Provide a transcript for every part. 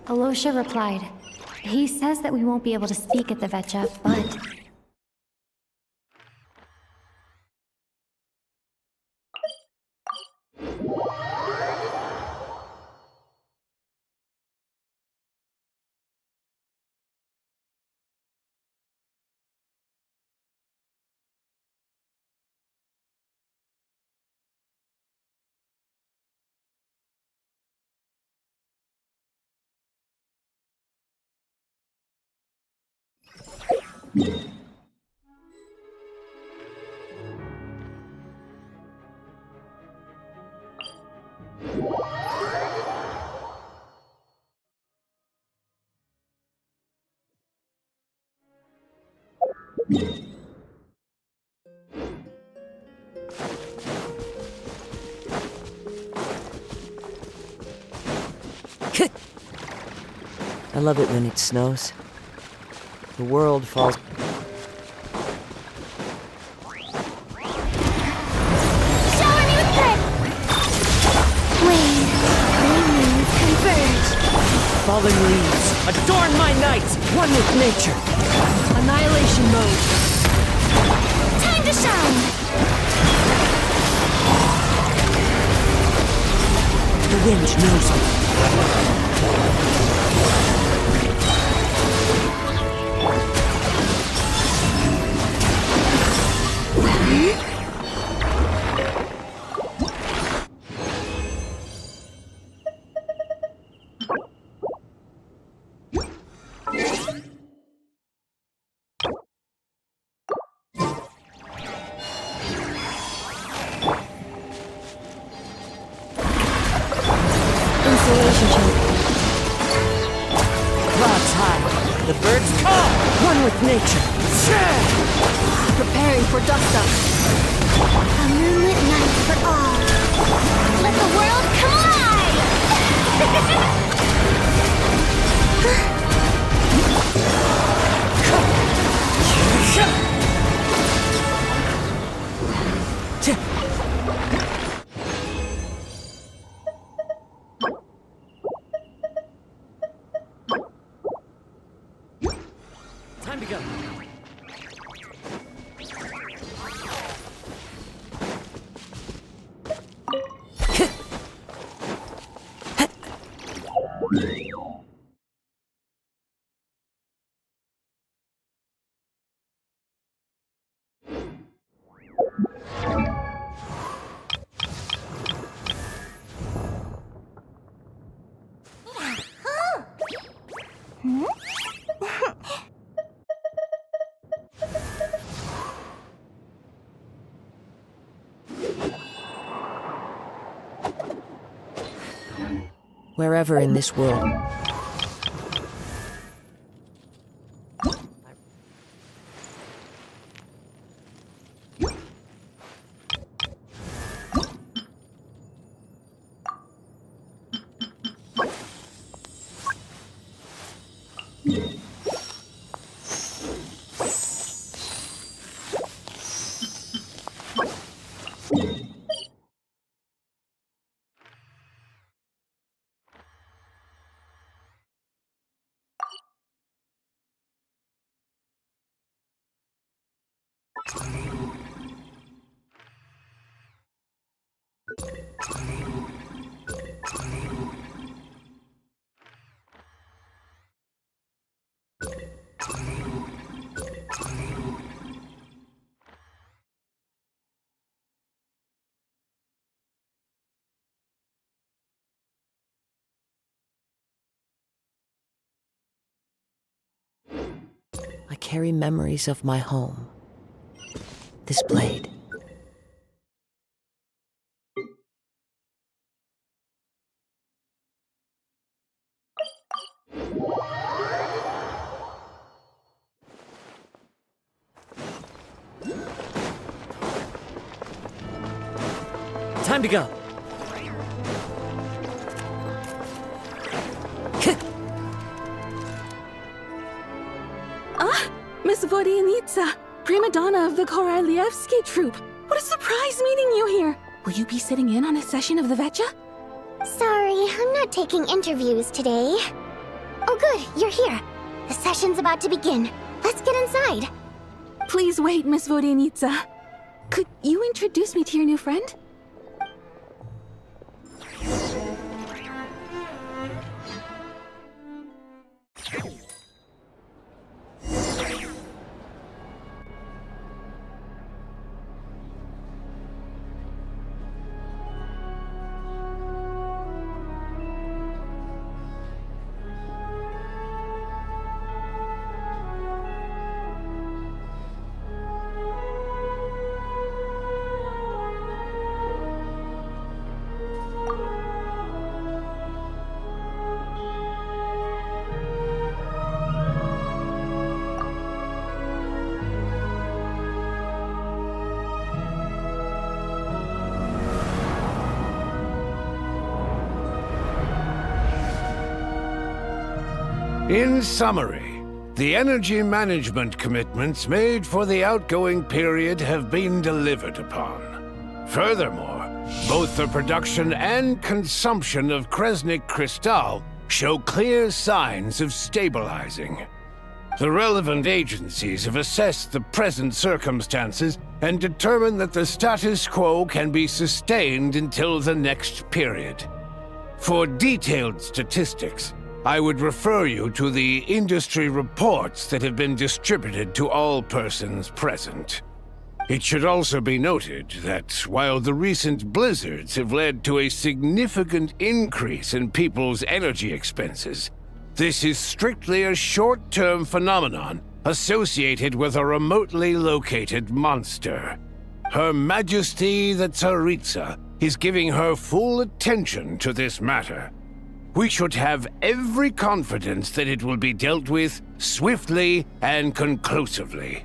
Alosha replied. He says that we won't be able to speak at the Vetcha, but... I love it when it snows. The world falls. Shower me with bread! Rain winds converge. Falling leaves, adorn my night, one with nature. Annihilation mode. Time to shine! The wind knows me. Clouds high, the birds call, one with nature. Preparing for dust up. A moonlit night for all. Let the world Time to go. Wherever in this world. I carry memories of my home. This blade. Time to go. Miss Vodianitsa, prima donna of the Korolievsky troupe. What a surprise meeting you here. Will you be sitting in on a session of the Vetcha? Sorry, I'm not taking interviews today. Oh good, you're here. The session's about to begin. Let's get inside. Please wait, Miss Vodenitsa. Could you introduce me to your new friend? In summary, the energy management commitments made for the outgoing period have been delivered upon. Furthermore, both the production and consumption of Kresnik Crystal show clear signs of stabilizing. The relevant agencies have assessed the present circumstances and determined that the status quo can be sustained until the next period. For detailed statistics, I would refer you to the industry reports that have been distributed to all persons present. It should also be noted that while the recent blizzards have led to a significant increase in people's energy expenses, this is strictly a short-term phenomenon associated with a remotely located monster. Her Majesty the Tsaritsa is giving her full attention to this matter. We should have every confidence that it will be dealt with swiftly and conclusively.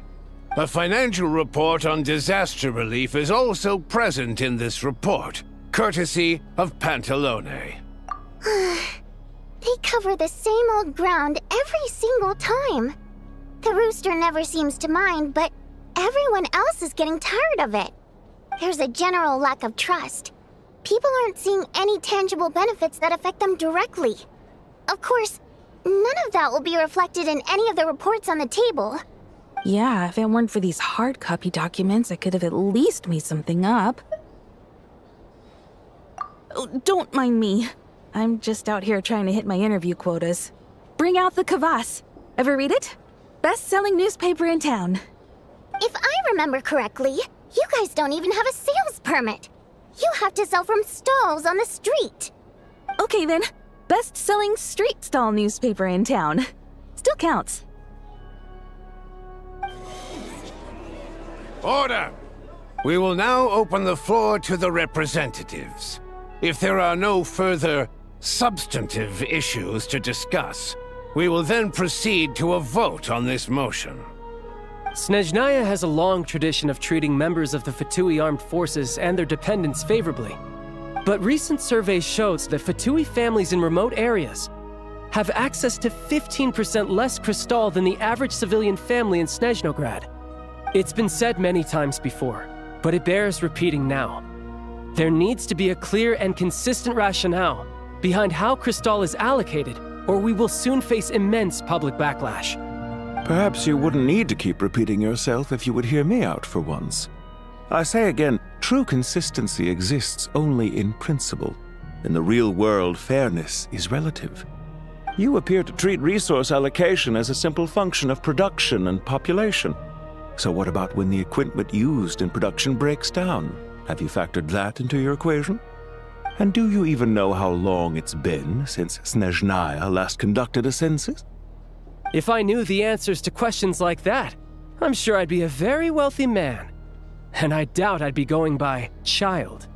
A financial report on disaster relief is also present in this report, courtesy of Pantalone. They cover the same old ground every single time. The rooster never seems to mind, but everyone else is getting tired of it. There's a general lack of trust. People aren't seeing any tangible benefits that affect them directly. Of course, none of that will be reflected in any of the reports on the table. Yeah, if it weren't for these hard copy documents, I could have at least made something up. Oh, don't mind me. I'm just out here trying to hit my interview quotas. Bring out the kvass. Ever read it? Best-selling newspaper in town. If I remember correctly, you guys don't even have a sales permit. You have to sell from stalls on the street. Okay then, best-selling street stall newspaper in town. Still counts. Order! We will now open the floor to the representatives. If there are no further substantive issues to discuss, we will then proceed to a vote on this motion. Snezhnaya has a long tradition of treating members of the Fatui armed forces and their dependents favorably. But recent surveys shows that Fatui families in remote areas have access to 15% less crystal than the average civilian family in Snezhnograd. It's been said many times before, but it bears repeating now. There needs to be a clear and consistent rationale behind how crystal is allocated, or we will soon face immense public backlash. Perhaps you wouldn't need to keep repeating yourself if you would hear me out for once. I say again, true consistency exists only in principle. In the real world, fairness is relative. You appear to treat resource allocation as a simple function of production and population. So what about when the equipment used in production breaks down? Have you factored that into your equation? And do you even know how long it's been since Snezhnaya last conducted a census? If I knew the answers to questions like that, I'm sure I'd be a very wealthy man. And I doubt I'd be going by child.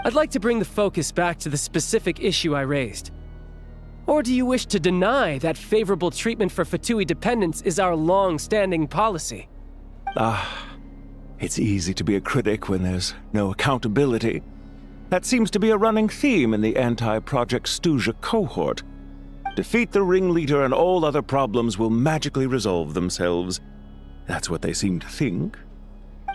I'd like to bring the focus back to the specific issue I raised. Or do you wish to deny that favorable treatment for Fatui dependents is our long-standing policy? It's easy to be a critic when there's no accountability. That seems to be a running theme in the anti-Project Stuja cohort. Defeat the ringleader and all other problems will magically resolve themselves. That's what they seem to think.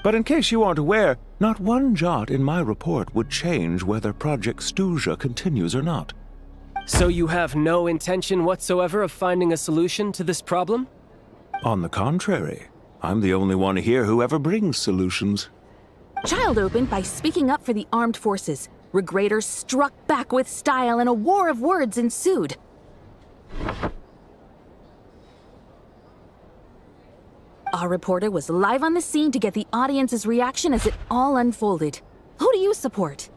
But in case you aren't aware, not one jot in my report would change whether Project Stuja continues or not. So you have no intention whatsoever of finding a solution to this problem? On the contrary, I'm the only one here who ever brings solutions. Child opened by speaking up for the armed forces. Regrator struck back with style and a war of words ensued. Our reporter was live on the scene to get the audience's reaction as it all unfolded. Who do you support?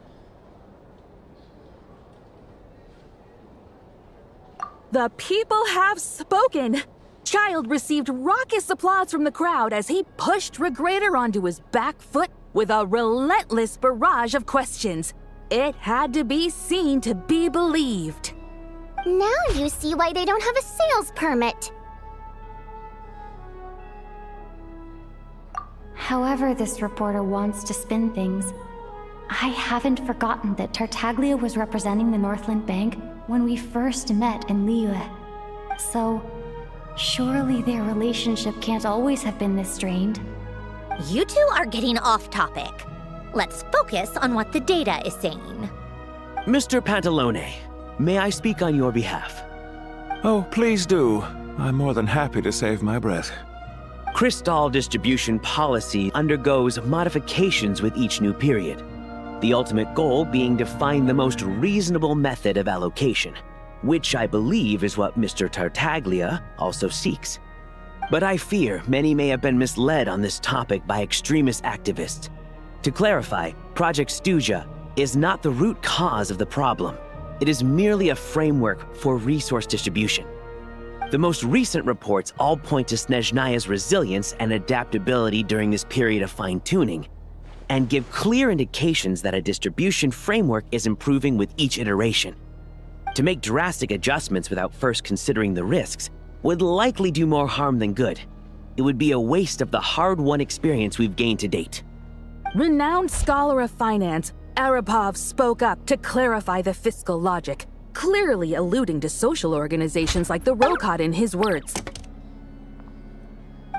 The people have spoken! Child received raucous applause from the crowd as he pushed Regrator onto his back foot with a relentless barrage of questions. It had to be seen to be believed. Now you see why they don't have a sales permit. However this reporter wants to spin things, I haven't forgotten that Tartaglia was representing the Northland Bank when we first met in Liyue. So, surely their relationship can't always have been this strained. You two are getting off topic. Let's focus on what the data is saying. Mr. Pantalone, may I speak on your behalf? Oh, please do. I'm more than happy to save my breath. Crystal distribution policy undergoes modifications with each new period. The ultimate goal being to find the most reasonable method of allocation, which I believe is what Mr. Tartaglia also seeks. But I fear many may have been misled on this topic by extremist activists. To clarify, Project Stuja is not the root cause of the problem. It is merely a framework for resource distribution. The most recent reports all point to Snezhnaya's resilience and adaptability during this period of fine-tuning, and give clear indications that a distribution framework is improving with each iteration. To make drastic adjustments without first considering the risks would likely do more harm than good. It would be a waste of the hard-won experience we've gained to date. Renowned scholar of finance, Arapov spoke up to clarify the fiscal logic, clearly alluding to social organizations like the Rokot in his words.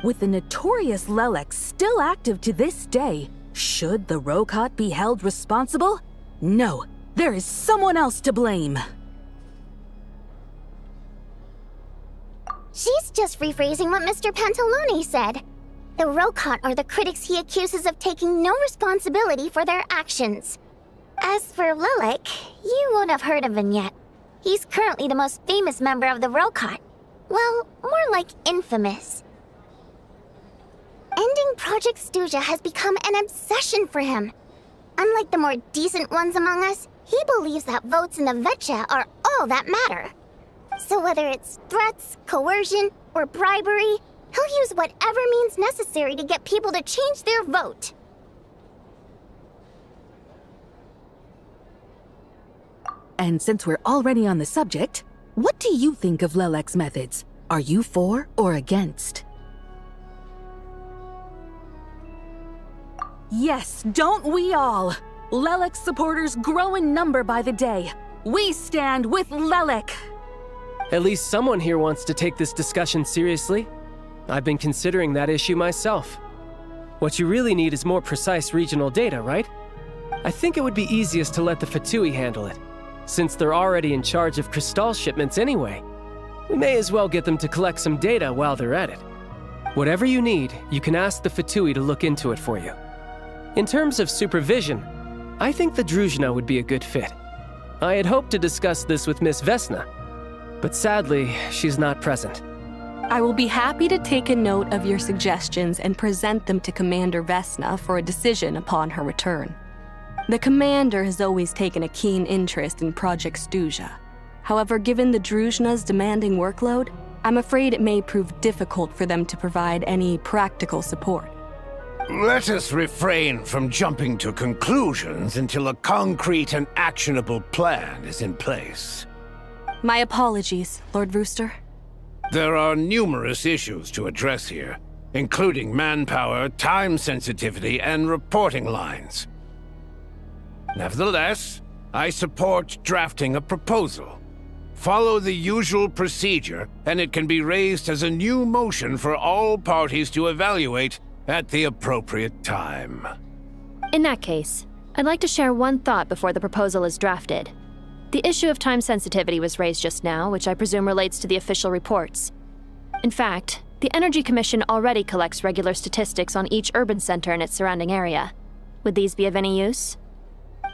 With the notorious Lelek still active to this day, should the Rokot be held responsible? No, there is someone else to blame. She's just rephrasing what Mr. Pantalone said. The Rokot are the critics he accuses of taking no responsibility for their actions. As for Lilik, you won't have heard of him yet. He's currently the most famous member of the Rokot. Well, more like infamous. Ending Project Stuja has become an obsession for him. Unlike the more decent ones among us, he believes that votes in the Vetcha are all that matter. So whether it's threats, coercion, or bribery, he'll use whatever means necessary to get people to change their vote. And since we're already on the subject, what do you think of Lelek's methods? Are you for or against? Yes, don't we all? Lelek's supporters grow in number by the day. We stand with Lelek! At least someone here wants to take this discussion seriously. I've been considering that issue myself. What you really need is more precise regional data, right? I think it would be easiest to let the Fatui handle it, since they're already in charge of Crystal shipments anyway. We may as well get them to collect some data while they're at it. Whatever you need, you can ask the Fatui to look into it for you. In terms of supervision, I think the Druzhna would be a good fit. I had hoped to discuss this with Miss Vesna, but sadly, she's not present. I will be happy to take a note of your suggestions and present them to Commander Vesna for a decision upon her return. The Commander has always taken a keen interest in Project Stuja. However, given the Druzhna's demanding workload, I'm afraid it may prove difficult for them to provide any practical support. Let us refrain from jumping to conclusions until a concrete and actionable plan is in place. My apologies, Lord Rooster. There are numerous issues to address here, including manpower, time sensitivity, and reporting lines. Nevertheless, I support drafting a proposal. Follow the usual procedure, and it can be raised as a new motion for all parties to evaluate at the appropriate time. In that case, I'd like to share one thought before the proposal is drafted. The issue of time sensitivity was raised just now, which I presume relates to the official reports. In fact, the Energy Commission already collects regular statistics on each urban center and its surrounding area. Would these be of any use?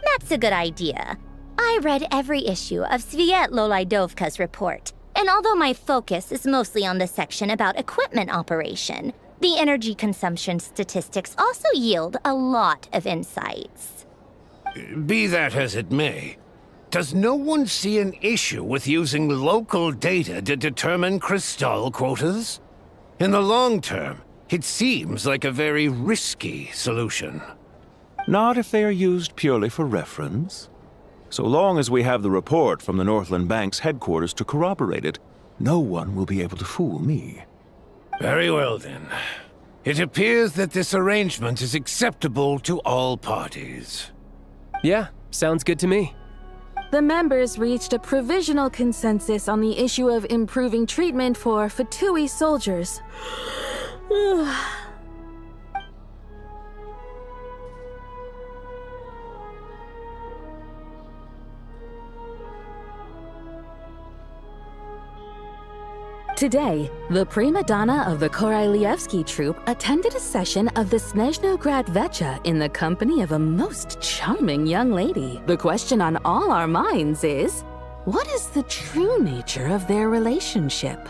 That's a good idea. I read every issue of Sviet Lolaidovka's report, and although my focus is mostly on the section about equipment operation, the energy consumption statistics also yield a lot of insights. Be that as it may, does no one see an issue with using local data to determine crystal quotas? In the long term, it seems like a very risky solution. Not if they are used purely for reference. So long as we have the report from the Northland Bank's headquarters to corroborate it, no one will be able to fool me. Very well, then. It appears that this arrangement is acceptable to all parties. Yeah, sounds good to me. The members reached a provisional consensus on the issue of improving treatment for Fatui soldiers. Today, the prima donna of the Korailievsky troupe attended a session of the Snezhnograd Vecha in the company of a most charming young lady. The question on all our minds is, what is the true nature of their relationship?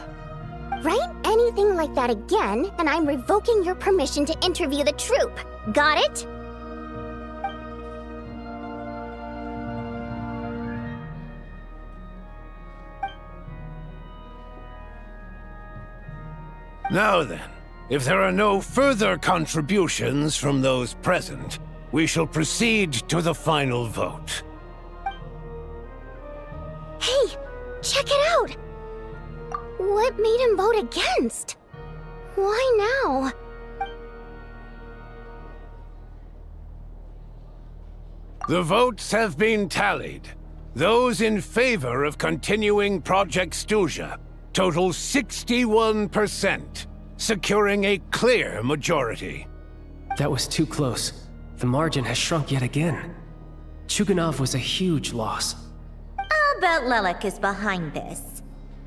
Write anything like that again, and I'm revoking your permission to interview the troupe. Got it? Now then, if there are no further contributions from those present, we shall proceed to the final vote. Hey, check it out! What made him vote against? Why now? The votes have been tallied. Those in favor of continuing Project Stuja total 61%, securing a clear majority. That was too close. The margin has shrunk yet again. Chuganov was a huge loss. I'll bet Lelik is behind this.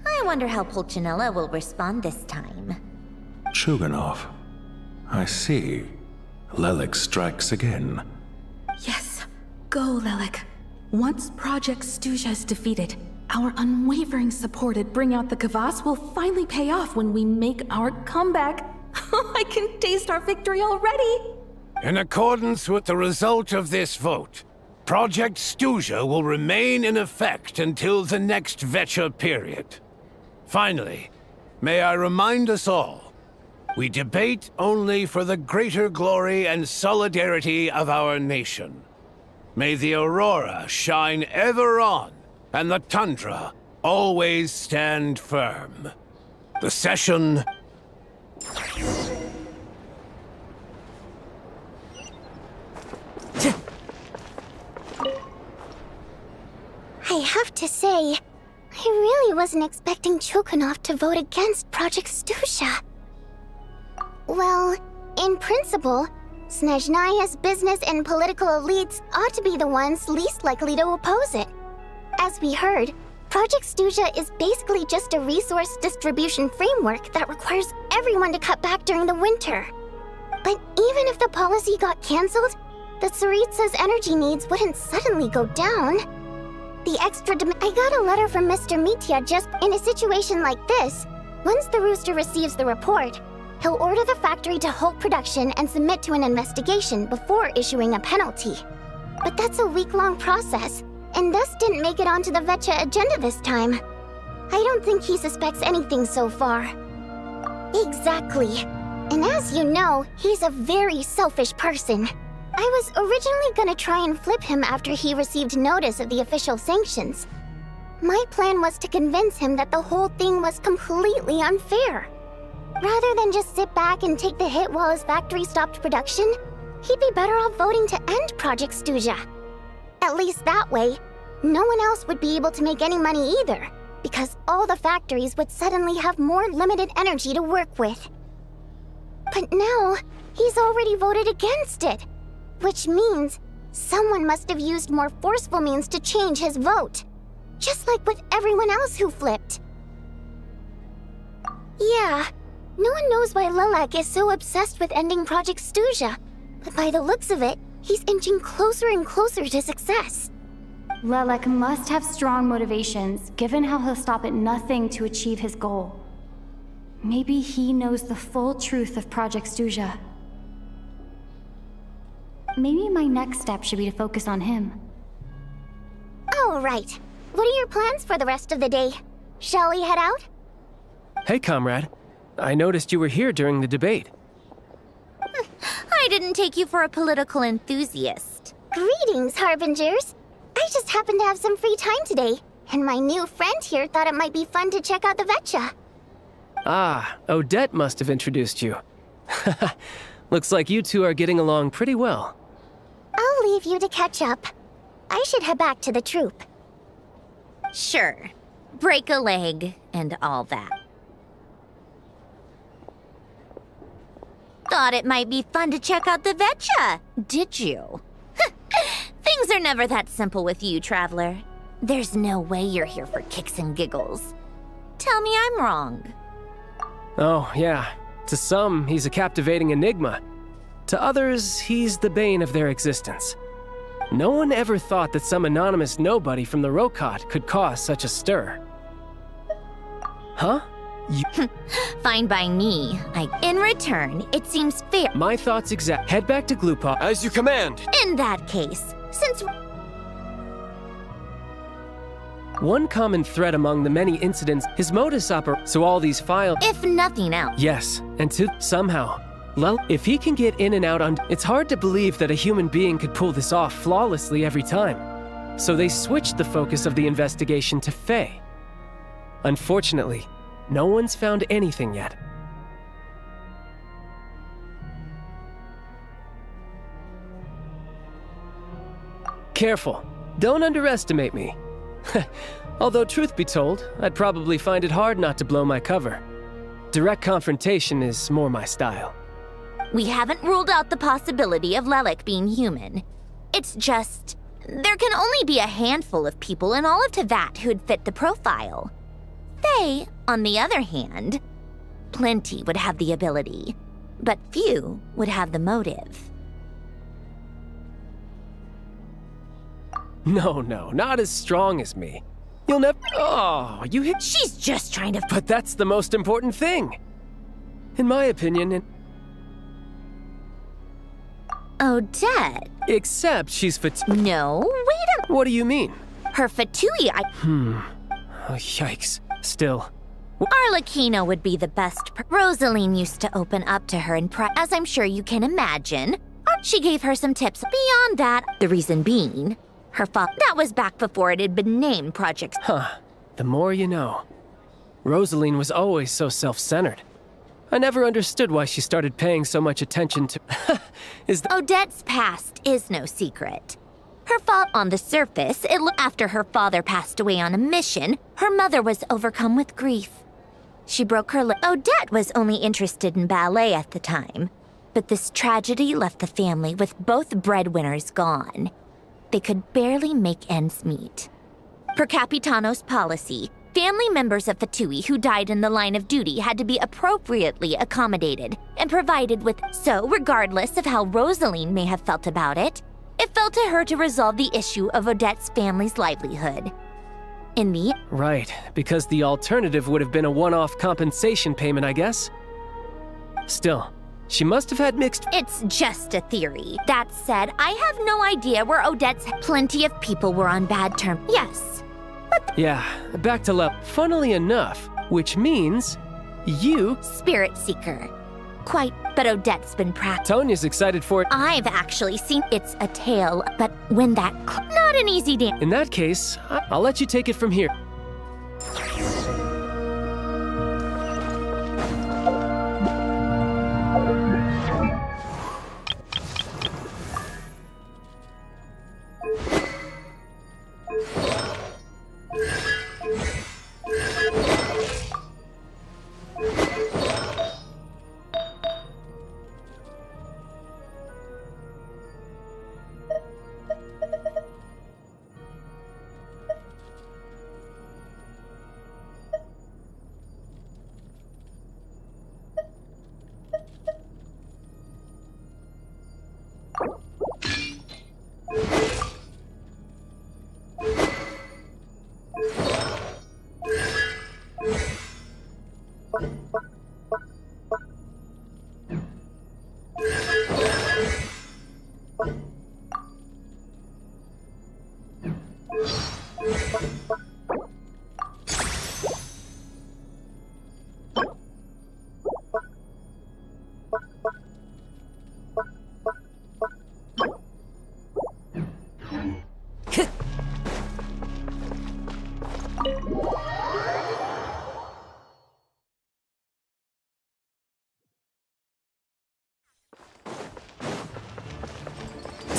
I wonder how Pulcinella will respond this time. Chuganov. I see. Lelik strikes again. Yes, go, Lelik. Once Project Stuja is defeated, our unwavering support at Bring Out the Kvass will finally pay off when we make our comeback. I can taste our victory already! In accordance with the result of this vote, Project Stuja will remain in effect until the next Vecha period. Finally, may I remind us all, we debate only for the greater glory and solidarity of our nation. May the aurora shine ever on, and the tundra always stand firm. The session... I have to say, I really wasn't expecting Chuganov to vote against Project Stuja. Well, in principle, Snezhnaya's business and political elites ought to be the ones least likely to oppose it. As we heard, Project Stuja is basically just a resource distribution framework that requires everyone to cut back during the winter. But even if the policy got cancelled, the Tsaritsa's energy needs wouldn't suddenly go down. The extra I got a letter from Mr. Mitya just in a situation like this. Once the Rooster receives the report, he'll order the factory to halt production and submit to an investigation before issuing a penalty. But that's a week-long process, and thus didn't make it onto the Vecha agenda this time. I don't think he suspects anything so far. Exactly. And as you know, he's a very selfish person. I was originally gonna try and flip him after he received notice of the official sanctions. My plan was to convince him that the whole thing was completely unfair. Rather than just sit back and take the hit while his factory stopped production, he'd be better off voting to end Project Stuja. At least that way, no one else would be able to make any money either. because all the factories would suddenly have more limited energy to work with. But now, he's already voted against it, which means someone must have used more forceful means to change his vote, just like with everyone else who flipped. Yeah, no one knows why Lilac is so obsessed with ending Project Stuja, but by the looks of it, he's inching closer and closer to success. Lilac must have strong motivations, given how he'll stop at nothing to achieve his goal. Maybe he knows the full truth of Project Stuja. Maybe my next step should be to focus on him. Oh, right. What are your plans for the rest of the day? Shall we head out? Hey, comrade. I noticed you were here during the debate. I didn't take you for a political enthusiast. Greetings, Harbingers. I just happened to have some free time today, and my new friend here thought it might be fun to check out the Vetcha. Ah, Odette must have introduced you. Looks like you two are getting along pretty well. I'll leave you to catch up. I should head back to the troop. Sure. Break a leg and all that. Thought it might be fun to check out the Vetcha, did you? Things are never that simple with you, Traveler. There's no way you're here for kicks and giggles. Tell me I'm wrong. Oh, yeah. To some, he's a captivating enigma. To others, he's the bane of their existence. No one ever thought that some anonymous nobody from the Rokot could cause such a stir. Huh? Fine by me. In return, it seems fair. My thoughts exact. Head back to Glupa. As you command. In that case, since... One common thread among the many incidents, his modus operandi. So all these files. If nothing else. Yes, and somehow. If he can get in and out on. It's hard to believe that a human being could pull this off flawlessly every time. So they switched the focus of the investigation to Faye. Unfortunately, no one's found anything yet. Careful. Don't underestimate me. Although, truth be told, I'd probably find it hard not to blow my cover. Direct confrontation is more my style. We haven't ruled out the possibility of Lilac being human. It's just... there can only be a handful of people in all of Teyvat who'd fit the profile. Faye, on the other hand, plenty would have the ability, but few would have the motive. No, not as strong as me. You'll never... Oh, you hit... She's just trying to... But that's the most important thing. In my opinion, Odette. Except she's No, wait a... What do you mean? Her Fatui, Oh, yikes. Still. Arlecchino would be the best Rosaline used to open up to her as I'm sure you can imagine. She gave her some tips beyond that, the reason being, her father. That was back before it had been named Project. Huh. The more you know. Rosaline was always so self-centered. I never understood why she started paying so much attention to... Odette's past is no secret. Her on the surface, after her father passed away on a mission, her mother was overcome with grief. She broke her Odette was only interested in ballet at the time, but this tragedy left the family with both breadwinners gone. They could barely make ends meet. Per Capitano's policy, family members of Fatui who died in the line of duty had to be appropriately accommodated and provided with. So, regardless of how Rosaline may have felt about it, it fell to her to resolve the issue of Odette's family's livelihood. In the... Right, because the alternative would have been a one-off compensation payment, I guess? Still, she must have had mixed... It's just a theory. That said, I have no idea where Odette's... Plenty of people were on bad terms. Yes. But... Yeah, back to funnily enough, which means... you... Spirit Seeker. Quite, but Odette's been Tonia's excited for it. I've actually seen it's a tale, but when that... Not an easy dance. In that case, I'll let you take it from here.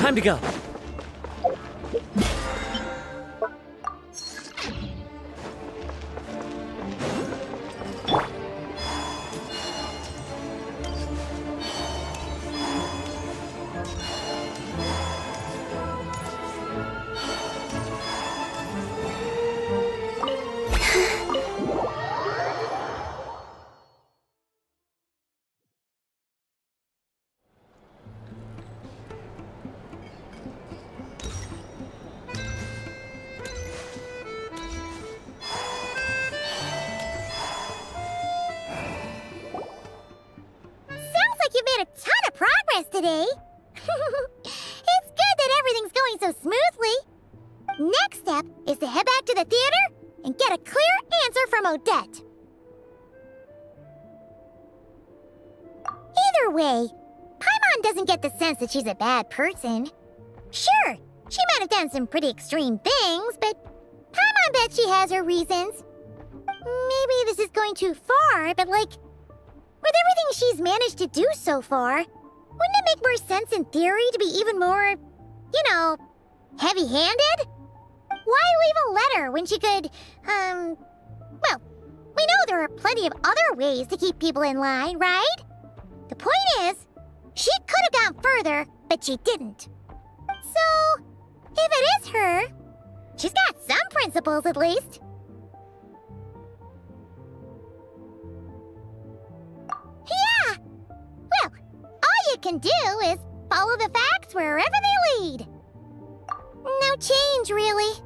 Time to go. Sounds like you've made a ton of progress today. It's good that everything's going so smoothly. Next step is to head back to the theater and get a clear answer from Odette. Either way, Paimon doesn't get the sense that she's a bad person. Sure, she might have done some pretty extreme things, but Paimon bet she has her reasons. Maybe this is going too far, but like, with everything she's managed to do so far, wouldn't it make more sense in theory to be even more, you know, heavy-handed? Why leave a letter when she could, well, we know there are plenty of other ways to keep people in line, right? The point is, she could have gone further, but she didn't. So, if it is her, she's got some principles at least. Yeah! Well, all you can do is follow the facts wherever they lead. No change, really.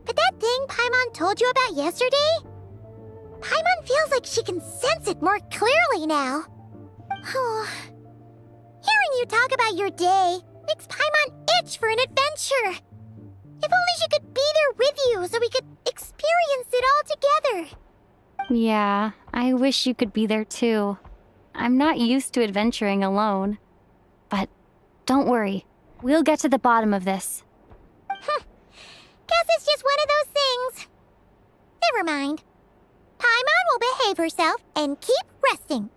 But that thing Paimon told you about yesterday? Paimon feels like she can sense it more clearly now. Hearing you talk about your day makes Paimon itch for an adventure. If only she could be there with you so we could experience it all together. Yeah, I wish you could be there too. I'm not used to adventuring alone. But don't worry, we'll get to the bottom of this. Guess it's just one of those things. Never mind. Paimon will behave herself and keep resting.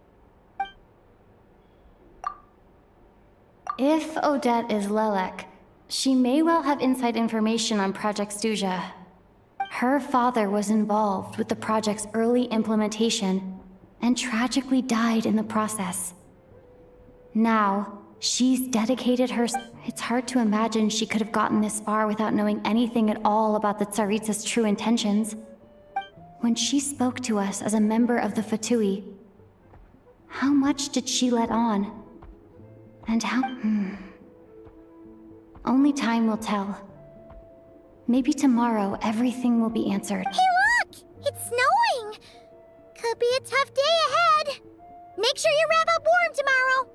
If Odette is Lelek, she may well have inside information on Project Stuja. Her father was involved with the project's early implementation and tragically died in the process. Now, she's dedicated her... It's hard to imagine she could have gotten this far without knowing anything at all about the Tsaritsa's true intentions. When she spoke to us as a member of the Fatui, how much did she let on? And how... Only time will tell. Maybe tomorrow everything will be answered. Hey, look! It's snowing! Could be a tough day ahead. Make sure you wrap up warm tomorrow.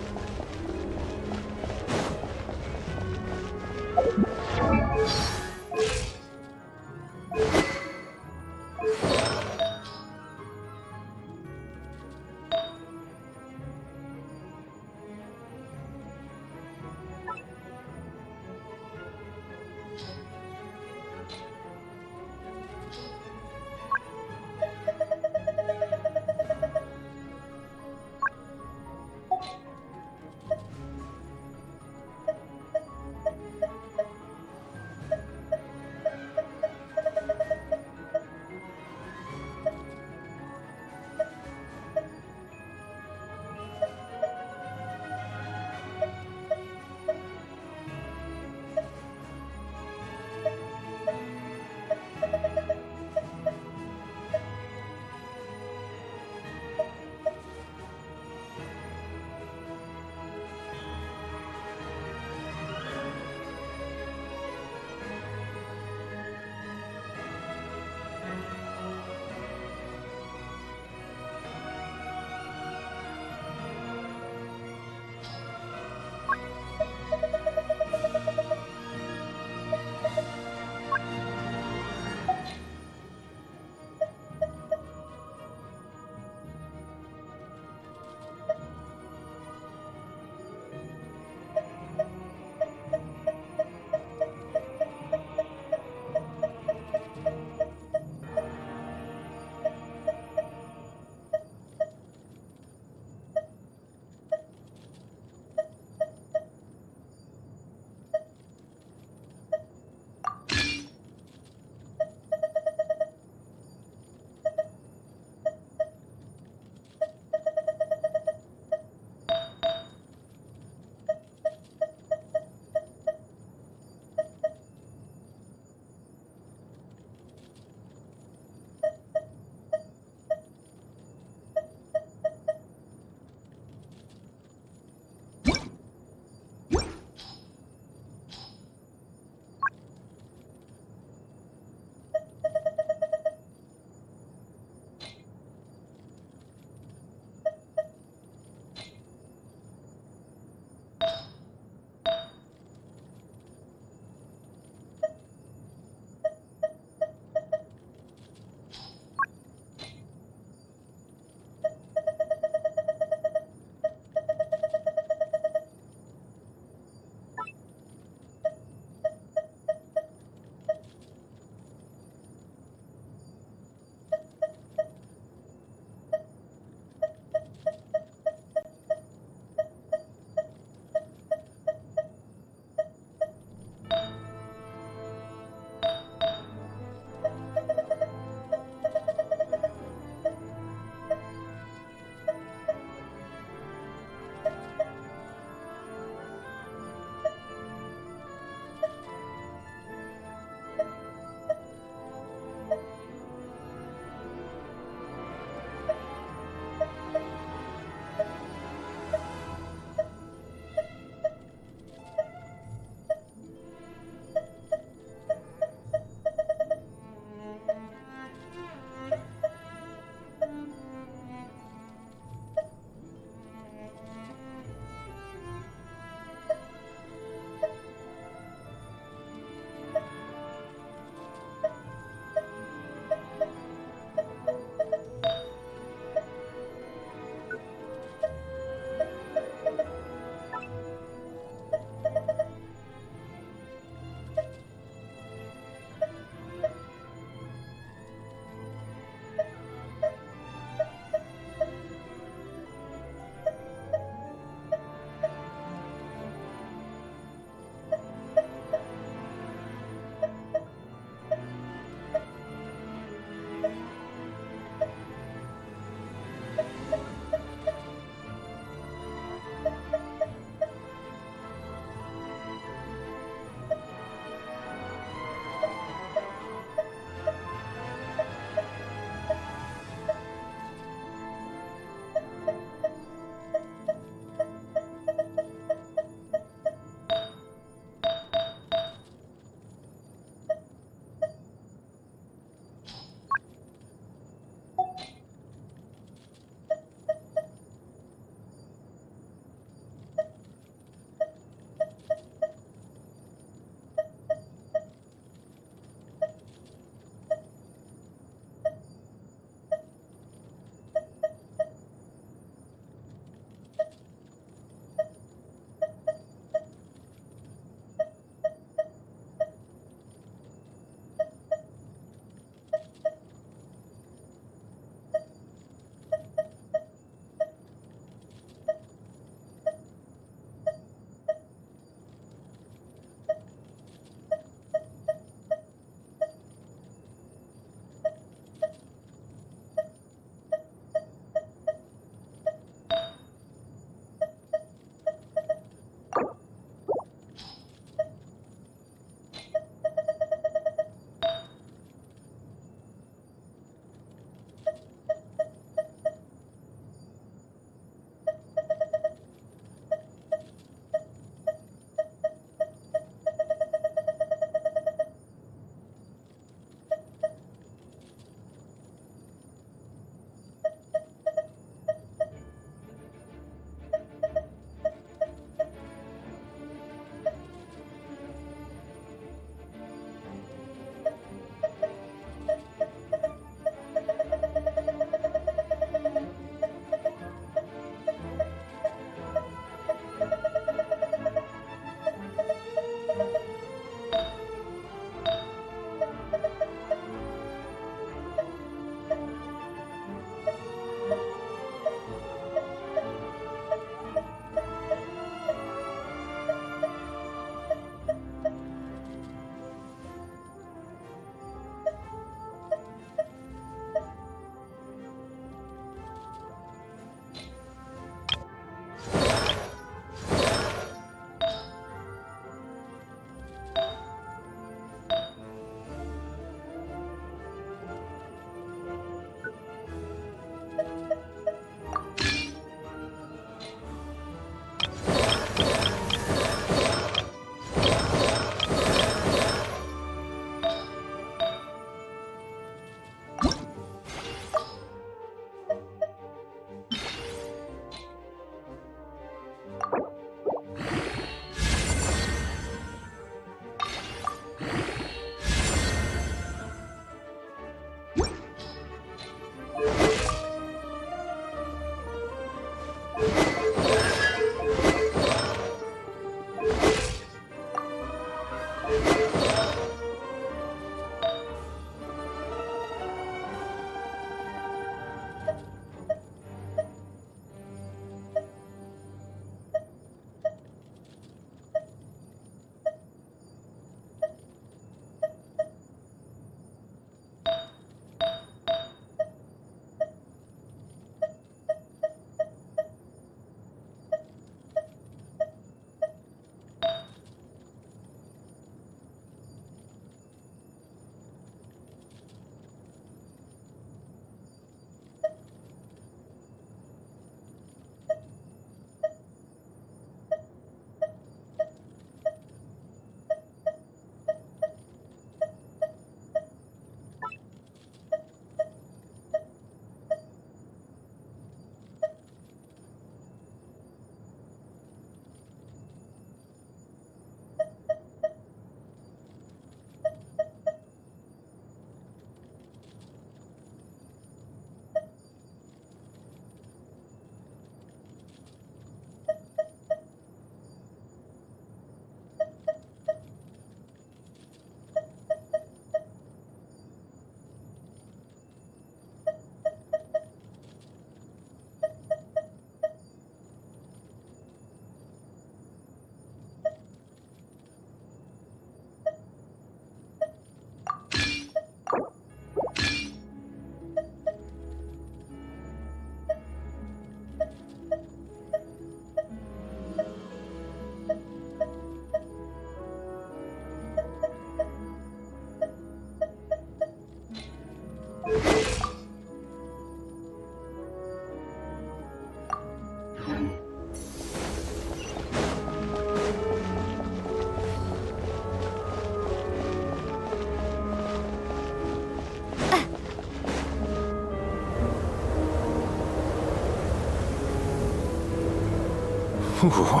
Ooh,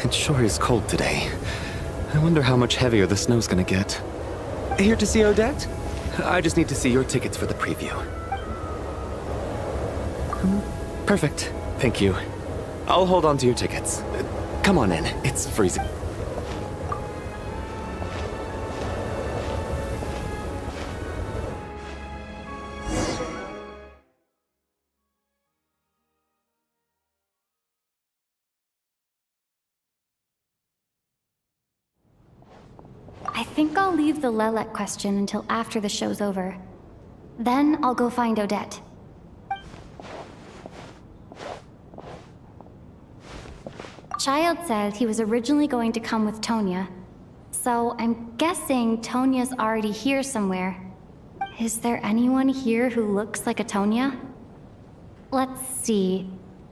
it sure is cold today. I wonder how much heavier the snow's gonna get. Here to see Odette? I just need to see your tickets for the preview. Perfect. Thank you. I'll hold on to your tickets. Come on in. It's freezing. I think I'll leave the Lelek question until after the show's over. Then I'll go find Odette. Child said he was originally going to come with Tonya, so I'm guessing Tonya's already here somewhere. Is there anyone here who looks like a Tonya? Let's see.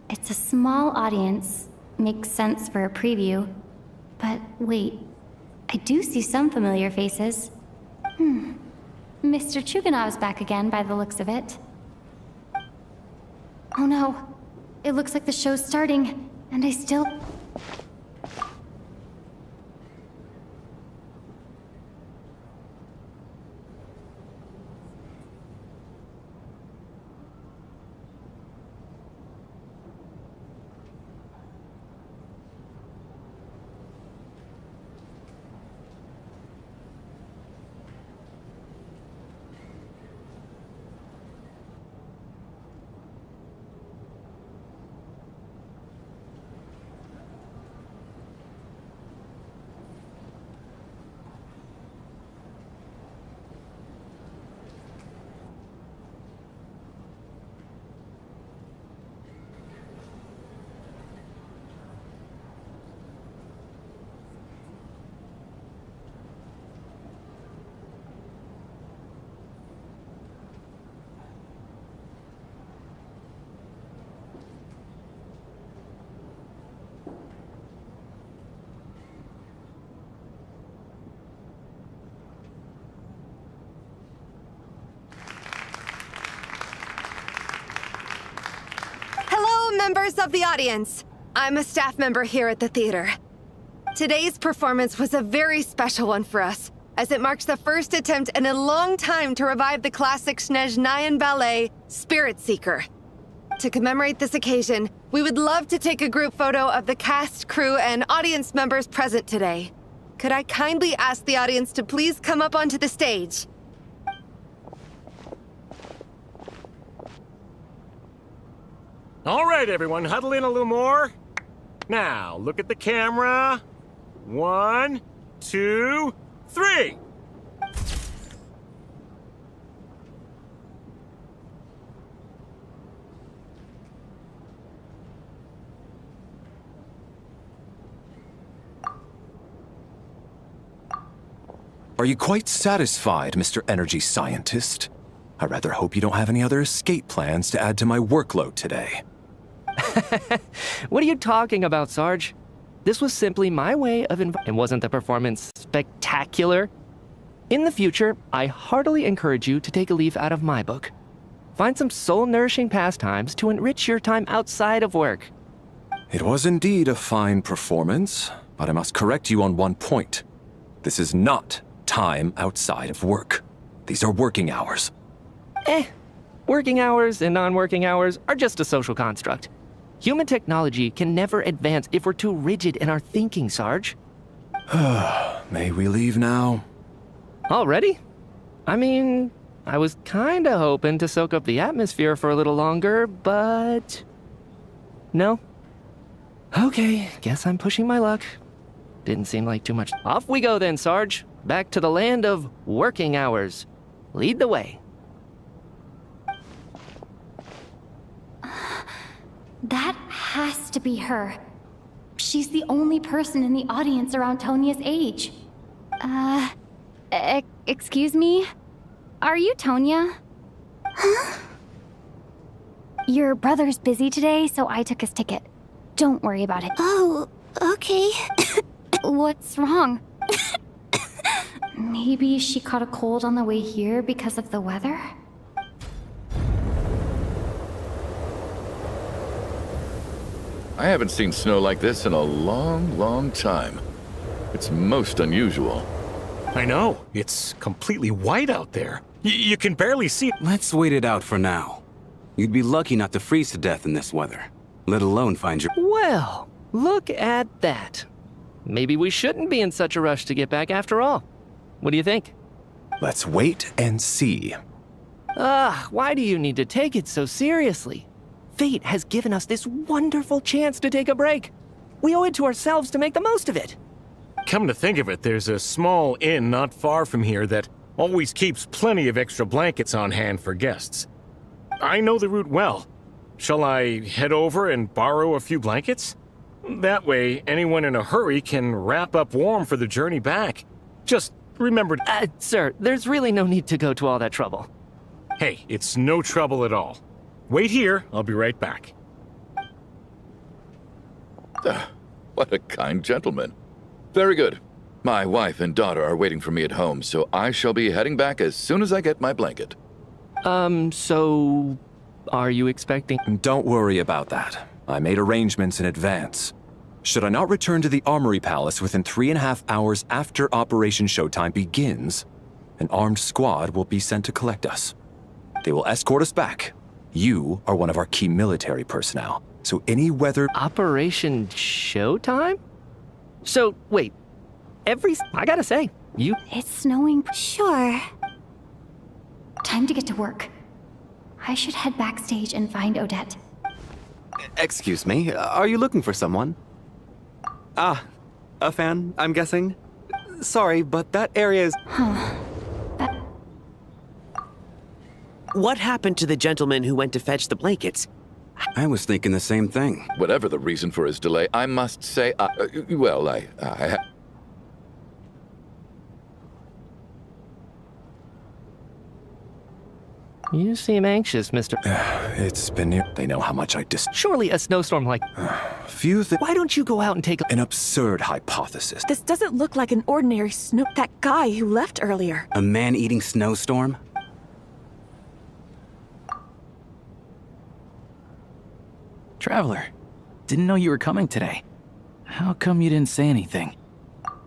It's a small audience. Makes sense for a preview. But wait, I do see some familiar faces. Mr. Chuganov's back again by the looks of it. Oh no, it looks like the show's starting, and I still... Members of the audience, I'm a staff member here at the theater. Today's performance was a very special one for us, as it marks the first attempt in a long time to revive the classic Snezhnayan ballet, Spirit Seeker. To commemorate this occasion, we would love to take a group photo of the cast, crew, and audience members present today. Could I kindly ask the audience to please come up onto the stage? All right, everyone, huddle in a little more. Now, look at the camera. 1, 2, 3. Are you quite satisfied, Mr. Energy Scientist? I rather hope you don't have any other escape plans to add to my workload today. What are you talking about, Sarge? This was simply my way of and wasn't the performance spectacular? In the future, I heartily encourage you to take a leaf out of my book. Find some soul-nourishing pastimes to enrich your time outside of work. It was indeed a fine performance, but I must correct you on one point. This is not time outside of work. These are working hours. Working hours and non-working hours are just a social construct. Human technology can never advance if we're too rigid in our thinking, Sarge. May we leave now? Already? I mean, I was kinda hoping to soak up the atmosphere for a little longer, but... No? Okay, guess I'm pushing my luck. Didn't seem like too much. Off we go then, Sarge. Back to the land of working hours. Lead the way. That has to be her. She's the only person in the audience around Tonya's age. Excuse me? Are you Tonya? Huh? Your brother's busy today, so I took his ticket. Don't worry about it. Oh, okay. What's wrong? Maybe she caught a cold on the way here because of the weather? I haven't seen snow like this in a long, long time. It's most unusual. I know. It's completely white out there. You can barely see it. Let's wait it out for now. You'd be lucky not to freeze to death in this weather, let alone find your... Well, look at that. Maybe we shouldn't be in such a rush to get back after all. What do you think? Let's wait and see. Why do you need to take it so seriously? Fate has given us this wonderful chance to take a break. We owe it to ourselves to make the most of it. Come to think of it, there's a small inn not far from here that always keeps plenty of extra blankets on hand for guests. I know the route well. Shall I head over and borrow a few blankets? That way, anyone in a hurry can wrap up warm for the journey back. Just remember... Sir, there's really no need to go to all that trouble. Hey, it's no trouble at all. Wait here, I'll be right back. What a kind gentleman. Very good. My wife and daughter are waiting for me at home, so I shall be heading back as soon as I get my blanket. So... are you expecting... Don't worry about that. I made arrangements in advance. Should I not return to the Armory Palace within 3.5 hours after Operation Showtime begins, an armed squad will be sent to collect us. They will escort us back. You are one of our key military personnel, so any weather... Operation Showtime? So, wait. I gotta say, you... It's snowing. Sure. Time to get to work. I should head backstage and find Odette. Excuse me, are you looking for someone? Ah, a fan, I'm guessing? Sorry, but that area is... What happened to the gentleman who went to fetch the blankets? I was thinking the same thing. Whatever the reason for his delay, I must say, You seem anxious, Mr. It's been near... They know how much I Surely a snowstorm like... Why don't you go out and take an absurd hypothesis. This doesn't look like an ordinary snow... That guy who left earlier. A man-eating snowstorm? Traveler, didn't know you were coming today. How come you didn't say anything?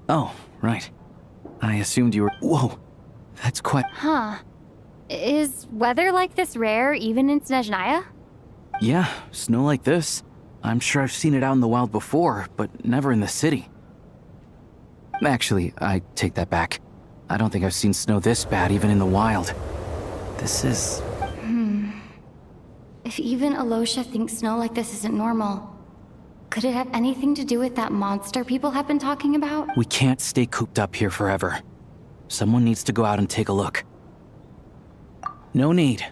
Oh, right. I assumed you were... Whoa, that's quite... Huh. Is weather like this rare even in Snezhnaya? Yeah, snow like this. I'm sure I've seen it out in the wild before, but never in the city. Actually, I take that back. I don't think I've seen snow this bad even in the wild. This is... If even Alosha thinks snow like this isn't normal, could it have anything to do with that monster people have been talking about? We can't stay cooped up here forever. Someone needs to go out and take a look. No need.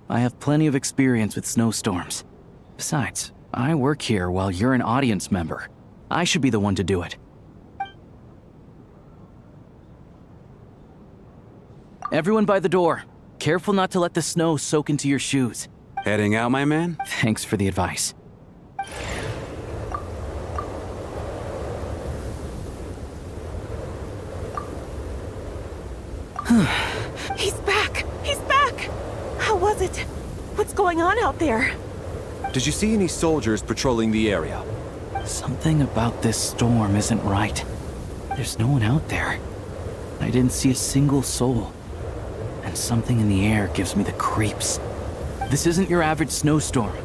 I have plenty of experience with snowstorms. Besides, I work here while you're an audience member. I should be the one to do it. Everyone by the door. Careful not to let the snow soak into your shoes. Heading out, my man? Thanks for the advice. He's back! He's back! How was it? What's going on out there? Did you see any soldiers patrolling the area? Something about this storm isn't right. There's no one out there. I didn't see a single soul. And something in the air gives me the creeps. This isn't your average snowstorm.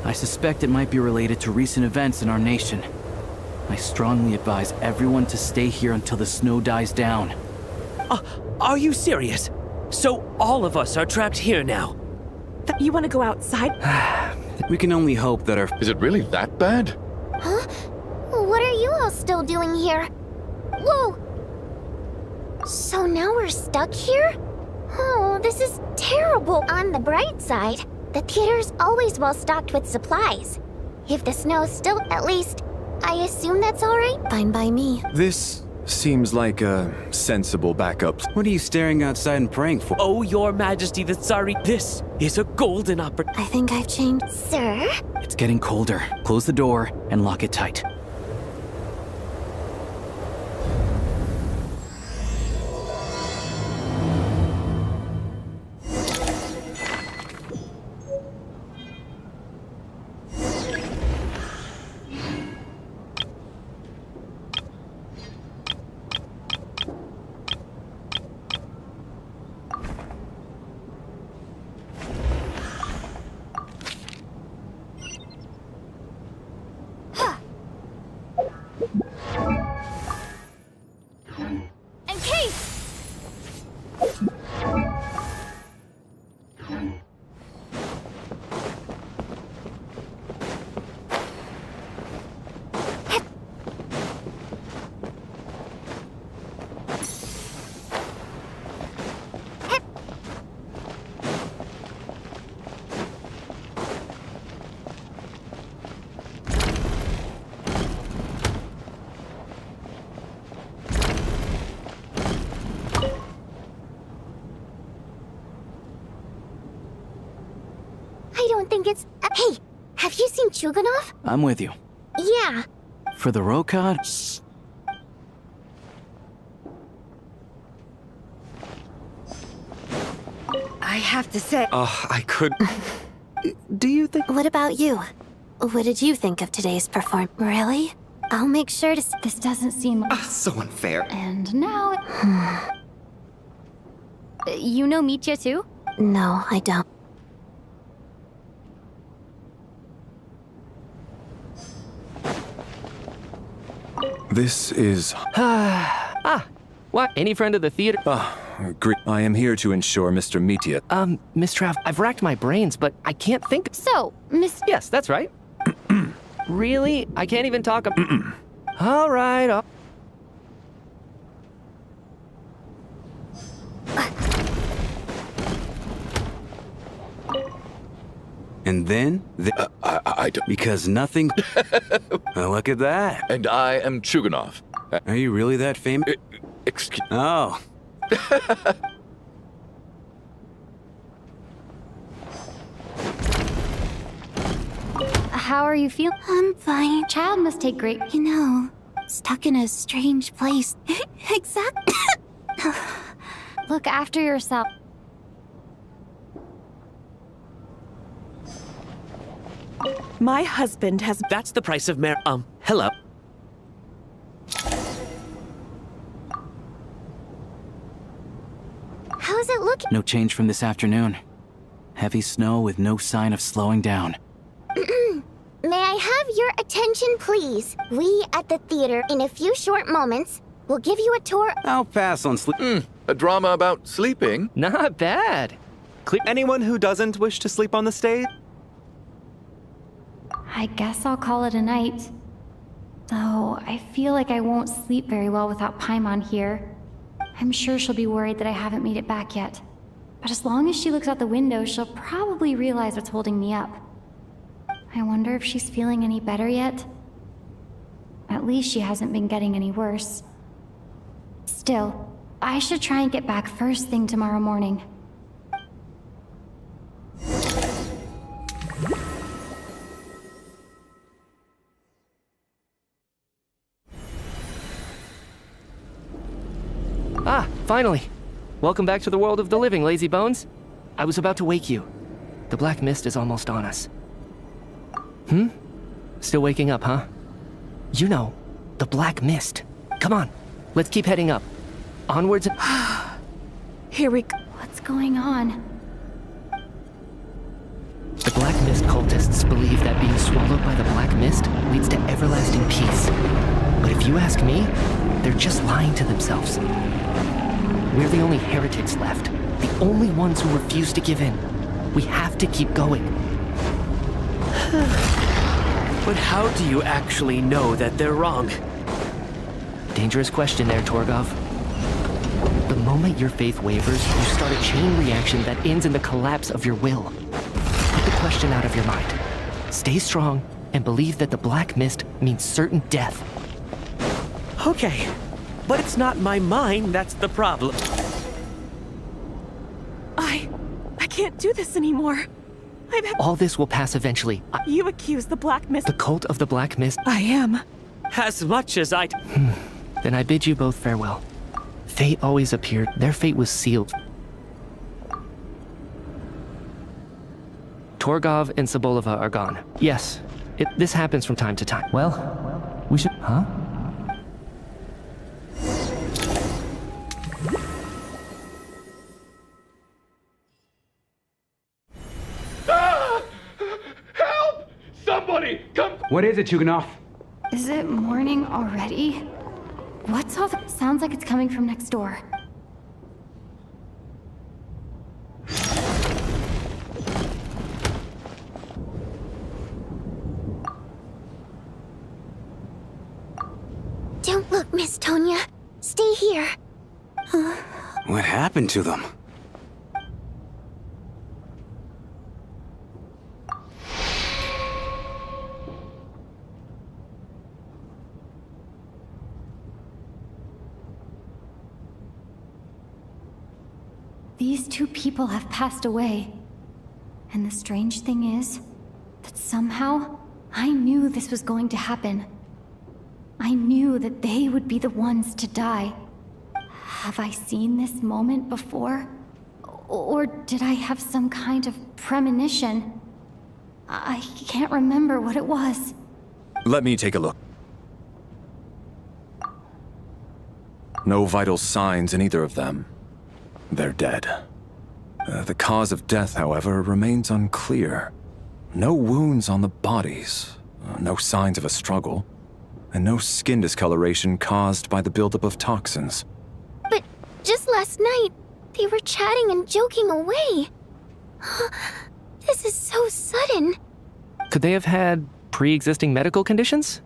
I suspect it might be related to recent events in our nation. I strongly advise everyone to stay here until the snow dies down. Are you serious? So all of us are trapped here now? You want to go outside? We can only hope that our... Is it really that bad? Huh? What are you all still doing here? Whoa! So now we're stuck here? Oh, this is terrible. On the bright side, the theater's always well stocked with supplies. If the snow's still, at least, I assume that's all right? Fine by me. This seems like a sensible backup. What are you staring outside and praying for? Oh, your majesty the Tsari, this is a golden opportunity. I think I've changed. Sir? It's getting colder. Close the door and lock it tight. I don't think it's... Hey, have you seen Chuganov? I'm with you. Yeah. For the Rokad? Shh. I have to say... I could... Do you think... What about you? What did you think of today's performance? Really? I'll make sure to... This doesn't seem... so unfair. And now... You know Mitya too? No, I don't. This is... What? Any friend of the theater? Great. I am here to ensure Mr. Mitya... Miss Trav, I've racked my brains, but I can't think... So, Miss... Yes, that's right. Really? I can't even talk... All right, And then... I don't... Because nothing... Look at that. And I am Chuganov. Are you really that famous? Excuse... Oh. How are you feeling? I'm fine. Child must take great... You know, stuck in a strange place. Exactly. Look after yourself. My husband has... That's the price of hello. How's it looking? No change from this afternoon. Heavy snow with no sign of slowing down. May I have your attention, please? We at the theater, in a few short moments, will give you a tour... I'll pass on sleep. A drama about sleeping? Not bad. Anyone who doesn't wish to sleep on the stage? I guess I'll call it a night. Though, I feel like I won't sleep very well without Paimon here. I'm sure she'll be worried that I haven't made it back yet. But as long as she looks out the window, she'll probably realize what's holding me up. I wonder if she's feeling any better yet? At least she hasn't been getting any worse. Still, I should try and get back first thing tomorrow morning. Finally. Welcome back to the world of the living, lazy bones. I was about to wake you. The black mist is almost on us. Still waking up, huh? You know, the black mist. Come on, let's keep heading up. Onwards and... Here we go. What's going on? The black mist cultists believe that being swallowed by the black mist leads to everlasting peace. But if you ask me, they're just lying to themselves. We're the only heretics left. The only ones who refuse to give in. We have to keep going. But how do you actually know that they're wrong? Dangerous question there, Torgov. The moment your faith wavers, you start a chain reaction that ends in the collapse of your will. Put the question out of your mind. Stay strong and believe that the black mist means certain death. Okay, but it's not my mind that's the problem. I can't do this anymore. All this will pass eventually. You accuse the Black Mist. The cult of the Black Mist? I am. As much as I... Then I bid you both farewell. Fate always appeared. Their fate was sealed. Torgov and Sobolova are gone. Yes, this happens from time to time. Well, we should... Huh? Help! Somebody, come... What is it, Chuganov? Is it morning already? What's all the... Sounds like it's coming from next door. Don't look, Miss Tonya. Stay here. What happened to them? These two people have passed away. And the strange thing is that somehow I knew this was going to happen. I knew that they would be the ones to die. Have I seen this moment before? Or did I have some kind of premonition? I can't remember what it was. Let me take a look. No vital signs in either of them. They're dead. The cause of death, however, remains unclear. No wounds on the bodies, no signs of a struggle, and no skin discoloration caused by the buildup of toxins. But just last night, they were chatting and joking away. This is so sudden. Could they have had pre-existing medical conditions?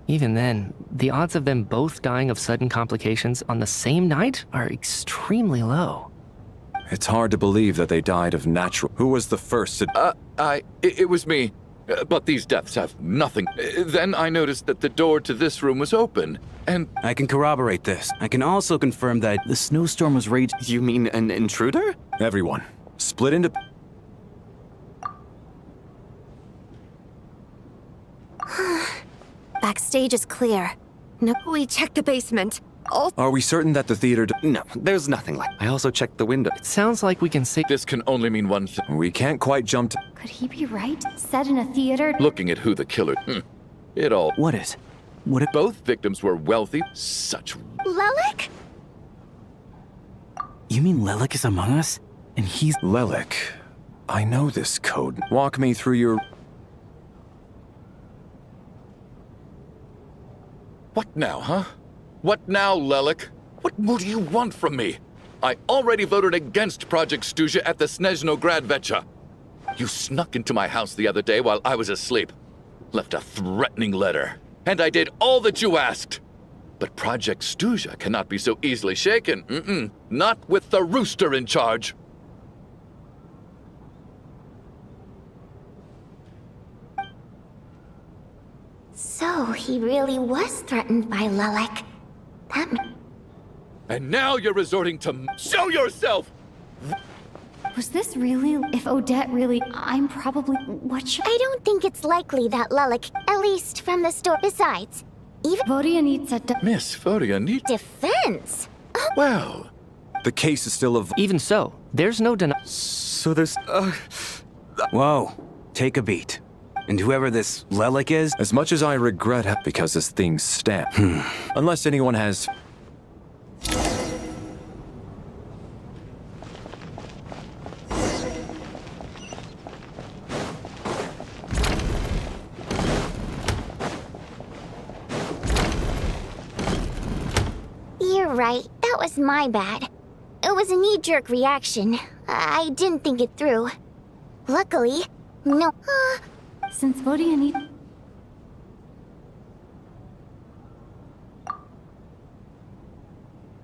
Even then, the odds of them both dying of sudden complications on the same night are extremely low. It's hard to believe that they died of natural... Who was the first to... It was me. But these deaths have nothing. Then I noticed that the door to this room was open, and... I can corroborate this. I can also confirm that the snowstorm was raging. You mean an intruder? Everyone, split into... Backstage is clear. No, we checked the basement. Are we certain that the theater... No, there's nothing like... I also checked the window. It sounds like we can say... This can only mean one thing. We can't quite jump to... Could he be right? Set in a theater? Looking at who the killer... It all... What is? What if... Both victims were wealthy, such... Lelik? You mean Lelik is among us? And he's... Lelik. I know this code. Walk me through your... What now, huh? What now, Lelik? What more do you want from me? I already voted against Project Stuja at the Snezhnograd Vecha. You snuck into my house the other day while I was asleep. Left a threatening letter. And I did all that you asked. But Project Stuja cannot be so easily shaken. Not with the rooster in charge. So he really was threatened by Lelik. And now you're resorting to... Show yourself! Was this really... If Odette really... I'm probably... What should... I don't think it's likely that Lelik, at least from the store. Besides, even... Vodia needs a... Miss Vodia needs... Defense? Well... The case is still of... Even so, there's no So there's... Whoa. Take a beat. And whoever this Lelik is... As much as I regret it, because this thing's stamped. Unless anyone has... You're right. That was my bad. It was a knee-jerk reaction. I didn't think it through. Luckily, no... Since Vodia need...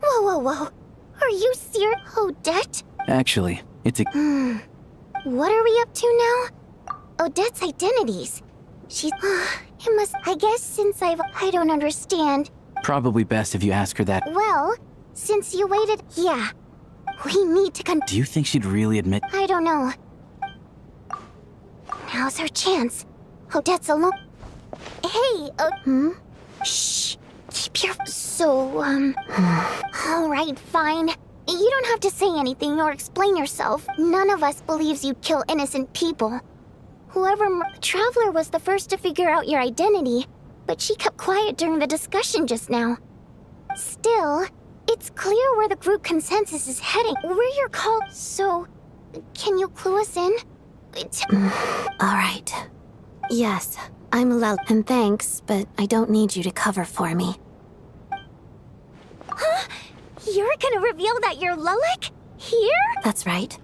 Whoa. Are you serious, Odette? Actually, it's a... What are we up to now? Odette's identities. She's... it must... I guess since I don't understand. Probably best if you ask her that. Well, since you waited... Yeah. We need to Do you think she'd really admit... I don't know. Now's our chance. Odette's alone. Hey, Shh. Keep your... So, Alright, fine. You don't have to say anything or explain yourself. None of us believes you kill innocent people. Whoever... Traveler was the first to figure out your identity, but she kept quiet during the discussion just now. Still, it's clear where the group consensus is heading. We're your call... So, can you clue us in? Alright. Yes, I'm Lel, and thanks, but I don't need you to cover for me. Huh? You're gonna reveal that you're Lelik? Here? That's right.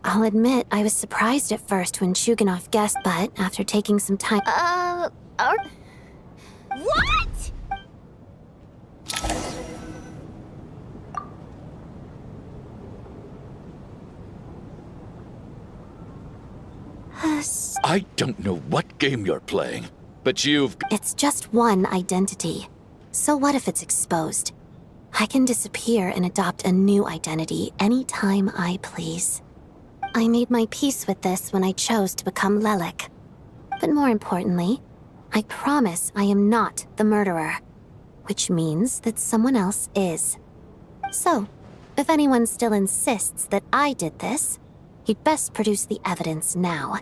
I'll admit I was surprised at first when Shuganov guessed, but after taking some time... What?! I don't know what game you're playing, but you've... It's just one identity. So what if it's exposed? I can disappear and adopt a new identity anytime I please. I made my peace with this when I chose to become Lelik. But more importantly, I promise I am not the murderer, which means that someone else is. So, if anyone still insists that I did this, you'd best produce the evidence now.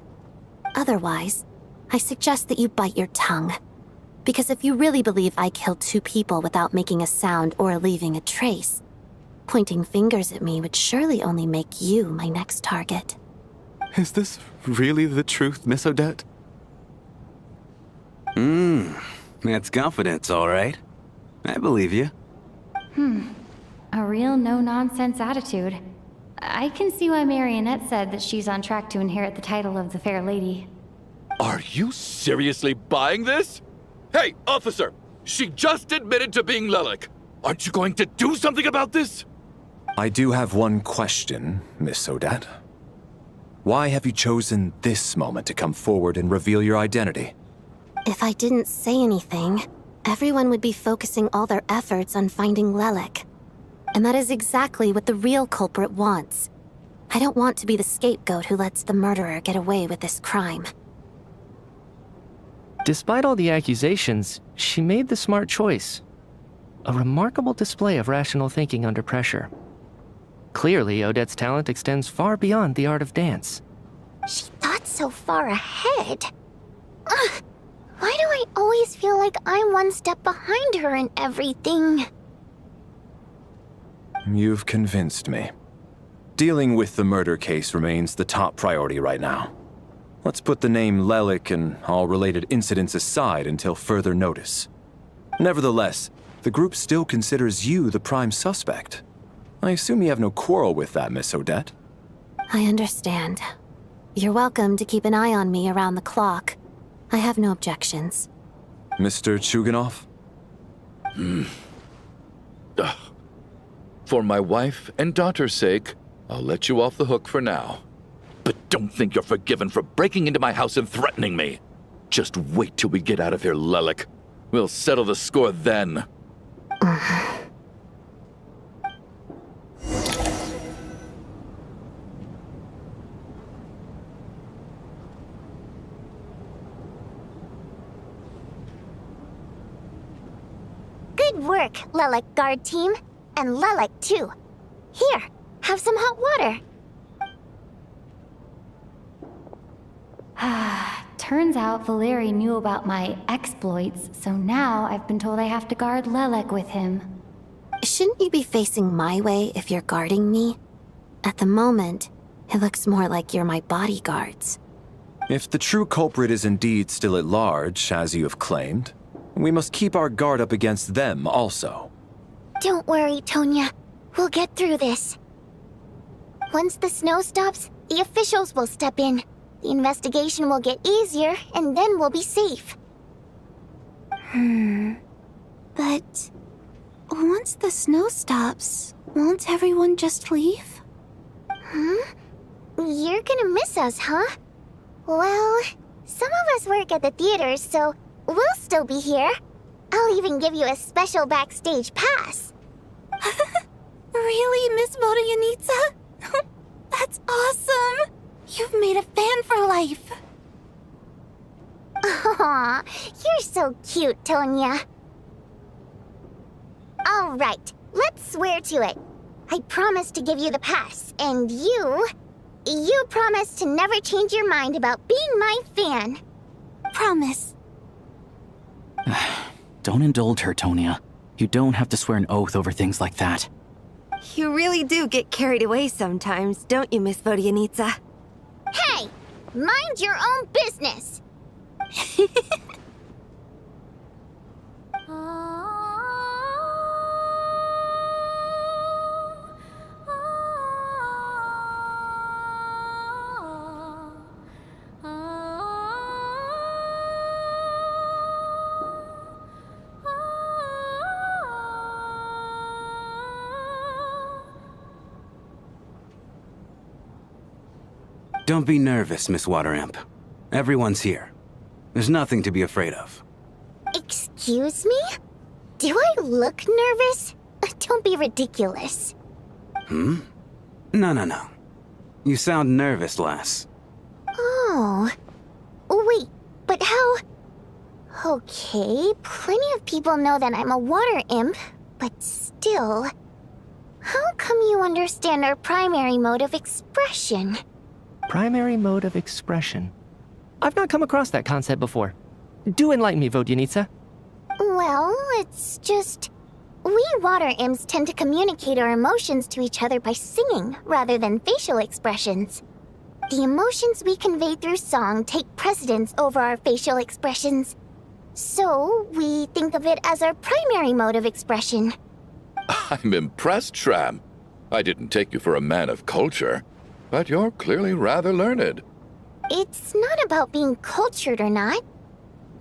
Otherwise, I suggest that you bite your tongue. Because if you really believe I killed 2 people without making a sound or leaving a trace, pointing fingers at me would surely only make you my next target. Is this really the truth, Miss Odette? That's confidence, all right. I believe you. A real no-nonsense attitude. I can see why Marionette said that she's on track to inherit the title of the Fair Lady. Are you seriously buying this? Hey, officer! She just admitted to being Lelik. Aren't you going to do something about this? I do have one question, Miss Odette. Why have you chosen this moment to come forward and reveal your identity? If I didn't say anything, everyone would be focusing all their efforts on finding Lelik. And that is exactly what the real culprit wants. I don't want to be the scapegoat who lets the murderer get away with this crime. Despite all the accusations, she made the smart choice. A remarkable display of rational thinking under pressure. Clearly, Odette's talent extends far beyond the art of dance. She thought so far ahead. Ugh, why do I always feel like I'm one step behind her in everything? You've convinced me. Dealing with the murder case remains the top priority right now. Let's put the name Lelik and all related incidents aside until further notice. Nevertheless, the group still considers you the prime suspect. I assume you have no quarrel with that, Miss Odette? I understand. You're welcome to keep an eye on me around the clock. I have no objections. Mr. Chuganov? For my wife and daughter's sake, I'll let you off the hook for now. But don't think you're forgiven for breaking into my house and threatening me. Just wait till we get out of here, Lelik. We'll settle the score then. Good work, Lelik guard team. And Lelik, too. Here, have some hot water. Turns out Valeri knew about my exploits, so now I've been told I have to guard Lelik with him. Shouldn't you be facing my way if you're guarding me? At the moment, it looks more like you're my bodyguards. If the true culprit is indeed still at large, as you have claimed, we must keep our guard up against them also. Don't worry, Tonya. We'll get through this. Once the snow stops, the officials will step in. The investigation will get easier, and then we'll be safe. But once the snow stops, won't everyone just leave? You're gonna miss us, huh? Well, some of us work at the theaters, so we'll still be here. I'll even give you a special backstage pass. Really, Miss Vodyanitsa? That's awesome! You've made a fan for life. Aw, you're so cute, Tonya. All right, let's swear to it. I promise to give you the pass, and you promise to never change your mind about being my fan. Promise. Don't indulge her, Tonya. You don't have to swear an oath over things like that. You really do get carried away sometimes, don't you, Miss Vodyanitsa? Hey! Mind your own business! Don't be nervous, Miss Wateramp. Everyone's here. There's nothing to be afraid of. Excuse me? Do I look nervous? Don't be ridiculous. No. You sound nervous, lass. Oh. Wait, but how... Okay, plenty of people know that I'm a water imp, but still... How come you understand our primary mode of expression? Primary mode of expression. I've not come across that concept before. Do enlighten me, Vodyanica. Well, it's just... We water imps tend to communicate our emotions to each other by singing, rather than facial expressions. The emotions we convey through song take precedence over our facial expressions. So, we think of it as our primary mode of expression. I'm impressed, Shram. I didn't take you for a man of culture, but you're clearly rather learned. It's not about being cultured or not.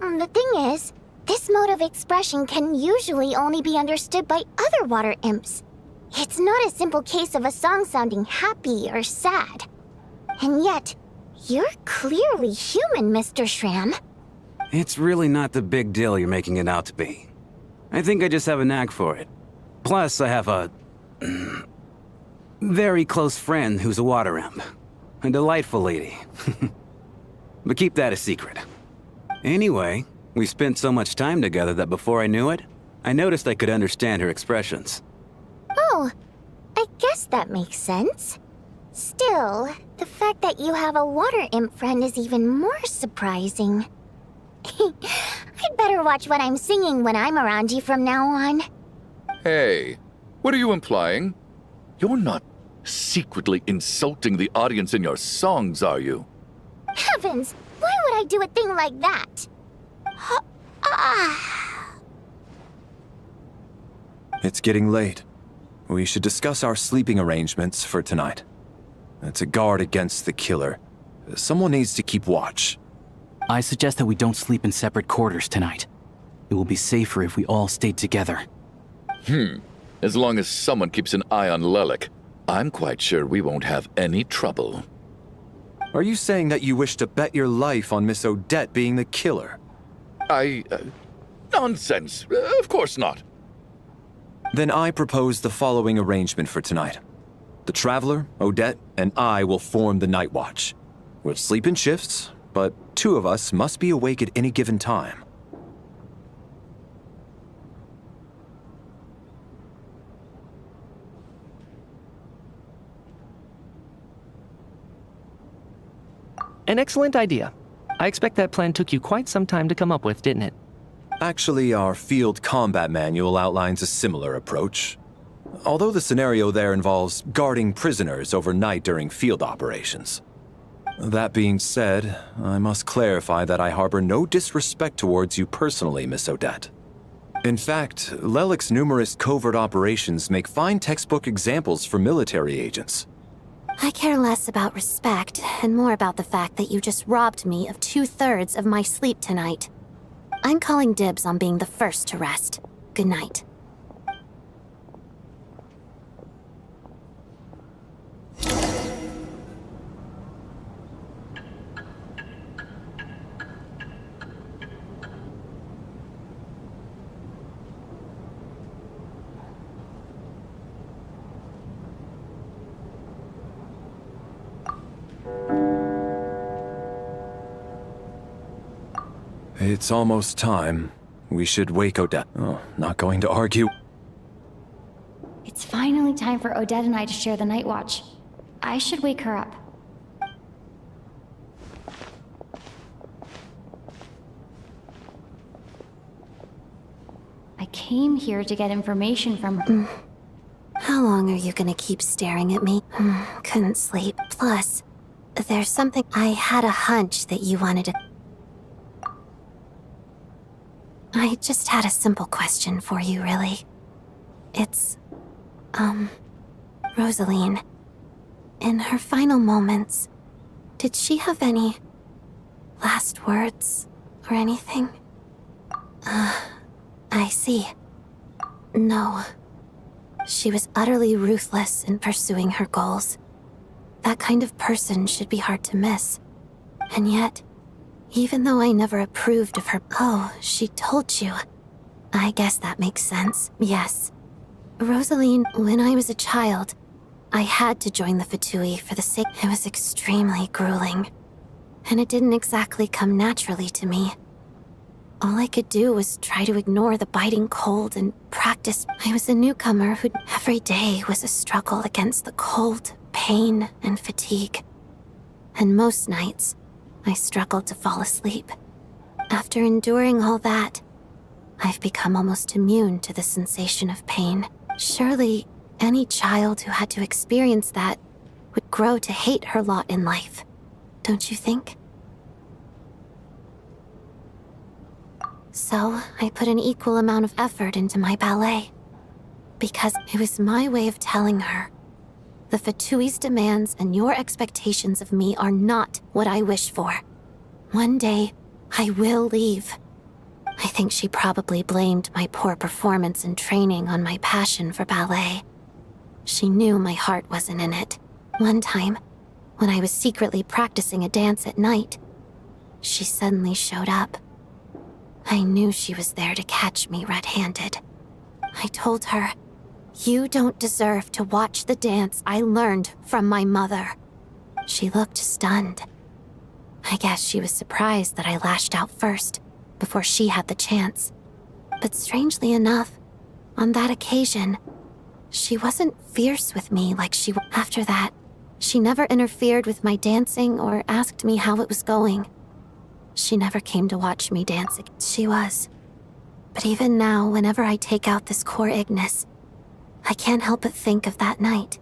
The thing is, this mode of expression can usually only be understood by other water imps. It's not a simple case of a song sounding happy or sad. And yet, you're clearly human, Mr. Shram. It's really not the big deal you're making it out to be. I think I just have a knack for it. Plus, I have a... very close friend who's a water imp. A delightful lady. But keep that a secret. Anyway, we spent so much time together that before I knew it, I noticed I could understand her expressions. Oh, I guess that makes sense. Still, the fact that you have a water imp friend is even more surprising. I'd better watch what I'm singing when I'm around you from now on. Hey, what are you implying? You're not secretly insulting the audience in your songs, are you? Heavens! Why would I do a thing like that? It's getting late. We should discuss our sleeping arrangements for tonight. To guard against the killer, someone needs to keep watch. I suggest that we don't sleep in separate quarters tonight. It will be safer if we all stayed together. As long as someone keeps an eye on Lelik, I'm quite sure we won't have any trouble. Are you saying that you wish to bet your life on Miss Odette being the killer? Nonsense. Of course not. Then I propose the following arrangement for tonight. The Traveler, Odette, and I will form the Night Watch. We'll sleep in shifts, but 2 of us must be awake at any given time. An excellent idea. I expect that plan took you quite some time to come up with, didn't it? Actually, our field combat manual outlines a similar approach. Although the scenario there involves guarding prisoners overnight during field operations. That being said, I must clarify that I harbor no disrespect towards you personally, Miss Odette. In fact, Lelik's numerous covert operations make fine textbook examples for military agents. I care less about respect and more about the fact that you just robbed me of 2/3 of my sleep tonight. I'm calling dibs on being the first to rest. Good night. It's almost time. We should wake Odette. Oh, not going to argue. It's finally time for Odette and I to share the night watch. I should wake her up. I came here to get information from her. How long are you gonna keep staring at me? Couldn't sleep. Plus, there's something I had a hunch that you wanted to... I just had a simple question for you, really. It's... Rosaline. In her final moments, did she have any... last words or anything? I see. No. She was utterly ruthless in pursuing her goals. That kind of person should be hard to miss. And yet, even though I never approved of her... Oh, she told you. I guess that makes sense. Yes. Rosaline, when I was a child, I had to join the Fatui for the sake. It was extremely grueling, and it didn't exactly come naturally to me. All I could do was try to ignore the biting cold and practice. I was a newcomer who every day was a struggle against the cold, pain, and fatigue. And most nights, I struggled to fall asleep. After enduring all that, I've become almost immune to the sensation of pain. Surely, any child who had to experience that would grow to hate her lot in life, don't you think? So, I put an equal amount of effort into my ballet. Because it was my way of telling her, the Fatui's demands and your expectations of me are not what I wish for. One day, I will leave. I think she probably blamed my poor performance and training on my passion for ballet. She knew my heart wasn't in it. One time, when I was secretly practicing a dance at night, she suddenly showed up. I knew she was there to catch me red-handed. I told her, "You don't deserve to watch the dance I learned from my mother." She looked stunned. I guess she was surprised that I lashed out first, before she had the chance. But strangely enough, on that occasion, she wasn't fierce with me like she was. After that, she never interfered with my dancing or asked me how it was going. She never came to watch me dance. She was. But even now, whenever I take out this core Ignis, I can't help but think of that night.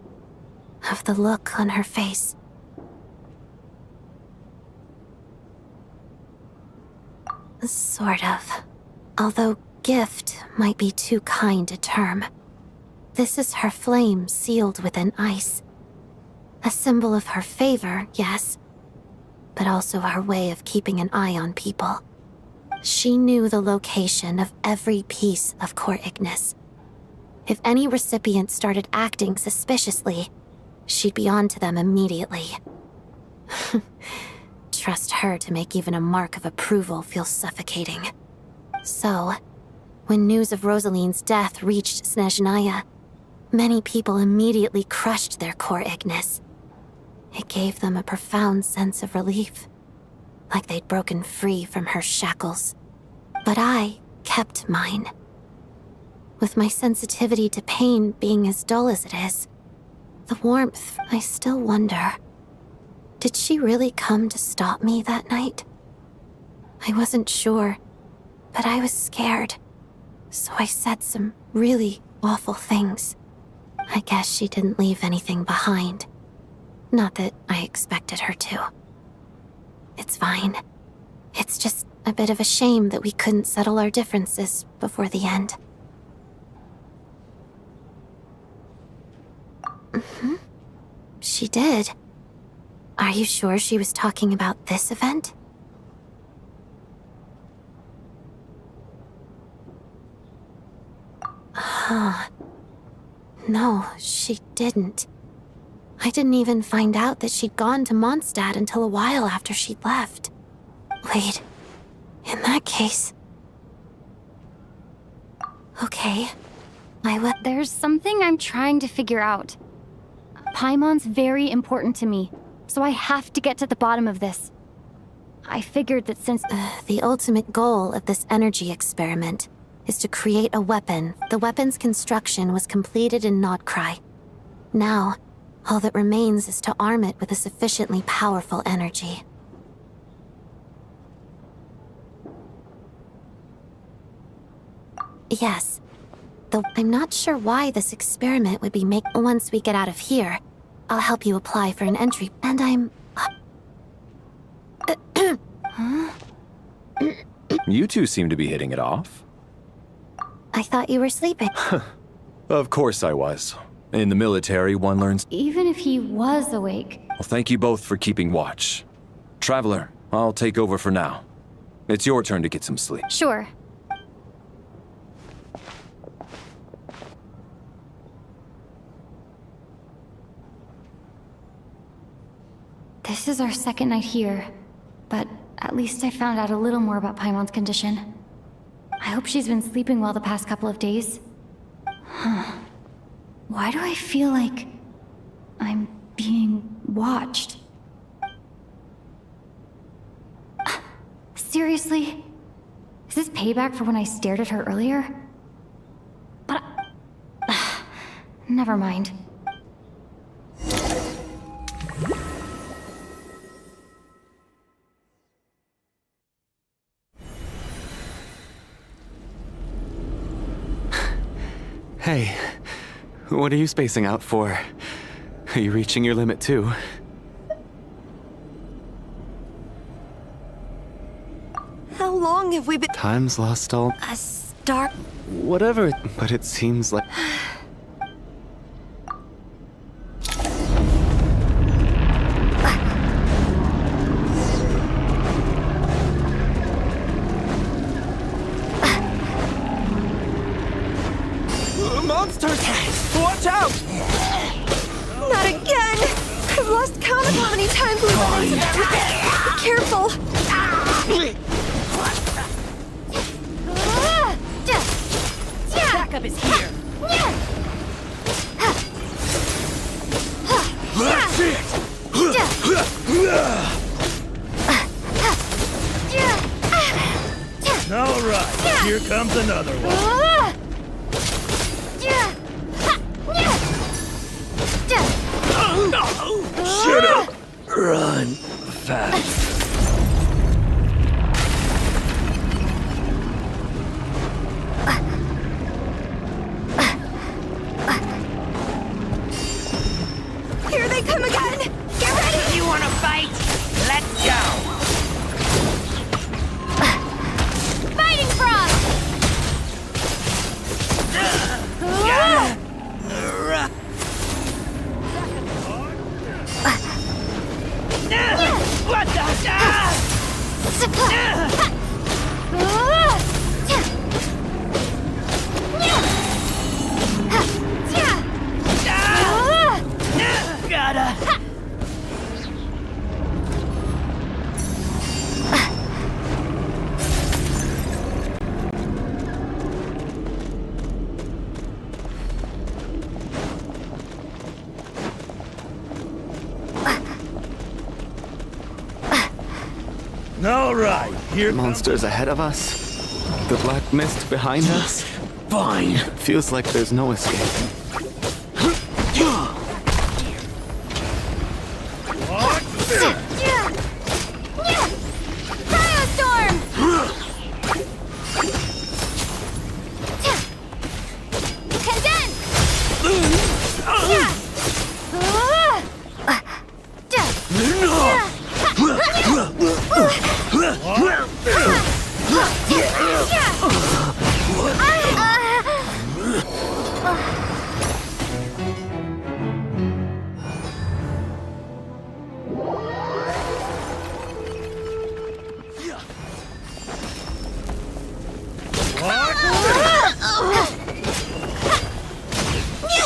Of the look on her face. Sort of. Although gift might be too kind a term. This is her flame sealed within ice. A symbol of her favor, yes, but also our way of keeping an eye on people. She knew the location of every piece of core Ignis. If any recipient started acting suspiciously, she'd be on to them immediately. Trust her to make even a mark of approval feel suffocating. So, when news of Rosaline's death reached Snezhnaya, many people immediately crushed their core Ignis. It gave them a profound sense of relief, like they'd broken free from her shackles. But I kept mine. With my sensitivity to pain being as dull as it is, the warmth, I still wonder, did she really come to stop me that night? I wasn't sure, but I was scared, so I said some really awful things. I guess she didn't leave anything behind. Not that I expected her to. It's fine. It's just a bit of a shame that we couldn't settle our differences before the end. She did. Are you sure she was talking about this event? Huh. No, she didn't. I didn't even find out that she'd gone to Mondstadt until a while after she'd left. Wait, in that case... Okay, There's something I'm trying to figure out. Paimon's very important to me, so I have to get to the bottom of this. I figured that since... The ultimate goal of this energy experiment is to create a weapon. The weapon's construction was completed in Nodkrai. Now, all that remains is to arm it with a sufficiently powerful energy. Yes. Though I'm not sure why this experiment would be once we get out of here, I'll help you apply for an entry, and I'm... Huh? You two seem to be hitting it off. I thought you were sleeping. Of course I was. In the military, one learns... Even if he was awake... Well, thank you both for keeping watch. Traveler, I'll take over for now. It's your turn to get some sleep. Sure. This is our second night here, but at least I found out a little more about Paimon's condition. I hope she's been sleeping well the past couple of days. Huh. Why do I feel like watched. Seriously? Is this payback for when I stared at her earlier? But never mind. Hey, what are you spacing out for? Are you reaching your limit too? How long have we been— Time's lost all... A star— Whatever, but it seems like... Monsters! Watch out! Not again! I've lost count of how many times we've run into them. Be careful! Backup is here. That's it! All right, here comes another one. Shut up! Run fast. Here they come again! Get ready! You wanna fight? Let's go! Fighting frog! What the? Gotta. All right, here Monsters ahead of us. The black mist behind us. Fine. Feels like there's no escape. Cryostorm! Condense!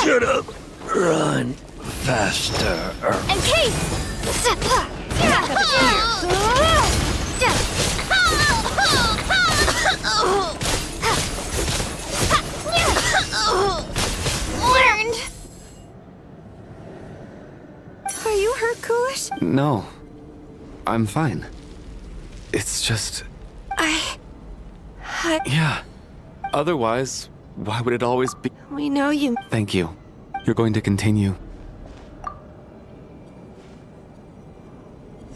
Shut up! Run faster. Encase! Learned! Are you hurt, Kulish? No. I'm fine. It's just... Yeah. Otherwise, why would it always be... We know you. Thank you. You're going to continue.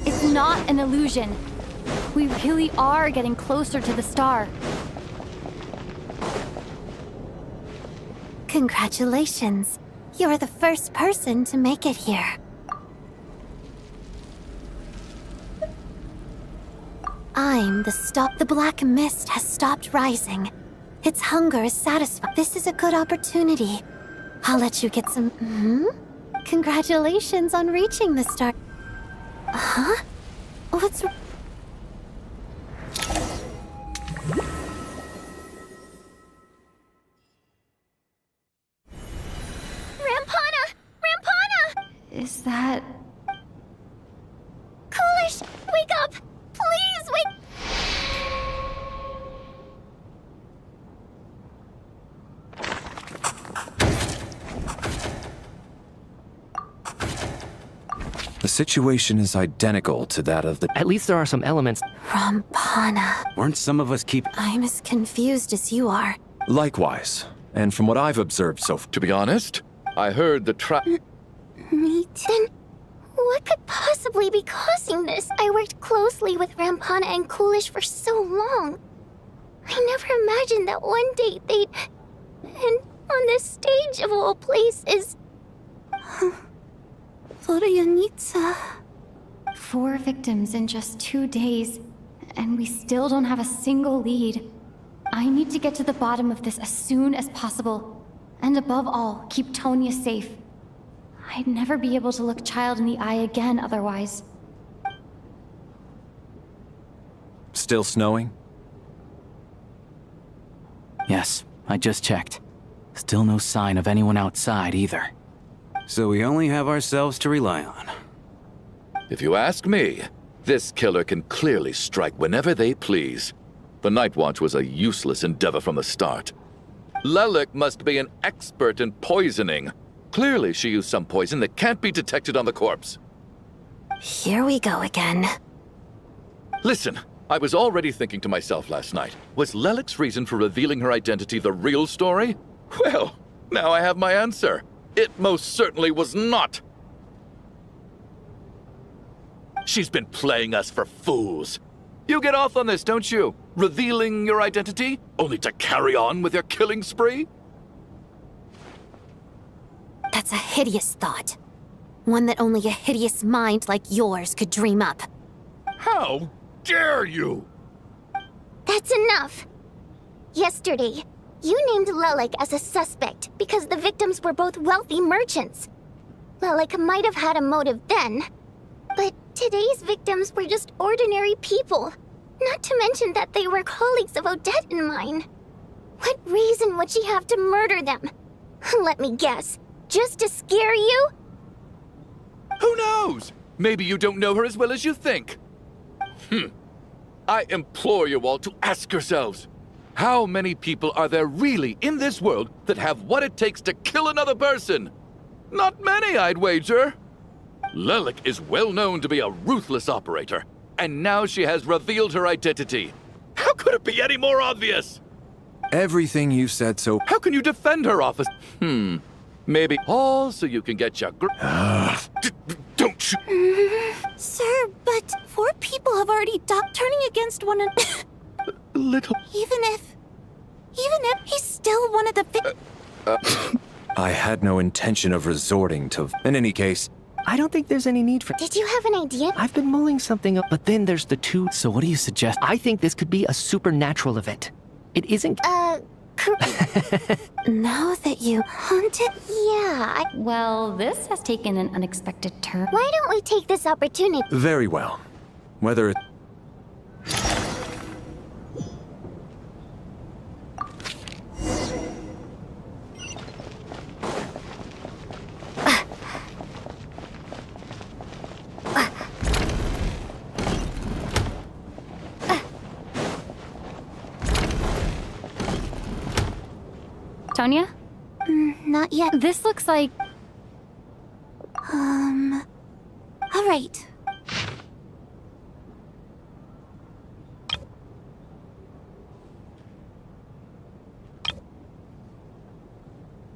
It's not an illusion. We really are getting closer to the star. Congratulations. You're the first person to make it here. The black mist has stopped rising. Its hunger is satisfied. This is a good opportunity. I'll let you get some... Congratulations on reaching the star. Huh? What's... Rampana! Rampana! Is that... Coolish, wake up! Please, wake... The situation is identical to that of the... At least there are some elements. Rampana. Weren't some of us keep... I'm as confused as you are. Likewise. And from what I've observed so far... To be honest, I heard the Then what could possibly be causing this? I worked closely with Rampana and Coolish for so long. I never imagined that one day they'd... And on this stage of all places... Florianitsa. 4 victims in just 2 days, and we still don't have a single lead. I need to get to the bottom of this as soon as possible. And above all, keep Tonya safe. I'd never be able to look Child in the eye again otherwise. Still snowing? Yes, I just checked. Still no sign of anyone outside either. So we only have ourselves to rely on. If you ask me, this killer can clearly strike whenever they please. The Night Watch was a useless endeavor from the start. Lelik must be an expert in poisoning. Clearly she used some poison that can't be detected on the corpse. Here we go again. Listen, I was already thinking to myself last night, was Lelik's reason for revealing her identity the real story? Well, now I have my answer. It most certainly was not. She's been playing us for fools. You get off on this, don't you? Revealing your identity, only to carry on with your killing spree? That's a hideous thought. One that only a hideous mind like yours could dream up. How dare you? That's enough! Yesterday, you named Lelik as a suspect because the victims were both wealthy merchants. Lelik might have had a motive then, but today's victims were just ordinary people. Not to mention that they were colleagues of Odette and mine. What reason would she have to murder them? Let me guess. Just to scare you? Who knows? Maybe you don't know her as well as you think. I implore you all to ask yourselves, how many people are there really in this world that have what it takes to kill another person? Not many, I'd wager. Lelik is well known to be a ruthless operator, and now she has revealed her identity. How could it be any more obvious? Everything you said so... How can you defend her office? Maybe all so you can get your don't you... Sir, but 4 people have already turning against one another. Little... Even if he's still one of the I had no intention of resorting to... In any case... I don't think there's any need for... Did you have an idea? I've been mulling something up, but then there's the 2... So what do you suggest? I think this could be a supernatural event. It isn't... Now that you hunt it? Yeah, Well, this has taken an unexpected turn. Why don't we take this opportunity? Very well. Whether it... Tonya? Not yet. This looks like... All right.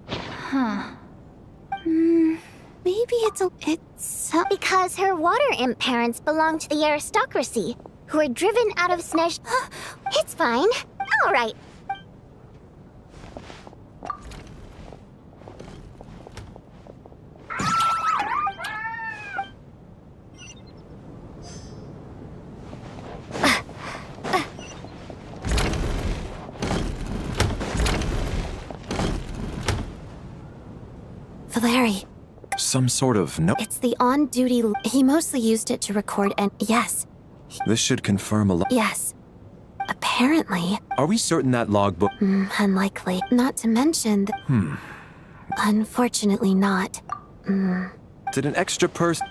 Huh. Maybe it's because her water imp parents belong to the aristocracy, who were driven out of Snej... It's fine. All right. Valeri. Some sort of no... It's the on-duty... He mostly used it to record and... Yes. This should confirm a... Yes. Apparently. Are we certain that logbook... Unlikely. Not to mention... Unfortunately not. Did an extra person...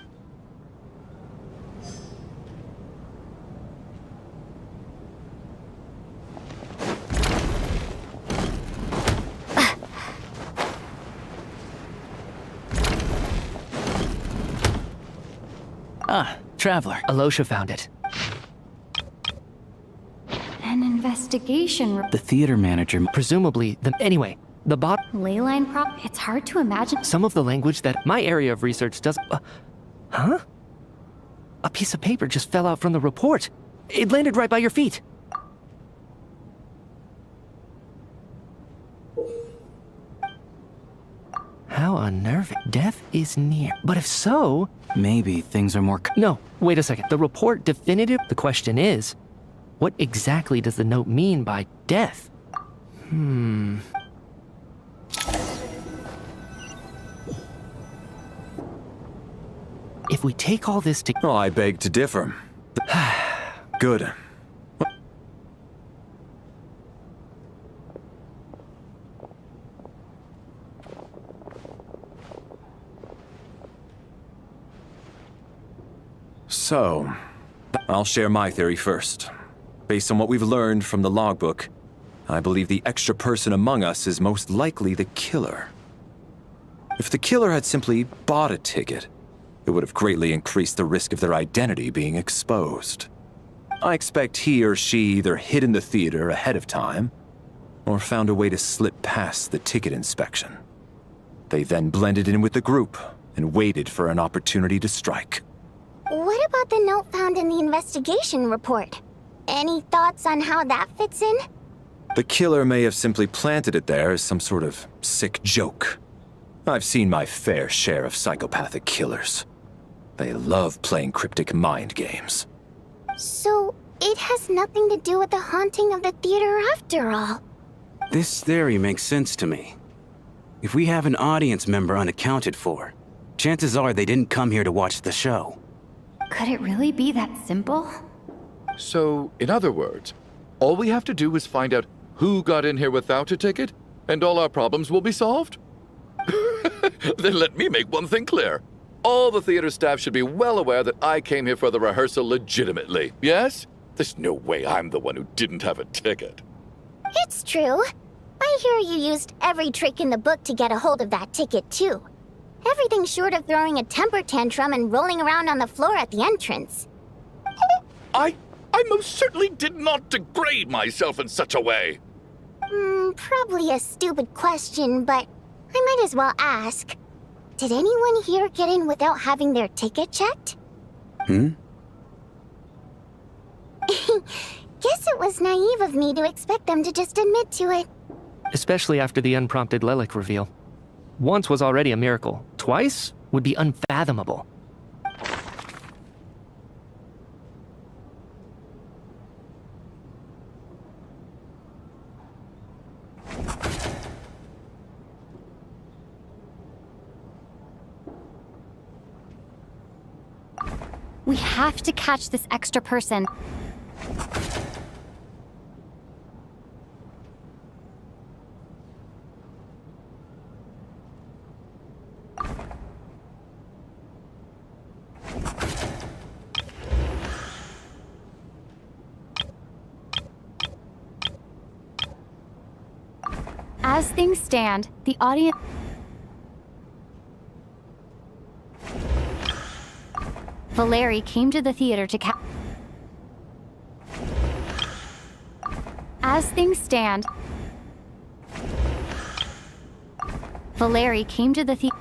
Ah, Traveler. Alosha found it. An investigation The theater manager. Presumably, anyway, the bot. Leyline prop, it's hard to imagine. Some of the language that my area of research does. Huh? A piece of paper just fell out from the report. It landed right by your feet. How unnerving. Death is near. But if so... Maybe things are more... No, wait a second. The report definitive... The question is, what exactly does the note mean by death? If we take all this to... Oh, I beg to differ. Good. So, I'll share my theory first. Based on what we've learned from the logbook, I believe the extra person among us is most likely the killer. If the killer had simply bought a ticket, it would have greatly increased the risk of their identity being exposed. I expect he or she either hid in the theater ahead of time, or found a way to slip past the ticket inspection. They then blended in with the group and waited for an opportunity to strike. What about the note found in the investigation report? Any thoughts on how that fits in? The killer may have simply planted it there as some sort of sick joke. I've seen my fair share of psychopathic killers. They love playing cryptic mind games. So, it has nothing to do with the haunting of the theater after all. This theory makes sense to me. If we have an audience member unaccounted for, chances are they didn't come here to watch the show. Could it really be that simple? So, in other words, all we have to do is find out who got in here without a ticket, and all our problems will be solved? Then let me make one thing clear. All the theater staff should be well aware that I came here for the rehearsal legitimately, yes? There's no way I'm the one who didn't have a ticket. It's true. I hear you used every trick in the book to get a hold of that ticket, too. Everything short of throwing a temper tantrum and rolling around on the floor at the entrance. I most certainly did not degrade myself in such a way. Probably a stupid question, but I might as well ask. Did anyone here get in without having their ticket checked? Hmm? Guess it was naive of me to expect them to just admit to it. Especially after the unprompted Lelic reveal. Once was already a miracle. Twice would be unfathomable. We have to catch this extra person. As things stand, the audience... Valeri came to the theater to As things stand... Valeri came to the theater...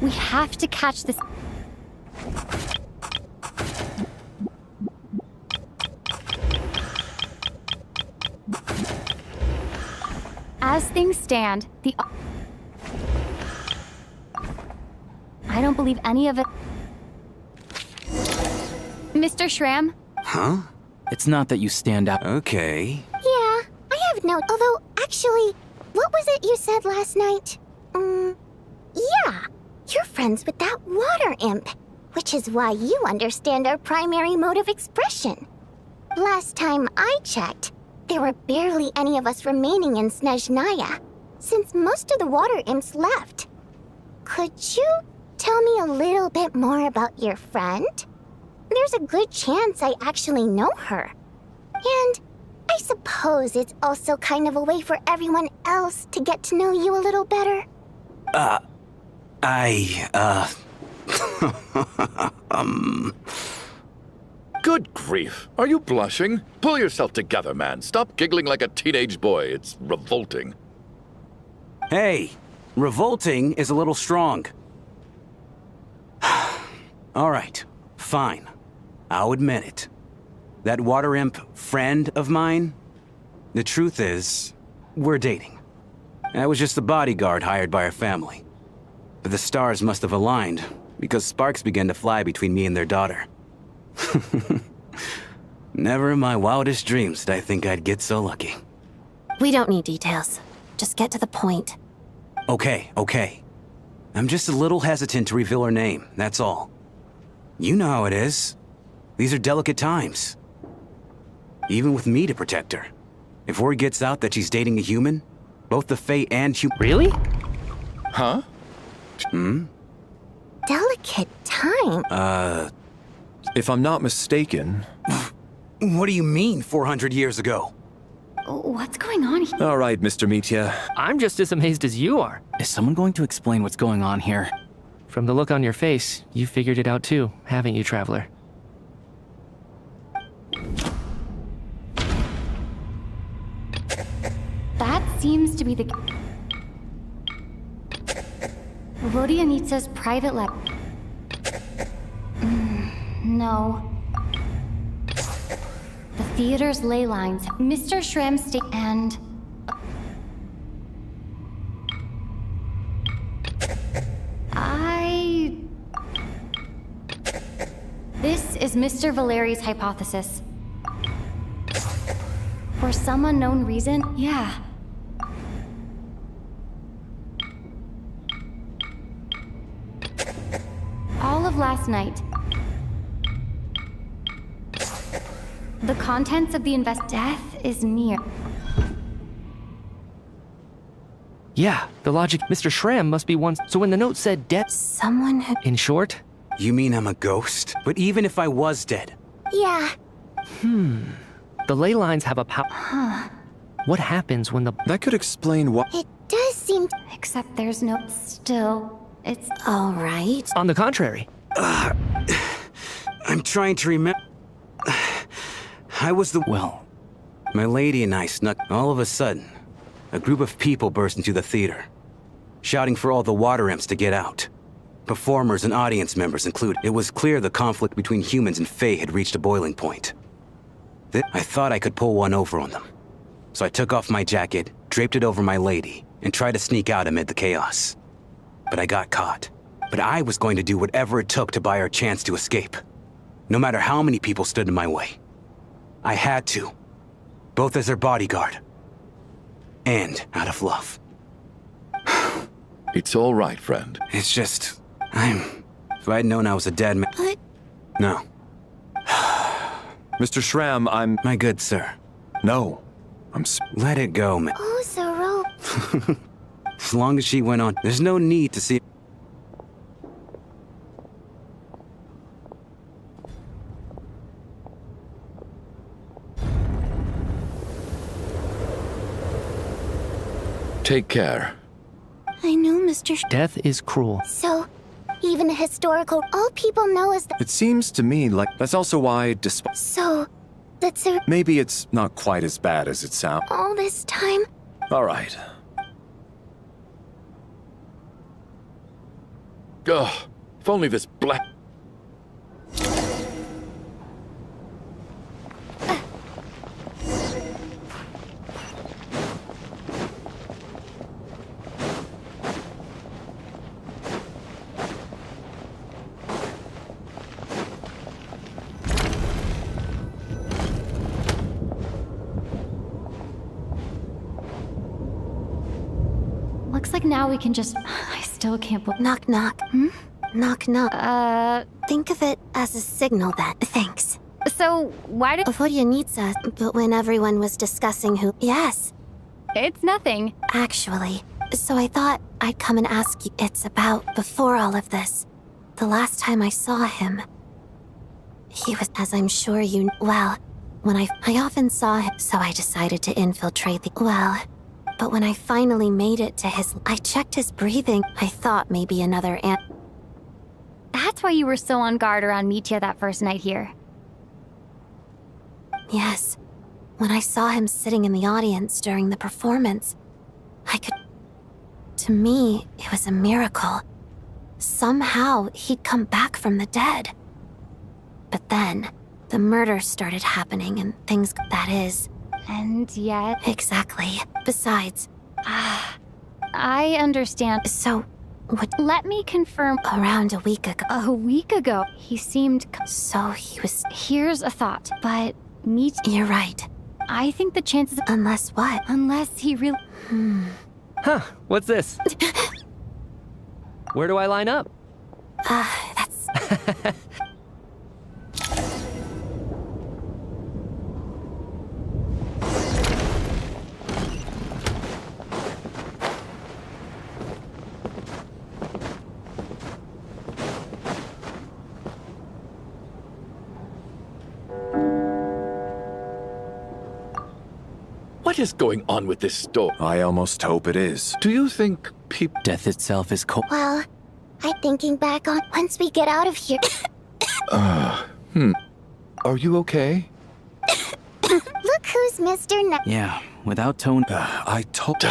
We have to catch this... As things stand, the... I don't believe any of it... Mr. Shram? Huh? It's not that you stand out. Okay. Yeah, I have no... Although, actually, what was it you said last night? Yeah, you're friends with that water imp, which is why you understand our primary mode of expression. Last time I checked, there were barely any of us remaining in Snezhnaya, since most of the water imps left. Could you tell me a little bit more about your friend? There's a good chance I actually know her. And I suppose it's also kind of a way for everyone else to get to know you a little better. Good grief. Are you blushing? Pull yourself together, man. Stop giggling like a teenage boy. It's revolting. Hey, revolting is a little strong. All right, fine. I'll admit it. That water imp friend of mine, the truth is, we're dating. I was just the bodyguard hired by our family. But the stars must have aligned, because sparks began to fly between me and their daughter. Never in my wildest dreams did I think I'd get so lucky. We don't need details. Just get to the point. Okay. I'm just a little hesitant to reveal her name, that's all. You know how it is. These are delicate times. Even with me to protect her. If word gets out that she's dating a human, both the Fae and Really? Huh? Delicate time. If I'm not mistaken... What do you mean, 400 years ago? What's going on here? All right, Mr. Mitya. I'm just as amazed as you are. Is someone going to explain what's going on here? From the look on your face, you figured it out too, haven't you, Traveler? That seems to be the... Vodyanitsa's private lab. No. The theater's ley lines, Mr. Shrem's state, and... This is Mr. Valeri's hypothesis. For some unknown reason, yeah. All of last night, the contents of the death is near. Yeah, the logic. Mr. Shrem must be one. So when the note said death, someone who... In short? You mean I'm a ghost? But even if I was dead... Yeah. The ley lines have a power. Huh. What happens when the... That could explain what... It does seem... Except there's no... Still, it's... All right. On the contrary. I'm trying to remember... I was the... Well... My lady and I snuck... All of a sudden, a group of people burst into the theater, shouting for all the water imps to get out. Performers and audience members included. It was clear the conflict between humans and Fae had reached a boiling point. I thought I could pull one over on them. So I took off my jacket, draped it over my lady, and tried to sneak out amid the chaos. But I got caught. But I was going to do whatever it took to buy her a chance to escape. No matter how many people stood in my way. I had to. Both as their bodyguard. And out of love. It's all right, friend. It's just... If I'd known I was a dead man... What? No. Mr. Shram, I'm... My good sir. No. Let it go, man. Oh, Zoro. As long as she went on, there's no need to see... Take care. I know, Mr. Death is cruel. So, even a historical, all people know is that... It seems to me like that's also why, despite... So, that's a... Maybe it's not quite as bad as it sounds. All this time? All right. Ugh, if only this black... Looks like now we can just... I still can't believe... Knock, knock. Knock, knock. Think of it as a signal then. Thanks. So, why did... Vodyanitsa, but when everyone was discussing who... Yes. It's nothing. Actually. So I thought I'd come and ask you. It's about before all of this. The last time I saw him... He was, as I'm sure you... Well, when I often saw him, so I decided to infiltrate the... Well... But when I finally made it to I checked his breathing. I thought maybe another That's why you were so on guard around Mitya that first night here. Yes. When I saw him sitting in the audience during the performance, To me, it was a miracle. Somehow, he'd come back from the dead. But then, the murder started happening and things... That is... And yet... Exactly. Besides... I understand. So, what... Let me confirm. Around a week ago. A week ago, he seemed... So he was... Here's a thought, but... You're right. I think the chances... Unless what? Unless he really... Huh, what's this? Where do I line up? That's... What is going on with this store? I almost hope it is. Do you think people... Death itself is cold. Well, I'm thinking back on once we get out of here. Are you okay? Look who's Mr. Yeah, without tone. I told...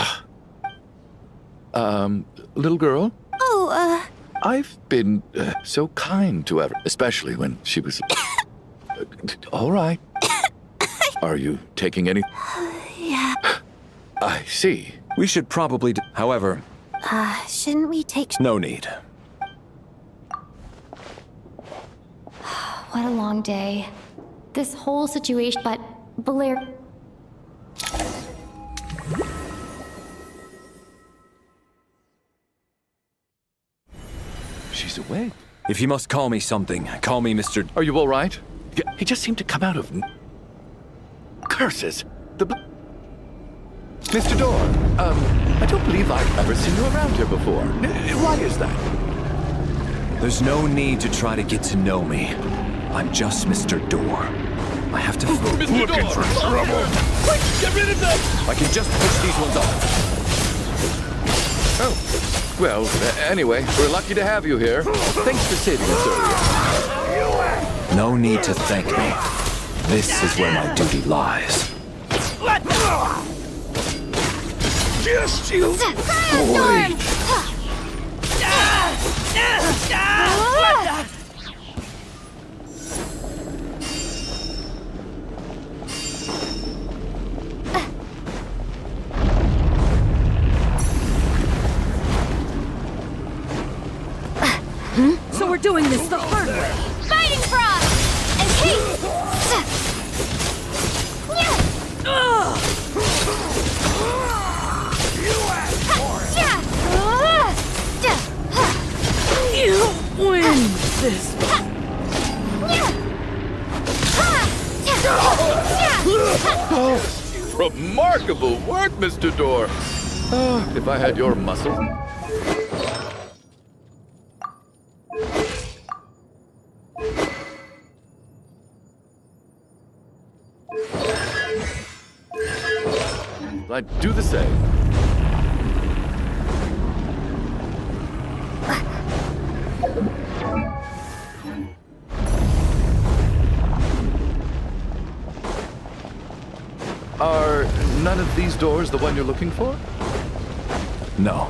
Little girl? Oh, I've been so kind to her, especially when she was... All right. Are you taking any... Yeah. I see. We should probably... However... Shouldn't we take... No need. What a long day. This whole situation, but... Blair... She's awake. If you must call me something, call me Mr... Are you all right? He just seemed to come out of... Curses! Mr. Door, I don't believe I've ever seen you around here before. Why is that? There's no need to try to get to know me. I'm just Mr. Door. I have to focus. Mr. Door! For trouble! Quick, get rid of them! I can just push these ones off. Oh, well, anyway, we're lucky to have you here. Thanks for saving us earlier. No need to thank me. This is where my duty lies. Just you wait. So we're doing this the hard way. Fighting Frost! And Kate! You win this one. Oh, remarkable work, Mr. Door. If I had your muscle. I'd do the same. Are none of these doors the one you're looking for? No.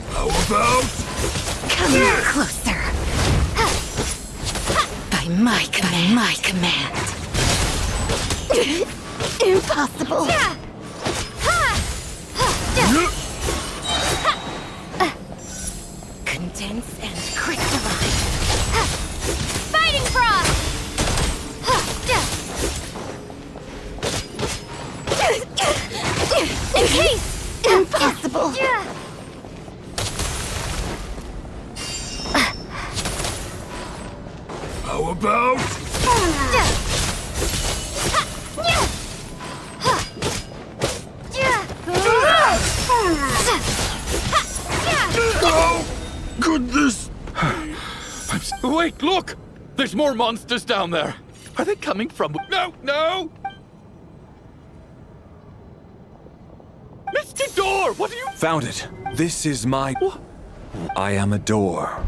How about? Come here closer. By my command. Impossible. Condense and crystallize. Fighting Frost! Encase! Impossible. How about? Go! could this be? Wait, look! There's more monsters down there. Are they coming from... No, no! Misty Door, what are you... Found it. This is my... What? I am a door.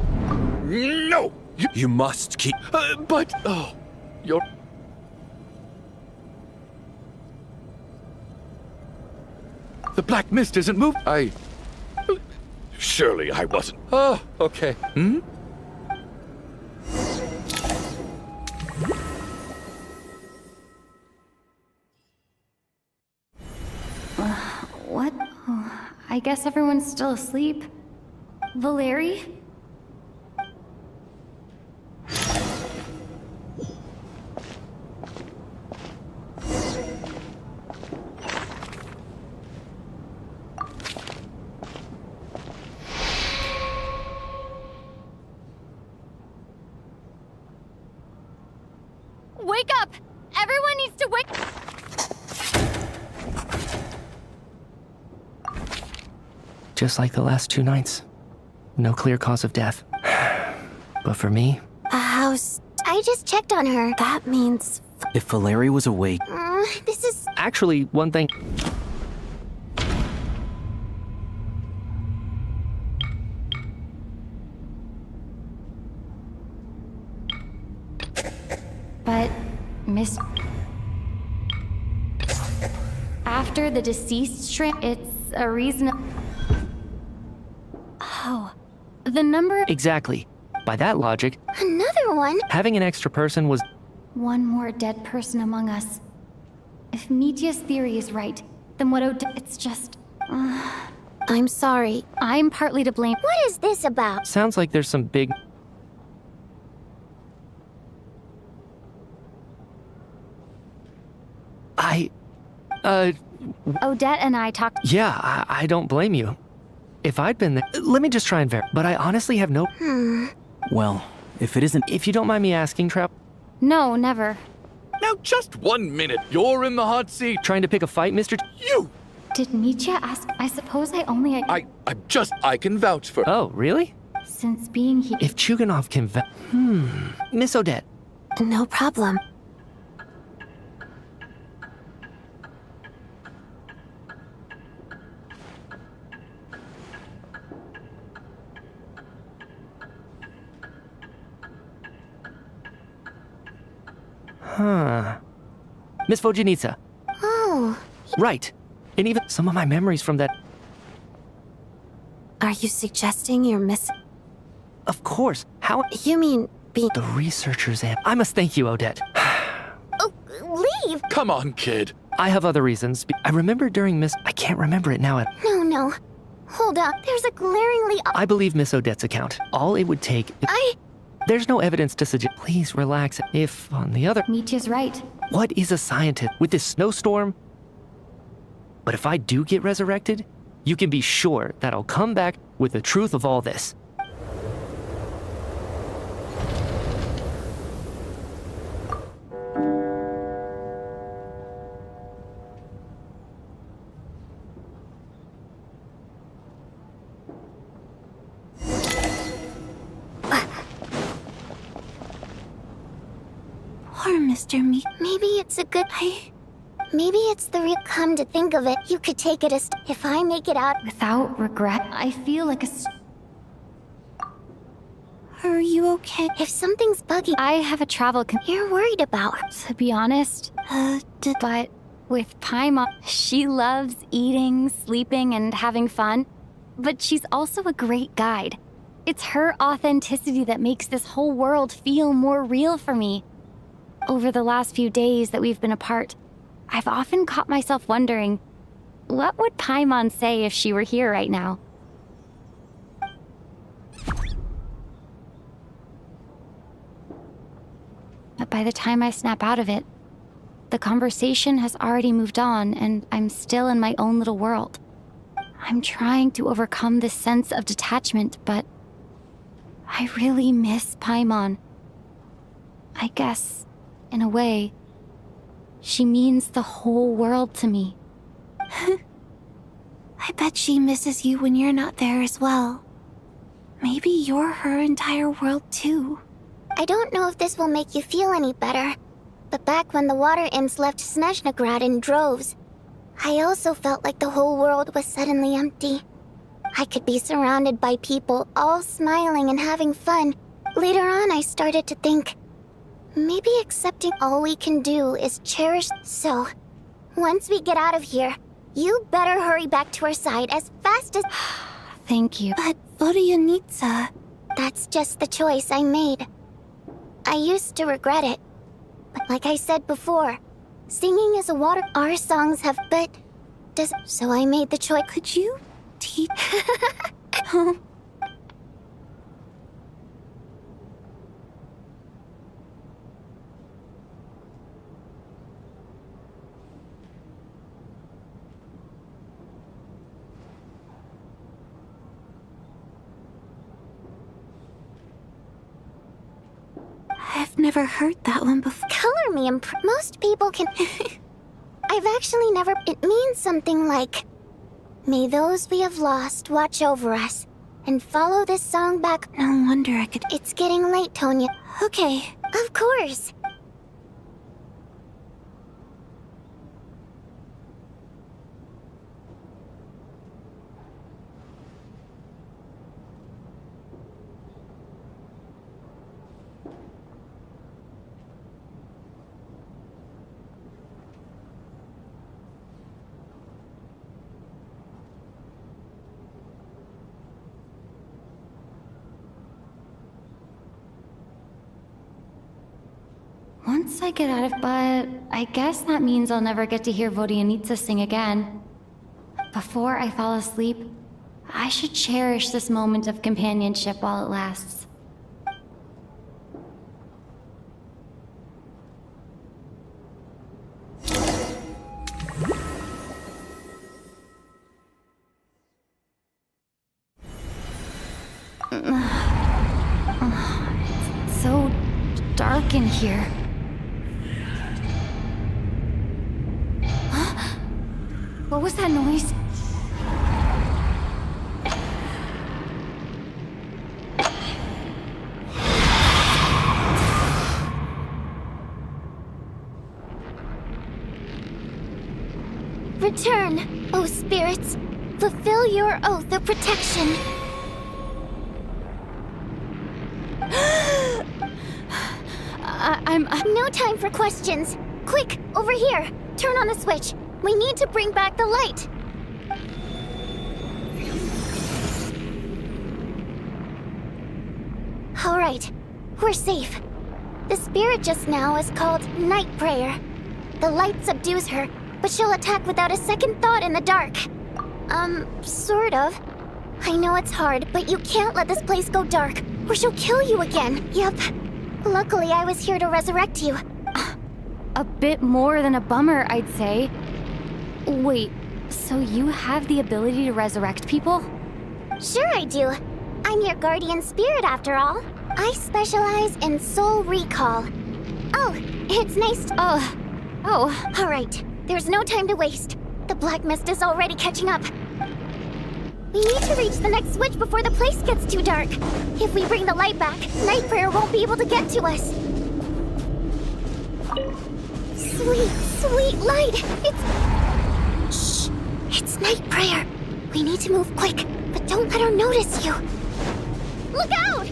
No! You must keep... But... Oh, you're... The black mist isn't moved. Surely I wasn't. Oh, okay. Hmm? What? Oh, I guess everyone's still asleep. Valeri? Wake up! Everyone needs to wake... Just like the last 2 nights. No clear cause of death. But for me... How's... I just checked on her. That means... If Valeri was awake... This is... Actually, one thing... But, Miss... After the deceased shrimp, it's a reason... Oh, the number... Exactly. By that logic, Another one? having an extra person was... One more dead person among us. If Mitya's theory is right, then what it's just... I'm sorry. I'm partly to blame. What is this about? Sounds like there's some big... Odette and I talked... Yeah, I don't blame you. If I'd been there... Let me just try and verify. But I honestly have no... Well, if it isn't... If you don't mind me asking, Trap... No, never. Now, just 1 minute. You're in the hot seat. Trying to pick a fight, Mr... You! Did Mitya ask? I suppose I only... I can vouch for... Oh, really? Since being here... If Chuganov can Miss Odette. No problem. Huh. Miss Vojanitsa. Oh. Right. And even some of my memories from that... Are you suggesting you're missing? Of course. How... You mean being... The researchers and... I must thank you, Odette. Oh, leave! Come on, kid. I have other reasons. I remember during Miss... I can't remember it now. No. Hold up. There's a glaringly... I believe Miss Odette's account. All it would take... There's no evidence to suggest... Please relax. If, on the other... Mitya's right. What is a scientist with this snowstorm? But if I do get resurrected, you can be sure that I'll come back with the truth of all this. Poor Mr. Maybe it's a good... Maybe it's the real... Come to think of it, you could take it a if I make it out... Without regret, I feel like a... Are you okay? If something's buggy... I have a travel... You're worried about... To be honest, but with Paimon, she loves eating, sleeping, and having fun. But she's also a great guide. It's her authenticity that makes this whole world feel more real for me. Over the last few days that we've been apart, I've often caught myself wondering, what would Paimon say if she were here right now? But by the time I snap out of it, the conversation has already moved on and I'm still in my own little world. I'm trying to overcome this sense of detachment, but I really miss Paimon. I guess, in a way, she means the whole world to me. I bet she misses you when you're not there as well. Maybe you're her entire world too. I don't know if this will make you feel any better, but back when the water imps left Snezhnograd in droves, I also felt like the whole world was suddenly empty. I could be surrounded by people, all smiling and having fun. Later on, I started to think, maybe accepting all we can do is cherish. So, once we get out of here, you better hurry back to our side as fast as... Thank you. But Vodyanitsa... That's just the choice I made. I used to regret it. But like I said before, singing is a water... Our songs have... But... So I made the choice... Could you teach... I've never heard that one before. Color me most people can... I've actually never... It means something like... May those we have lost watch over us, and follow this song back... No wonder I could... It's getting late, Tonya. Okay. Of course. Once I get out of... But I guess that means I'll never get to hear Vodyanitsa sing again. Before I fall asleep, I should cherish this moment of companionship while it lasts. It's so dark in here. What was that noise? Return, O spirits. Fulfill your oath of protection. I'm... No time for questions. Quick, over here. Turn on the switch. We need to bring back the light. All right, we're safe. The spirit just now is called Night Prayer. The light subdues her, but she'll attack without a second thought in the dark. Sort of. I know it's hard, but you can't let this place go dark, or she'll kill you again. Yep. Luckily, I was here to resurrect you. A bit more than a bummer, I'd say. Wait, so you have the ability to resurrect people? Sure I do. I'm your guardian spirit after all. I specialize in soul recall. Oh, it's nice to... Oh. All right, there's no time to waste. The black mist is already catching up. We need to reach the next switch before the place gets too dark. If we bring the light back, Night Prayer won't be able to get to us. Sweet, sweet light! Shh! It's Night Prayer. We need to move quick, but don't let her notice you. Look out!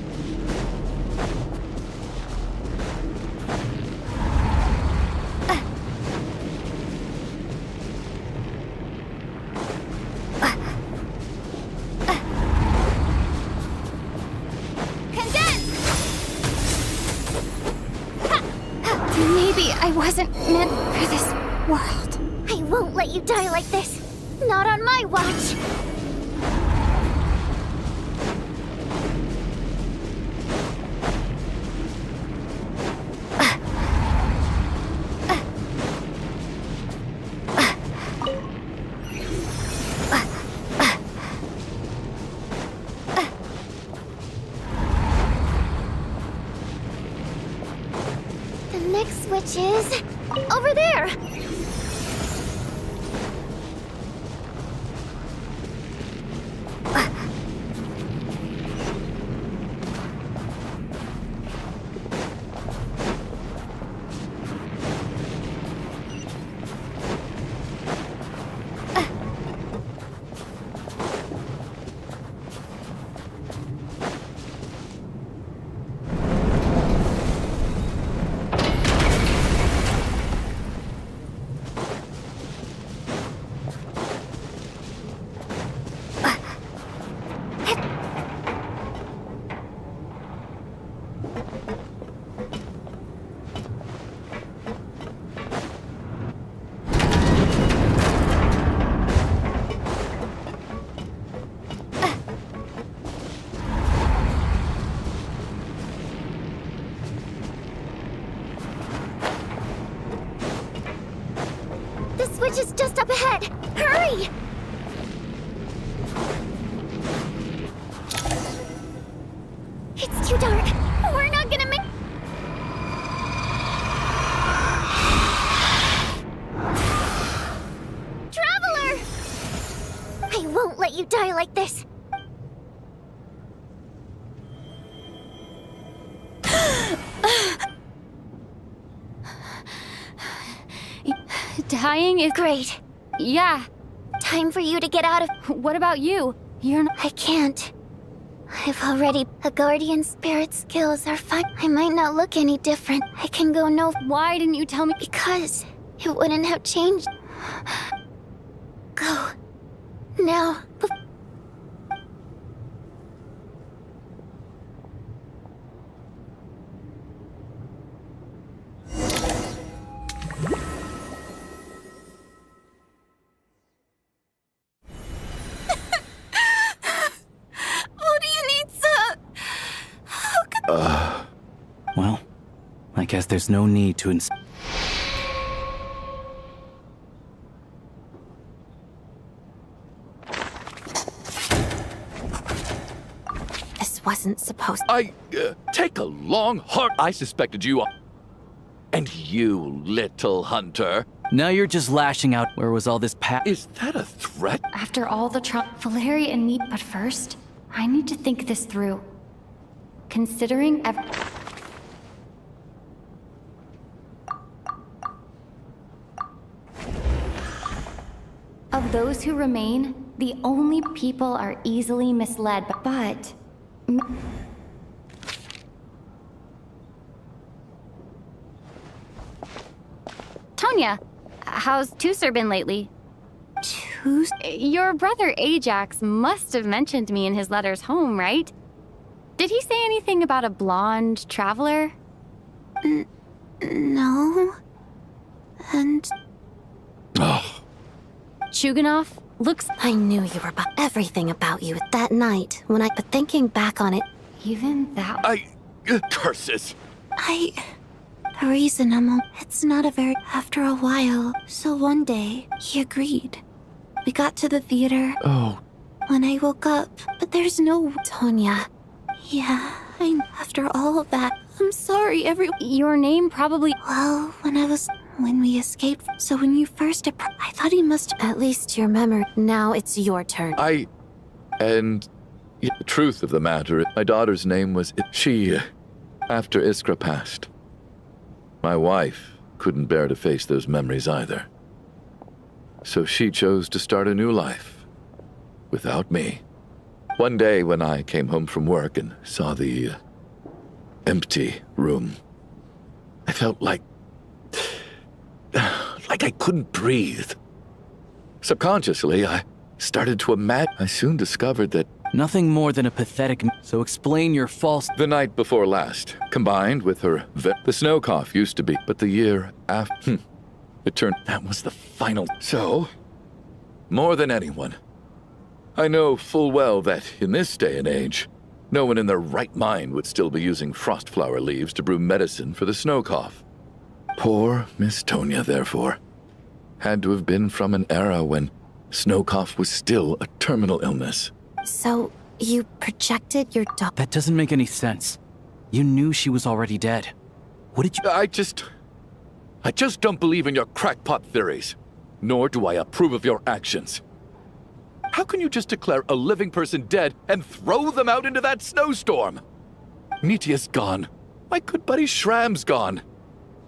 Maybe I wasn't meant for this world. I won't let you die like this. Not on my watch. Which is over there. village is just up ahead. Hurry! It's too dark. We're not gonna make... Traveler! I won't let you die like this. Dying is great. Yeah. Time for you to get out of... What about you? You're not... I can't. I've already... The guardian spirit skills are fine. I might not look any different. I can go no... Why didn't you tell me? Because it wouldn't have changed. Go. Now. Well, I guess there's no need to This wasn't supposed... Take a long, hard... I suspected you... And you, little hunter. Now you're just lashing out. Where was all this Is that a threat? After all the Valeria and me... But first, I need to think this through. Considering Of those who remain, the only people are easily misled, but... Tonya, how's Tusser been lately? Your brother Ajax must have mentioned me in his letters home, right? Did he say anything about a blonde traveler? No. And... Chuganov looks... I knew you were about everything about you that night when But thinking back on it... Even that... Curses! The reason it's not a very... After a while, so one day, he agreed. We got to the theater. Oh. When I woke up, but there's no... Tonya. Yeah, after all of that, I'm sorry, Your name probably... Well, when we escaped, so when you first I thought he must... At least your memory. Now it's your turn. And... The truth of the matter, my daughter's name was... She... After Iskra passed. My wife couldn't bear to face those memories either. So she chose to start a new life. Without me. One day when I came home from work and saw the empty room, I felt like I couldn't breathe. Subconsciously, I started to imagine. I soon discovered that nothing more than a pathetic... So explain your false... The night before last, combined with her... The snow cough used to be, but the year after... It turned... That was the final... So, more than anyone, I know full well that in this day and age, no one in their right mind would still be using frost flower leaves to brew medicine for the snow cough. Poor Miss Tonya, therefore, had to have been from an era when snow cough was still a terminal illness. So, you projected your daughter... That doesn't make any sense. You knew she was already dead. What did you... I just don't believe in your crackpot theories, nor do I approve of your actions. How can you just declare a living person dead and throw them out into that snowstorm? Nitia's gone. My good buddy Shram's gone.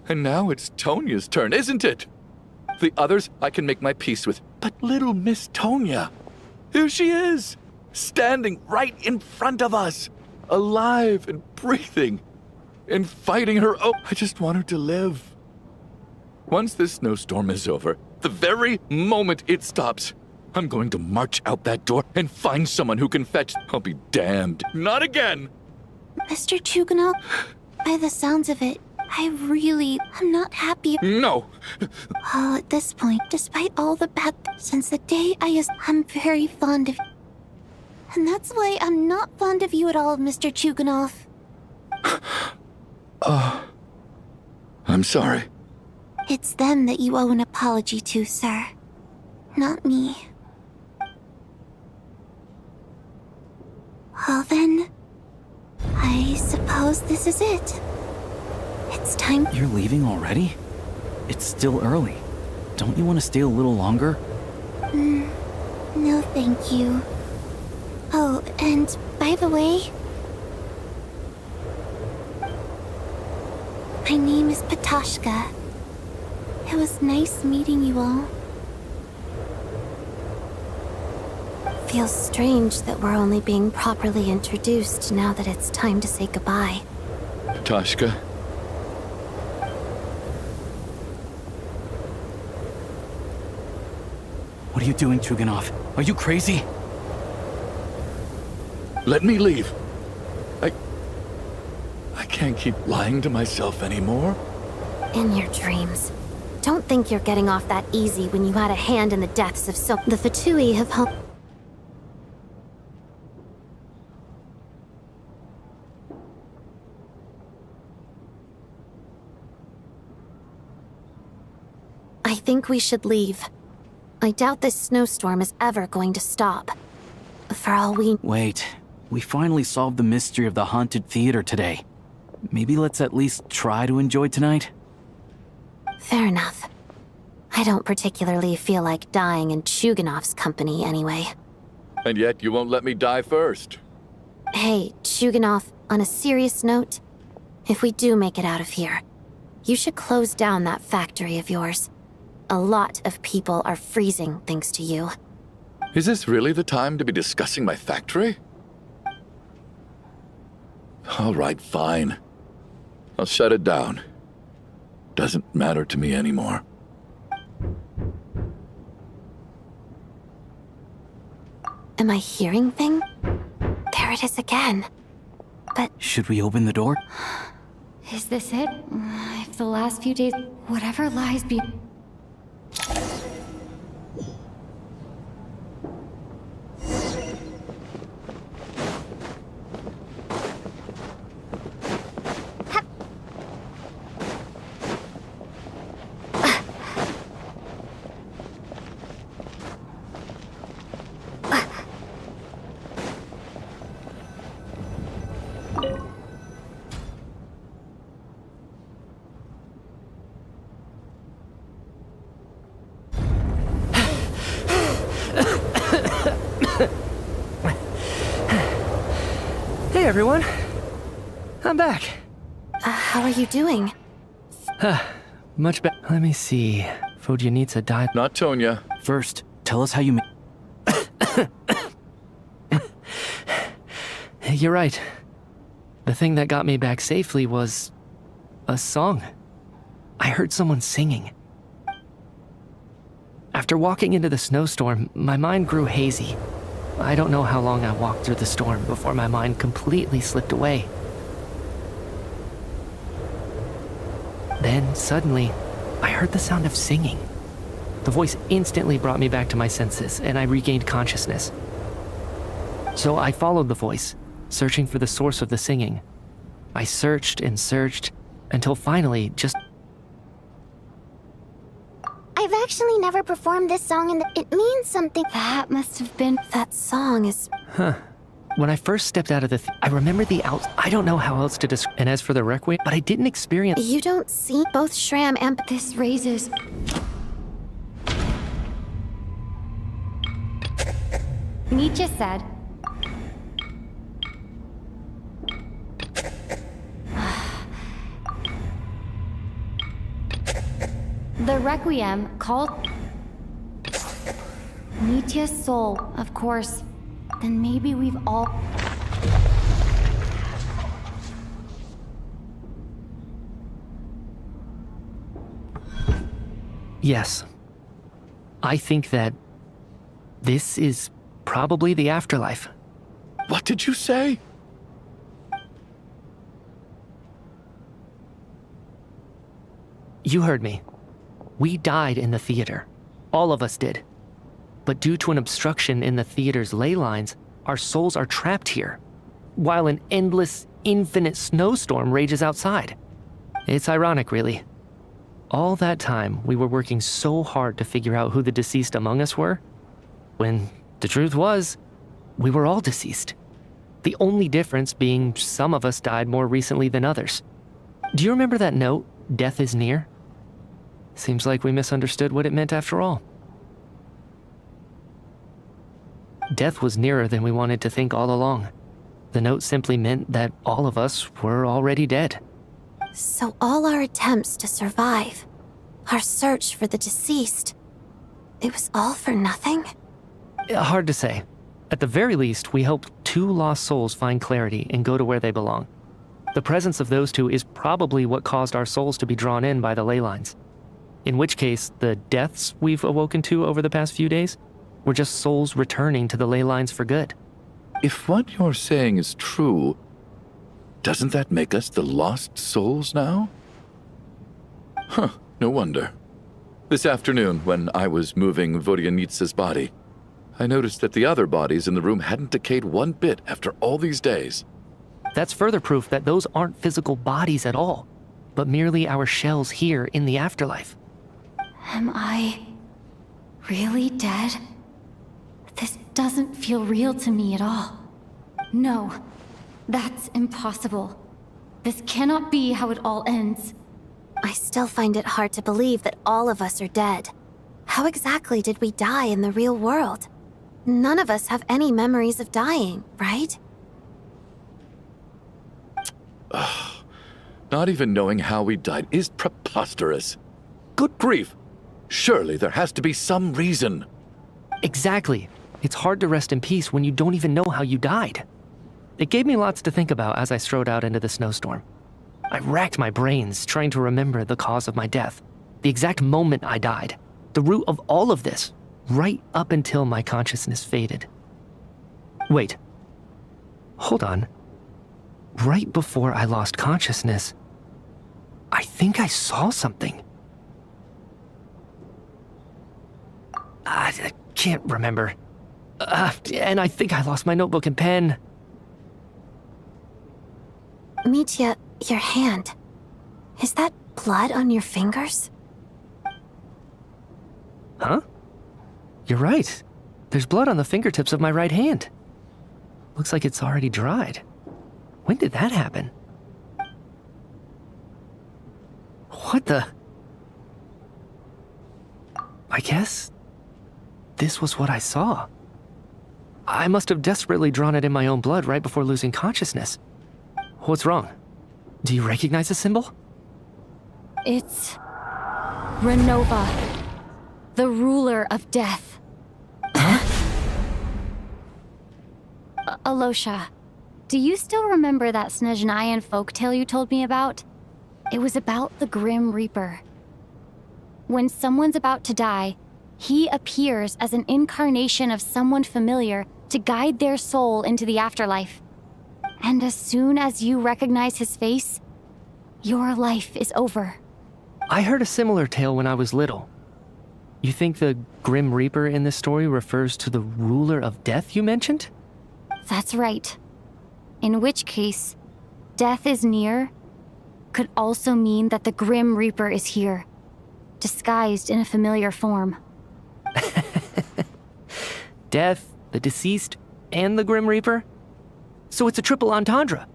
And now it's Tonya's turn, isn't it? The others I can make my peace with, but little Miss Tonya, here she is, standing right in front of us, alive and breathing, and fighting her own. I just want her to live. Once this snowstorm is over, the very moment it stops, I'm going to march out that door and find someone who can fetch... I'll be damned. Not again! Mr. Chuganov, by the sounds of it, I'm not happy. No! Well, at this point, despite all the bad... Since the day I'm very fond of you. And that's why I'm not fond of you at all, Mr. Chuganov. I'm sorry. It's them that you owe an apology to, sir. Not me. Well then, I suppose this is it. It's time. You're leaving already? It's still early. Don't you want to stay a little longer? No, thank you. Oh, and by the way, my name is Patoshka. It was nice meeting you all. Feels strange that we're only being properly introduced now that it's time to say goodbye. Patoshka? What are you doing, Chuganov? Are you crazy? Let me leave. I can't keep lying to myself anymore. In your dreams. Don't think you're getting off that easy when you had a hand in the deaths of so. The Fatui have helped. I think we should leave. I doubt this snowstorm is ever going to stop. For all we... Wait. We finally solved the mystery of the haunted theater today. Maybe let's at least try to enjoy tonight? Fair enough. I don't particularly feel like dying in Chuganov's company anyway. And yet you won't let me die first. Hey, Chuganov, on a serious note, if we do make it out of here, you should close down that factory of yours. A lot of people are freezing thanks to you. Is this really the time to be discussing my factory? All right, fine. I'll shut it down. Doesn't matter to me anymore. Am I hearing thing? There it is again. But... Should we open the door? Is this it? If the last few days... Whatever lies be... Hey everyone, I'm back. How are you doing? Much better. Let me see. Fujinitsa died. Not Tonya. First, tell us how you You're right. The thing that got me back safely was a song. I heard someone singing. After walking into the snowstorm, my mind grew hazy. I don't know how long I walked through the storm before my mind completely slipped away. Then, suddenly, I heard the sound of singing. The voice instantly brought me back to my senses, and I regained consciousness. So I followed the voice, searching for the source of the singing. I searched and searched, until finally, just... I've actually never performed this song and it means something. That must have been... That song is... Huh. When I first stepped out of the I remember the I don't know how else to describe. And as for the requiem, but I didn't experience... You don't see both Shram and... This raises... Nietzsche said... The Requiem called Nietzsche's soul, of course. Then maybe we've all... Yes. I think that this is probably the afterlife. What did you say? You heard me. We died in the theater. All of us did. But due to an obstruction in the theater's ley lines, our souls are trapped here, while an endless, infinite snowstorm rages outside. It's ironic, really. all that time, we were working so hard to figure out who the deceased among us were, when the truth was, we were all deceased. The only difference being some of us died more recently than others. Do you remember that note, "Death is near"? Seems like we misunderstood what it meant after all. Death was nearer than we wanted to think all along. The note simply meant that all of us were already dead. So all our attempts to survive, our search for the deceased, it was all for nothing? Hard to say. At the very least, we helped 2 lost souls find clarity and go to where they belong. The presence of those 2 is probably what caused our souls to be drawn in by the ley lines. In which case, the deaths we've awoken to over the past few days were just souls returning to the ley lines for good. If what you're saying is true, doesn't that make us the lost souls now? Huh, no wonder. This afternoon, when I was moving Vodyanitsa's body, I noticed that the other bodies in the room hadn't decayed one bit after all these days. That's further proof that those aren't physical bodies at all, but merely our shells here in the afterlife. Am I really dead? This doesn't feel real to me at all. No, that's impossible. This cannot be how it all ends. I still find it hard to believe that all of us are dead. How exactly did we die in the real world? None of us have any memories of dying, right? Not even knowing how we died is preposterous. Good grief! Surely there has to be some reason. Exactly. It's hard to rest in peace when you don't even know how you died. It gave me lots to think about as I strode out into the snowstorm. I racked my brains trying to remember the cause of my death, the exact moment I died, the root of all of this, right up until my consciousness faded. Wait. Hold on. Right before I lost consciousness, I think I saw something. I can't remember. And I think I lost my notebook and pen. Mitya, your hand. Is that blood on your fingers? Huh? You're right. There's blood on the fingertips of my right hand. Looks like it's already dried. When did that happen? What the? I guess this was what I saw. I must have desperately drawn it in my own blood right before losing consciousness. What's wrong? Do you recognize the symbol? It's Renova, the ruler of death. Alosha, do you still remember that Snezhnayan folktale you told me about? It was about the Grim Reaper. When someone's about to die, he appears as an incarnation of someone familiar to guide their soul into the afterlife. And as soon as you recognize his face, your life is over. I heard a similar tale when I was little. You think the Grim Reaper in this story refers to the ruler of death you mentioned? That's right. In which case, death is near could also mean that the Grim Reaper is here, disguised in a familiar form. Death, the deceased, and the Grim Reaper? So it's a triple entendre.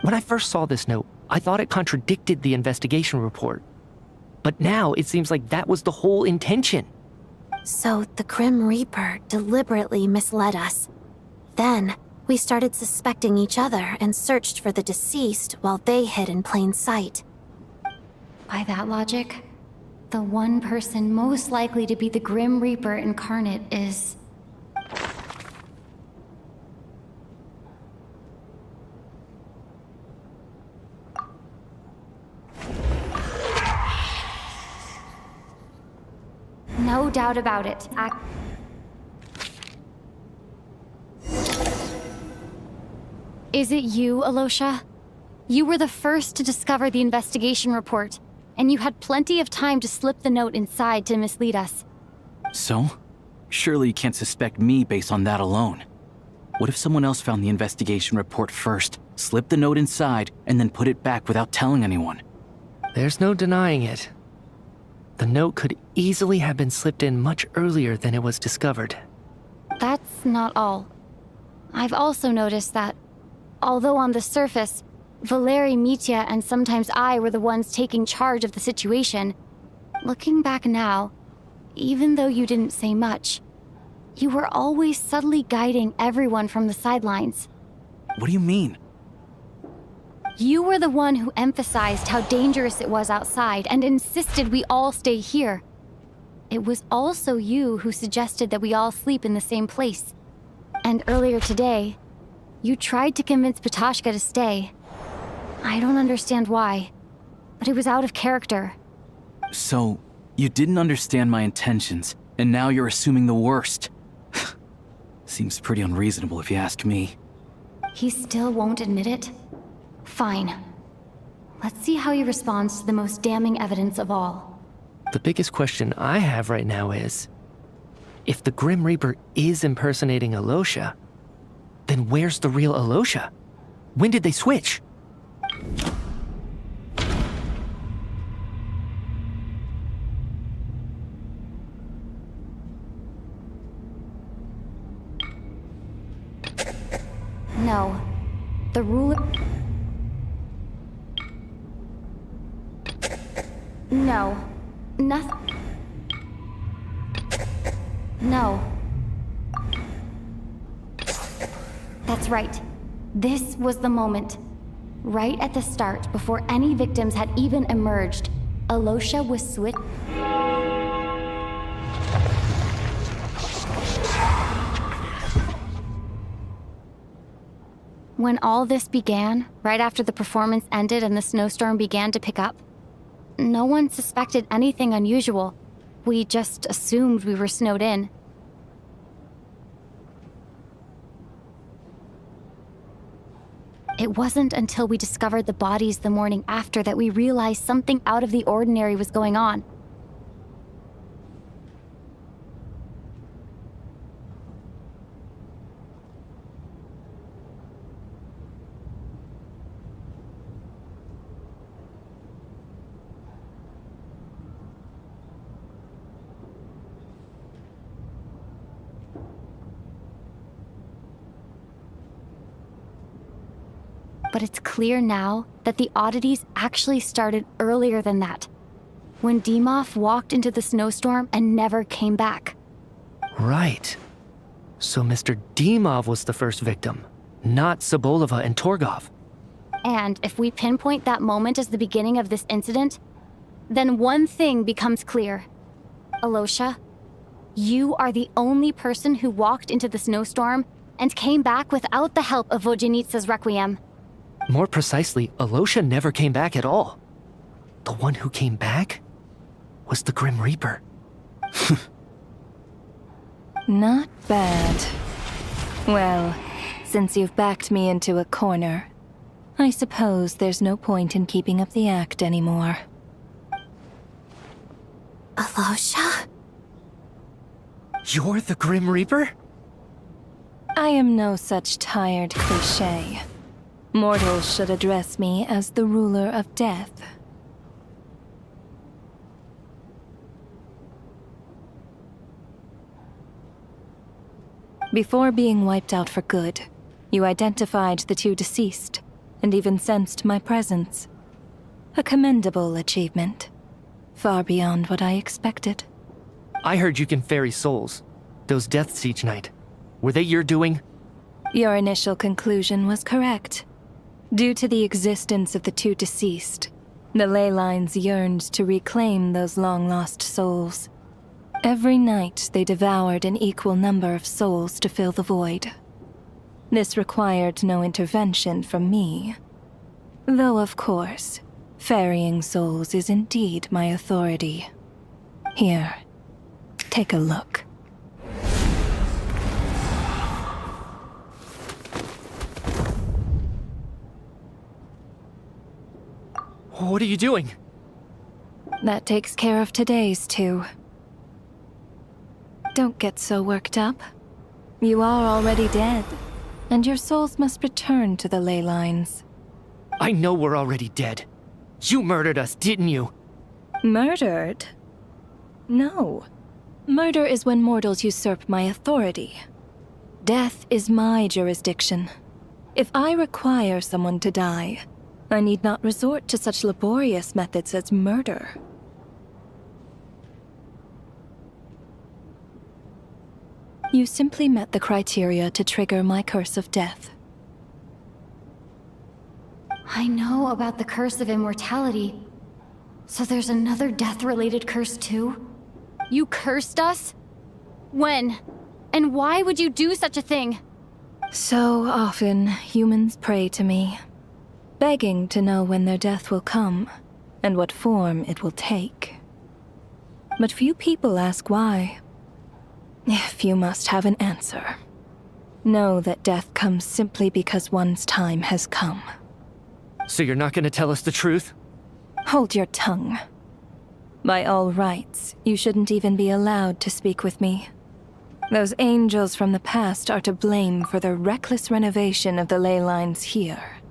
When I first saw this note, I thought it contradicted the investigation report. But now it seems like that was the whole intention. So the Grim Reaper deliberately misled us. Then, we started suspecting each other and searched for the deceased while they hid in plain sight. By that logic, the one person most likely to be the Grim Reaper incarnate is... No doubt about it. Is it you, Alosha? You were the first to discover the investigation report, and you had plenty of time to slip the note inside to mislead us. So? Surely you can't suspect me based on that alone. What if someone else found the investigation report first, slipped the note inside, and then put it back without telling anyone? There's no denying it. The note could easily have been slipped in much earlier than it was discovered. That's not all. I've also noticed that, although on the surface, Valeri, Mitya, and sometimes I were the ones taking charge of the situation, looking back now, even though you didn't say much, you were always subtly guiding everyone from the sidelines. What do you mean? You were the one who emphasized how dangerous it was outside and insisted we all stay here. It was also you who suggested that we all sleep in the same place. And earlier today, you tried to convince Patoshka to stay. I don't understand why, but it was out of character. So, you didn't understand my intentions, and now you're assuming the worst. Seems pretty unreasonable if you ask me. He still won't admit it? Fine. Let's see how he responds to the most damning evidence of all. The biggest question I have right now is, if the Grim Reaper is impersonating Alosha, then where's the real Alosha? When did they switch? No. The ruler... No. Nothing. No. That's right. This was the moment. Right at the start, before any victims had even emerged, Alosha was switched. When all this began, right after the performance ended and the snowstorm began to pick up, no one suspected anything unusual. We just assumed we were snowed in. It wasn't until we discovered the bodies the morning after that we realized something out of the ordinary was going on. But it's clear now that the oddities actually started earlier than that, when Dimov walked into the snowstorm and never came back. Right. So Mr. Dimov was the first victim, not Sobolova and Torgov. And if we pinpoint that moment as the beginning of this incident, then one thing becomes clear. Alosha, you are the only person who walked into the snowstorm and came back without the help of Vojanitsa's Requiem. More precisely, Alosha never came back at all. The one who came back was the Grim Reaper. Not bad. Well, since you've backed me into a corner, I suppose there's no point in keeping up the act anymore. Alosha? You're the Grim Reaper? I am no such tired cliché. Mortals should address me as the ruler of death. Before being wiped out for good, you identified the two deceased, and even sensed my presence. A commendable achievement. Far beyond what I expected. I heard you can ferry souls. Those deaths each night. Were they your doing? Your initial conclusion was correct. Due to the existence of the two deceased, the ley lines yearned to reclaim those long-lost souls. Every night they devoured an equal number of souls to fill the void. This required no intervention from me. Though, of course, ferrying souls is indeed my authority. Here, take a look. What are you doing? That takes care of today's too. Don't get so worked up. You are already dead, and your souls must return to the ley lines. I know we're already dead. You murdered us, didn't you? Murdered? No. Murder is when mortals usurp my authority. Death is my jurisdiction. If I require someone to die, I need not resort to such laborious methods as murder. You simply met the criteria to trigger my curse of death. I know about the curse of immortality. So there's another death-related curse too? You cursed us? When? And why would you do such a thing? So often, humans pray to me, begging to know when their death will come, and what form it will take. But few people ask why. If you must have an answer, know that death comes simply because one's time has come. So you're not gonna tell us the truth? Hold your tongue. By all rights, you shouldn't even be allowed to speak with me. Those angels from the past are to blame for the reckless renovation of the ley lines here.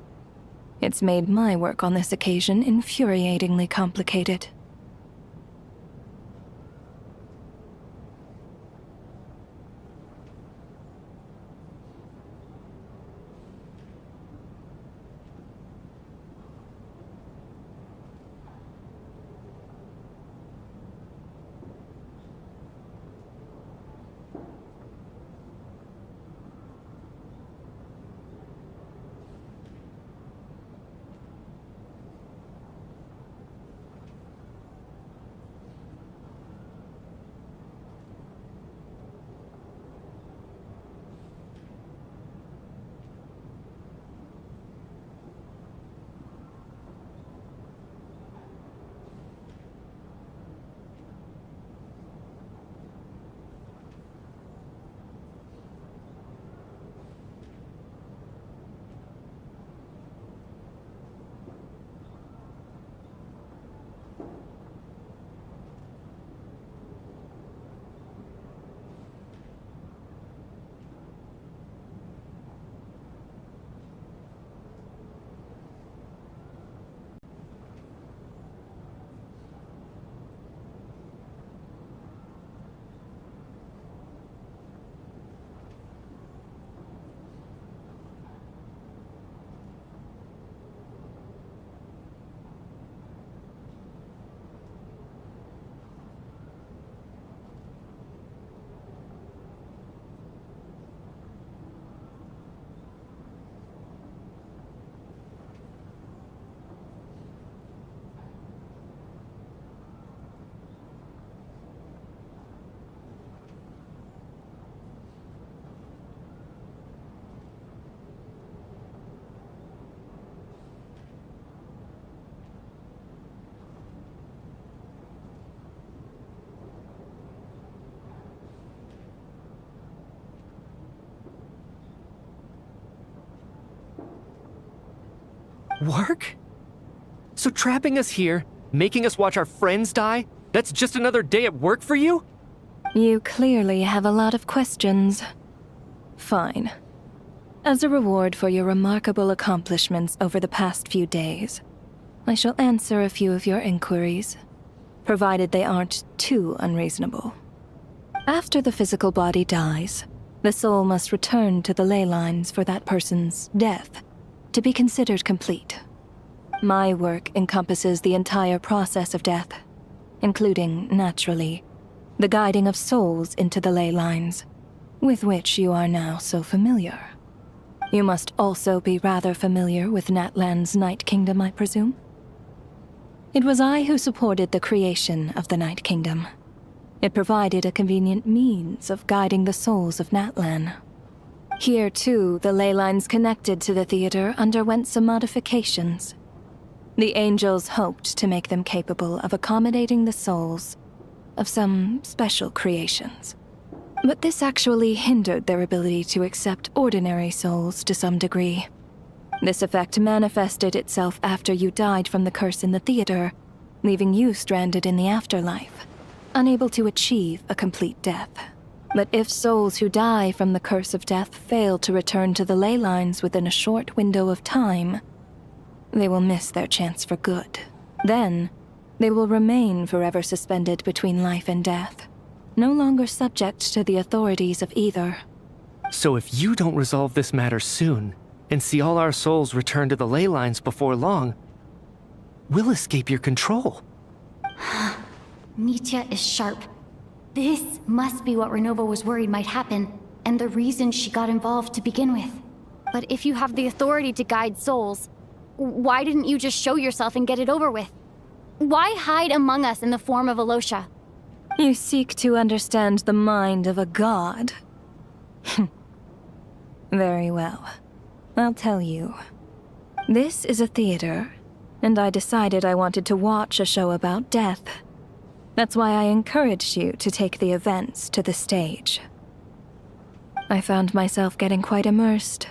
It's made my work on this occasion infuriatingly complicated. Work? So trapping us here, making us watch our friends die, that's just another day at work for you? You clearly have a lot of questions. Fine. As a reward for your remarkable accomplishments over the past few days, I shall answer a few of your inquiries, provided they aren't too unreasonable. After the physical body dies, the soul must return to the ley lines for that person's death to be considered complete. My work encompasses the entire process of death, including, naturally, the guiding of souls into the ley lines, with which you are now so familiar. You must also be rather familiar with Natlan's Night Kingdom, I presume? It was I who supported the creation of the Night Kingdom. It provided a convenient means of guiding the souls of Natlan. Here, too, the ley lines connected to the theater underwent some modifications. The angels hoped to make them capable of accommodating the souls of some special creations. But this actually hindered their ability to accept ordinary souls to some degree. This effect manifested itself after you died from the curse in the theater, leaving you stranded in the afterlife, unable to achieve a complete death. But if souls who die from the curse of death fail to return to the ley lines within a short window of time, they will miss their chance for good. Then, They will remain forever suspended between life and death, no longer subject to the authorities of either. So if you don't resolve this matter soon, and see all our souls return to the ley lines before long, we'll escape your control. Nietzsche is sharp. This must be what Renova was worried might happen, and the reason she got involved to begin with. But if you have the authority to guide souls, why didn't you just show yourself and get it over with? Why hide among us in the form of Alosha? You seek to understand the mind of a god. Very well. I'll tell you. This is a theater, and I decided I wanted to watch a show about death. That's why I encouraged you to take the events to the stage. I found myself getting quite immersed.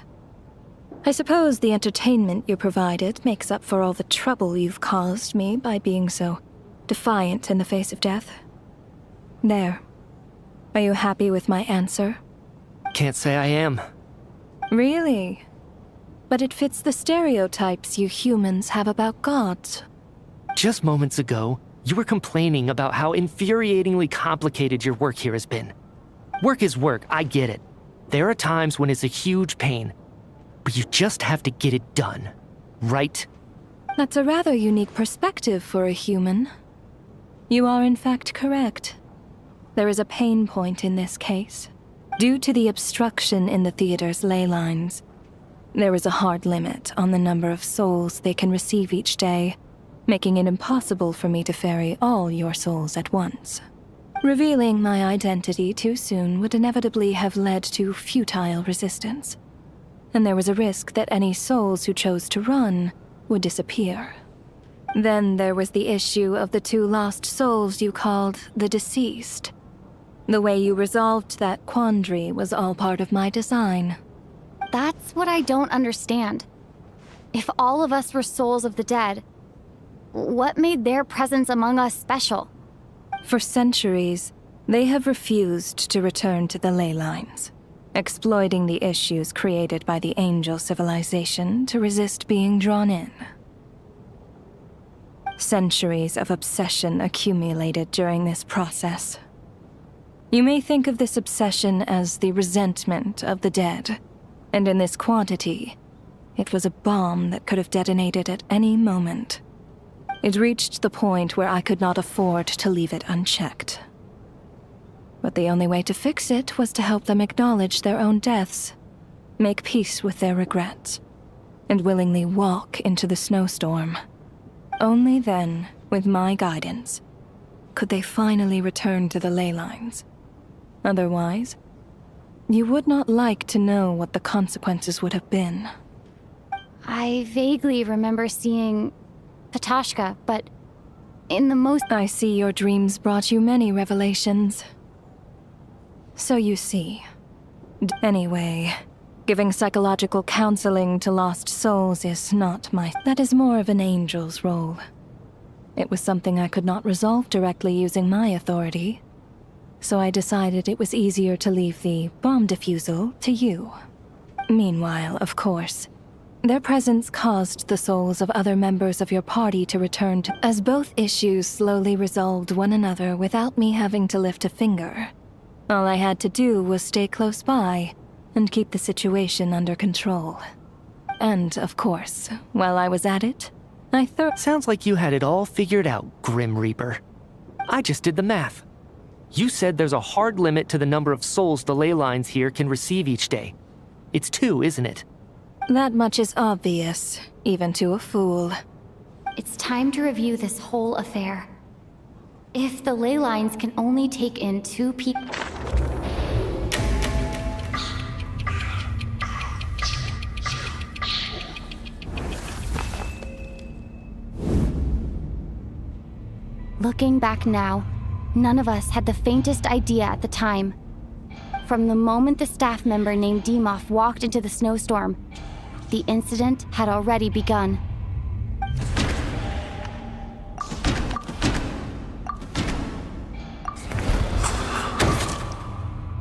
I suppose the entertainment you provided makes up for all the trouble you've caused me by being so defiant in the face of death. There. Are you happy with my answer? Can't say I am. Really? But it fits the stereotypes you humans have about gods. Just moments ago, you were complaining about how infuriatingly complicated your work here has been. Work is work, I get it. There are times when it's a huge pain, but you just have to get it done, right? That's a rather unique perspective for a human. You are in fact correct. There is a pain point in this case. Due to the obstruction in the theater's ley lines, there is a hard limit on the number of souls they can receive each day, making it impossible for me to ferry all your souls at once. Revealing my identity too soon would inevitably have led to futile resistance, and there was a risk that any souls who chose to run would disappear. Then there was the issue of the 2 lost souls you called the deceased. The way you resolved that quandary was all part of my design. That's what I don't understand. If all of us were souls of the dead, what made their presence among us special? For centuries, they have refused to return to the ley lines, exploiting the issues created by the angel civilization to resist being drawn in. Centuries of obsession accumulated during this process. You may think of this obsession as the resentment of the dead, and in this quantity, it was a bomb that could have detonated at any moment. It reached the point where I could not afford to leave it unchecked. But the only way to fix it was to help them acknowledge their own deaths, make peace with their regrets, and willingly walk into the snowstorm. Only then, with my guidance, could they finally return to the ley lines. Otherwise, you would not like to know what the consequences would have been. I vaguely remember seeing Patashka, but in the most— I see your dreams brought you many revelations. So you see. Anyway, giving psychological counseling to lost souls is not my— that is more of an angel's role. It was something I could not resolve directly using my authority, so I decided it was easier to leave the bomb defusal to you. Meanwhile, of course, their presence caused the souls of other members of your party to return to— as both issues slowly resolved one another without me having to lift a finger. All I had to do was stay close by and keep the situation under control. And, of course, while I was at it, Sounds like you had it all figured out, Grim Reaper. I just did the math. You said there's a hard limit to the number of souls the ley lines here can receive each day. It's 2, isn't it? That much is obvious, even to a fool. It's time to review this whole affair. If the ley lines can only take in 2 people— Looking back now, none of us had the faintest idea at the time. From the moment the staff member named Dimov walked into the snowstorm, the incident had already begun.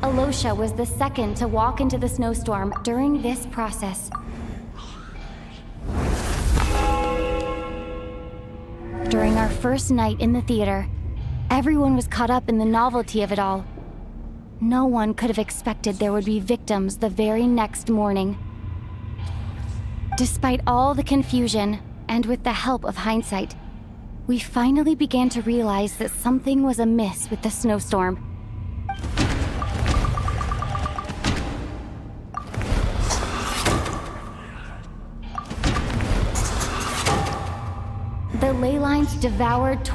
Alosha was the second to walk into the snowstorm during this process. During our first night in the theater, everyone was caught up in the novelty of it all. No one could have expected there would be victims the very next morning. Despite all the confusion, and with the help of hindsight, we finally began to realize that something was amiss with the snowstorm. The ley lines devoured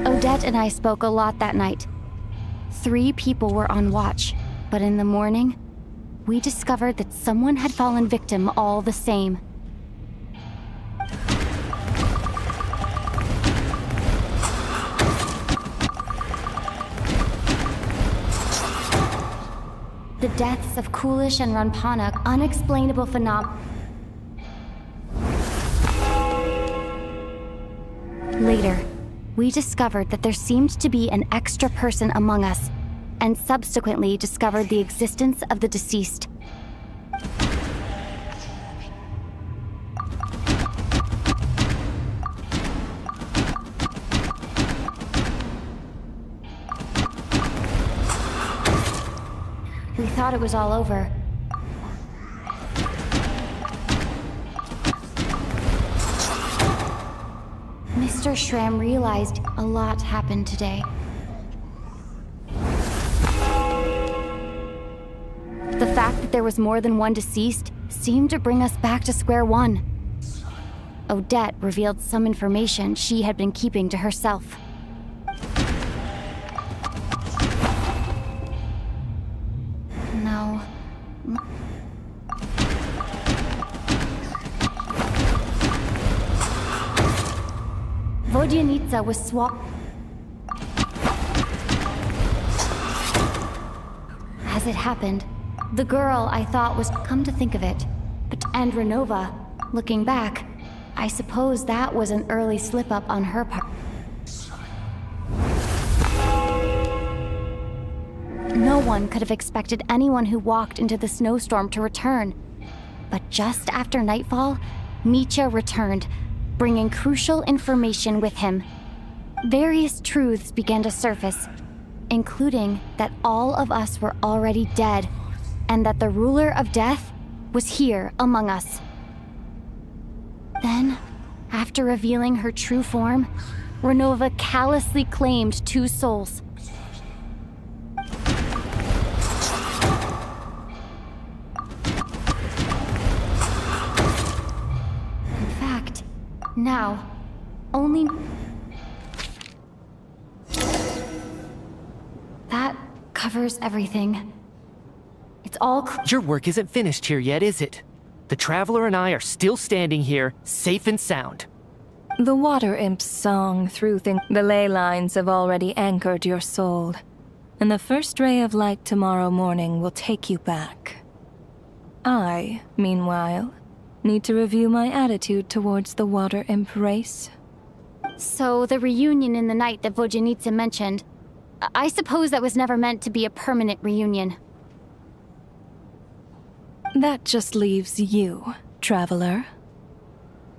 Odette and I spoke a lot that night. 3 people were on watch, but in the morning, we discovered that someone had fallen victim all the same. The deaths of Coolish and Ranpana, unexplainable phenomena. Later, we discovered that there seemed to be an extra person among us, and subsequently discovered the existence of the deceased. We thought it was all over. Mr. Shram realized a lot happened today. The fact that there was more than one deceased seemed to bring us back to square one. Odette revealed some information she had been keeping to herself. No. Vodyanitsa was swapped. As it happened, the girl I thought was, come to think of it, and Renova, looking back, I suppose that was an early slip-up on her part. No one could have expected anyone who walked into the snowstorm to return. But just after nightfall, Mitya returned, bringing crucial information with him. Various truths began to surface, including that all of us were already dead, and that the ruler of death was here among us. Then, after revealing her true form, Renova callously claimed 2 souls. In fact, now, only... That covers everything. It's all Your work isn't finished here yet, is it? The Traveler and I are still standing here, safe and sound. The Water Imp's song through things. The ley lines have already anchored your soul, and the first ray of light tomorrow morning will take you back. I, meanwhile, need to review my attitude towards the Water Imp race. So the reunion in the night that Vodyanitsa mentioned, I suppose that was never meant to be a permanent reunion. That just leaves you, Traveler.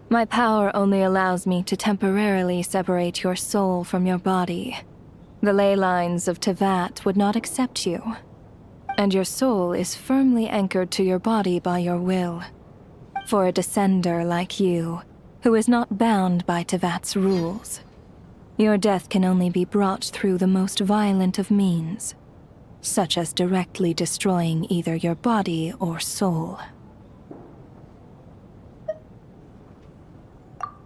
My power only allows me to temporarily separate your soul from your body. The ley lines of Tevat would not accept you, and your soul is firmly anchored to your body by your will. For a descender like you, who is not bound by Tevat's rules, your death can only be brought through the most violent of means, such as directly destroying either your body or soul.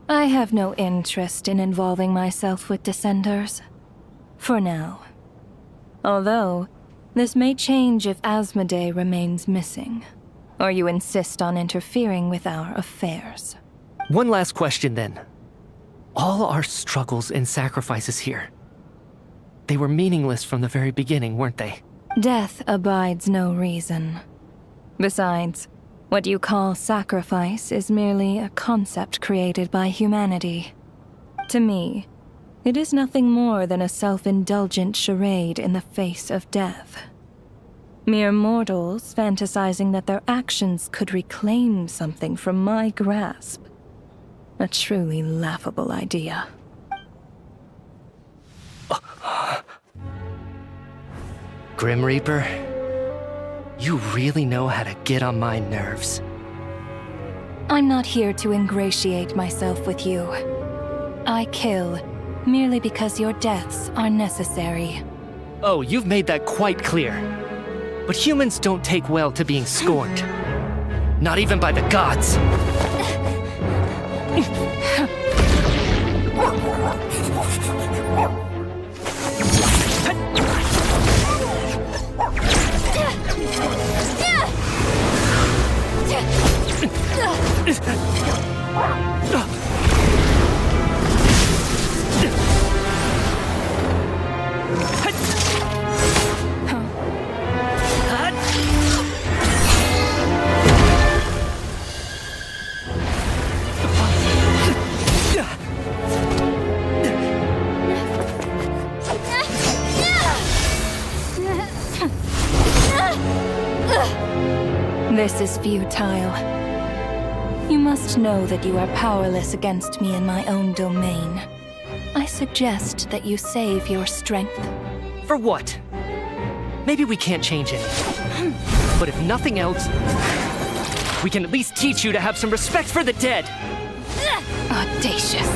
I have no interest in involving myself with Descenders, for now. Although, this may change if Asmodee remains missing, or you insist on interfering with our affairs. One last question then. All our struggles and sacrifices here, they were meaningless from the very beginning, weren't they? Death abides no reason. Besides, what you call sacrifice is merely a concept created by humanity. To me, it is nothing more than a self-indulgent charade in the face of death. Mere mortals fantasizing that their actions could reclaim something from my grasp. A truly laughable idea. Grim Reaper, you really know how to get on my nerves. I'm not here to ingratiate myself with you. I kill merely because your deaths are necessary. Oh, you've made that quite clear. But humans don't take well to being scorned. Not even by the gods. This is futile. You must know that you are powerless against me in my own domain. I suggest that you save your strength. For what? Maybe we can't change anything. But if nothing else, we can at least teach you to have some respect for the dead. Audacious.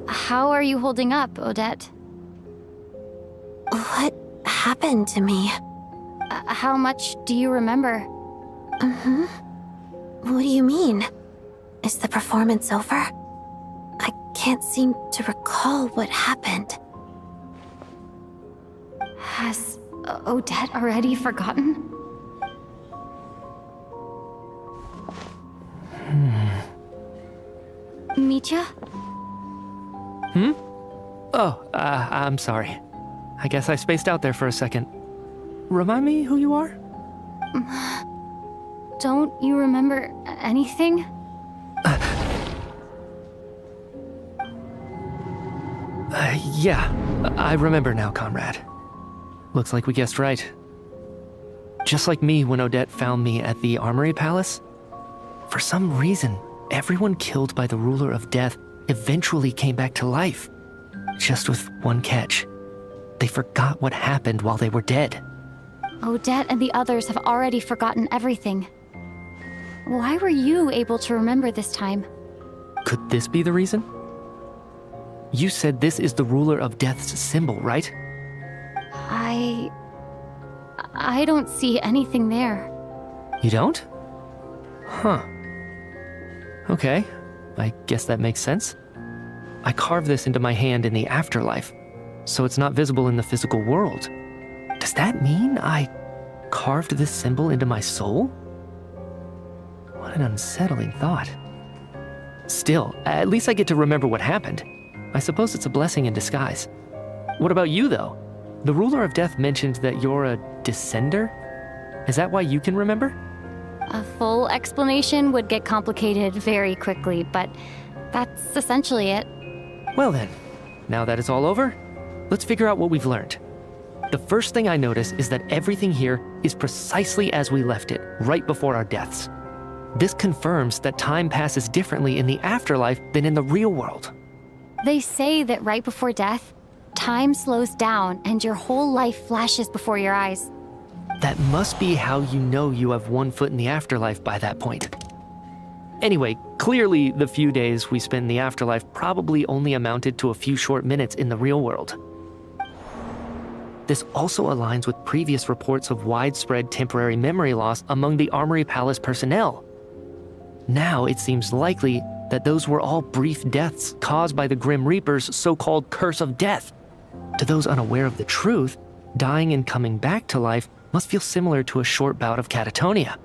How are you holding up, Odette? What happened to me? How much do you remember? What do you mean? Is the performance over? I can't seem to recall what happened. Has Odette already forgotten? Mitya? Oh, I'm sorry. I guess I spaced out there for a second. Remind me who you are? Don't you remember anything? Yeah, I remember now, comrade. Looks like we guessed right. Just like me when Odette found me at the Armory Palace. For some reason, everyone killed by the Ruler of Death eventually came back to life. Just with one catch. They forgot what happened while they were dead. Odette and the others have already forgotten everything. Why were you able to remember this time? Could this be the reason? You said this is the Ruler of Death's symbol, right? I don't see anything there. You don't? Huh. Okay, I guess that makes sense. I carved this into my hand in the afterlife, so it's not visible in the physical world. Does that mean I carved this symbol into my soul? What an unsettling thought. Still, at least I get to remember what happened. I suppose it's a blessing in disguise. What about you, though? The ruler of death mentioned that you're a descender? Is that why you can remember? A full explanation would get complicated very quickly, but that's essentially it. Well then, now that it's all over, let's figure out what we've learned. The first thing I notice is that everything here is precisely as we left it, right before our deaths. This confirms that time passes differently in the afterlife than in the real world. They say that right before death, time slows down and your whole life flashes before your eyes. That must be how you know you have one foot in the afterlife by that point. Anyway, clearly the few days we spent in the afterlife probably only amounted to a few short minutes in the real world. This also aligns with previous reports of widespread temporary memory loss among the Armory Palace personnel. Now it seems likely that those were all brief deaths caused by the Grim Reaper's so-called curse of death. To those unaware of the truth, dying and coming back to life must feel similar to a short bout of catatonia.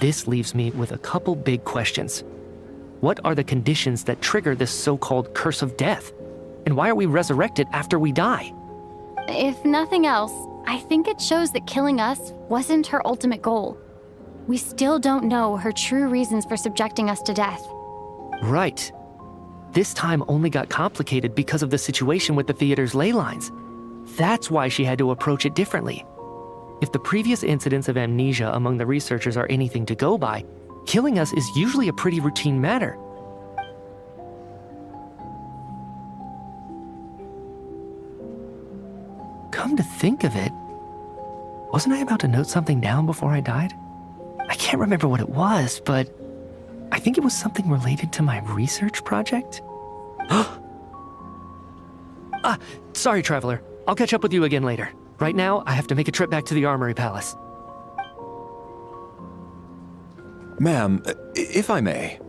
This leaves me with a couple big questions. What are the conditions that trigger this so-called curse of death? And why are we resurrected after we die? If nothing else, I think it shows that killing us wasn't her ultimate goal. We still don't know her true reasons for subjecting us to death. Right. This time only got complicated because of the situation with the theater's ley lines. That's why she had to approach it differently. If the previous incidents of amnesia among the researchers are anything to go by, killing us is usually a pretty routine matter. Come to think of it, wasn't I about to note something down before I died? I can't remember what it was, but I think it was something related to my research project. Sorry, Traveler. I'll catch up with you again later. Right now, I have to make a trip back to the Armory Palace. Ma'am, if I may,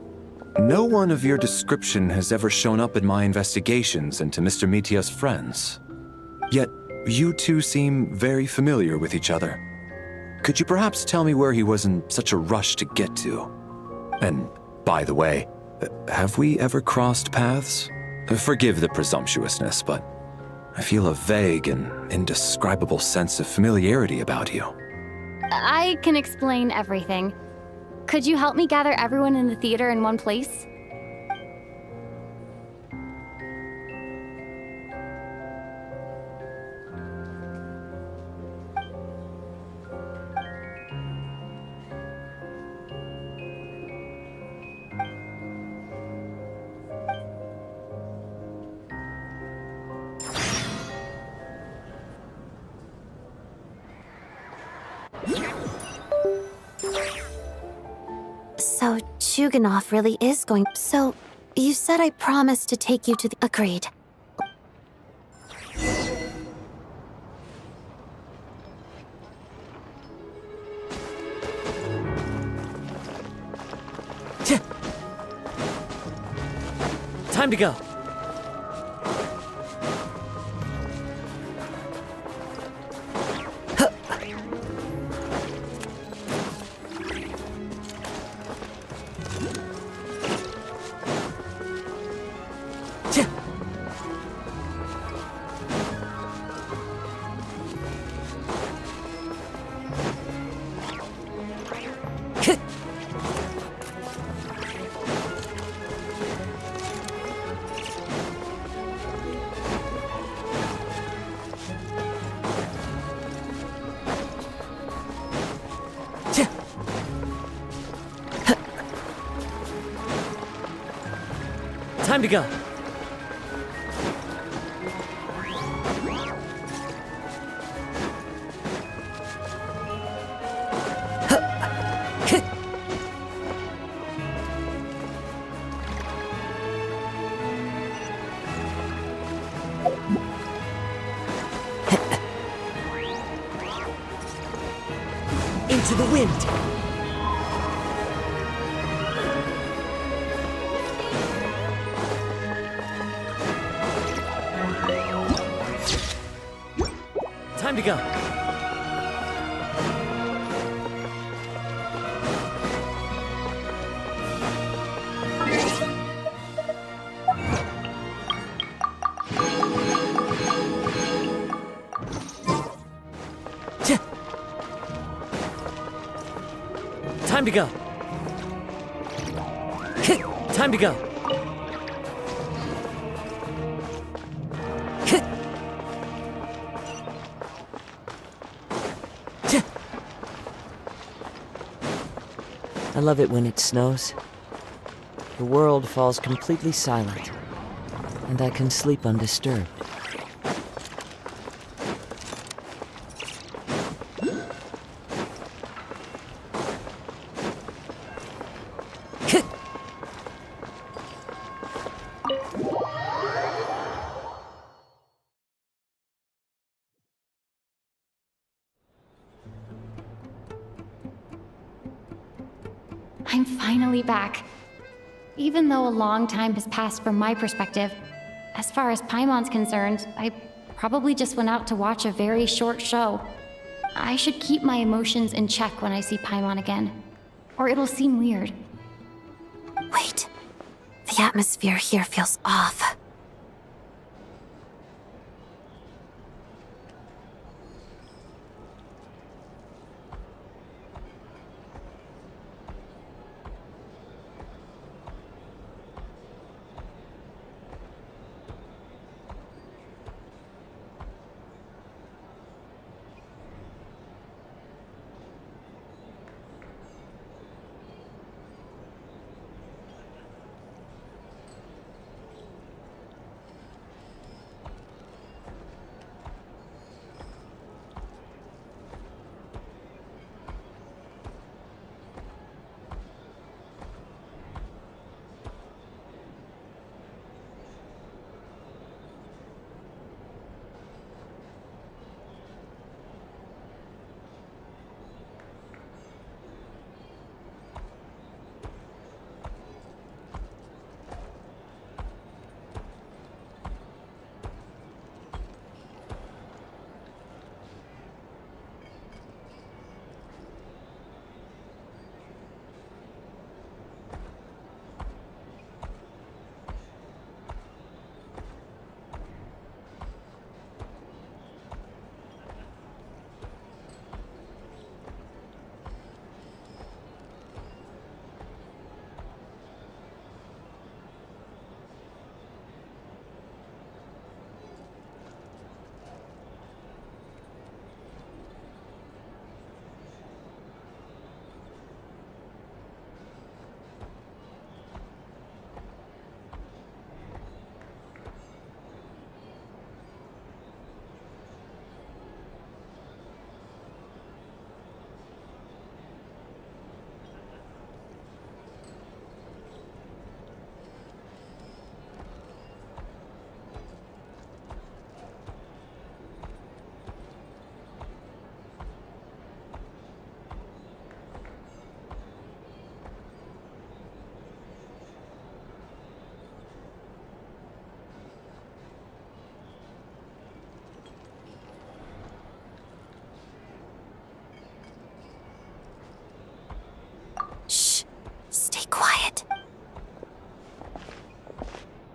no one of your description has ever shown up in my investigations into Mr. Mitia's friends. Yet, you two seem very familiar with each other. Could you perhaps tell me where he was in such a rush to get to? And, by the way, have we ever crossed paths? Forgive the presumptuousness, but I feel a vague and indescribable sense of familiarity about you. I can explain everything. Could you help me gather everyone in the theater in one place? So, Chuganov really is going... So, you said I promised to take you to the... Agreed. Time to go. Time to go. into the wind. Time to go. Time to go. Time to go. I love it when it snows. The world falls completely silent, and I can sleep undisturbed. I'm finally back. Even though a long time has passed from my perspective, as far as Paimon's concerned, I probably just went out to watch a very short show. I should keep my emotions in check when I see Paimon again, or it'll seem weird. Wait. The atmosphere here feels off.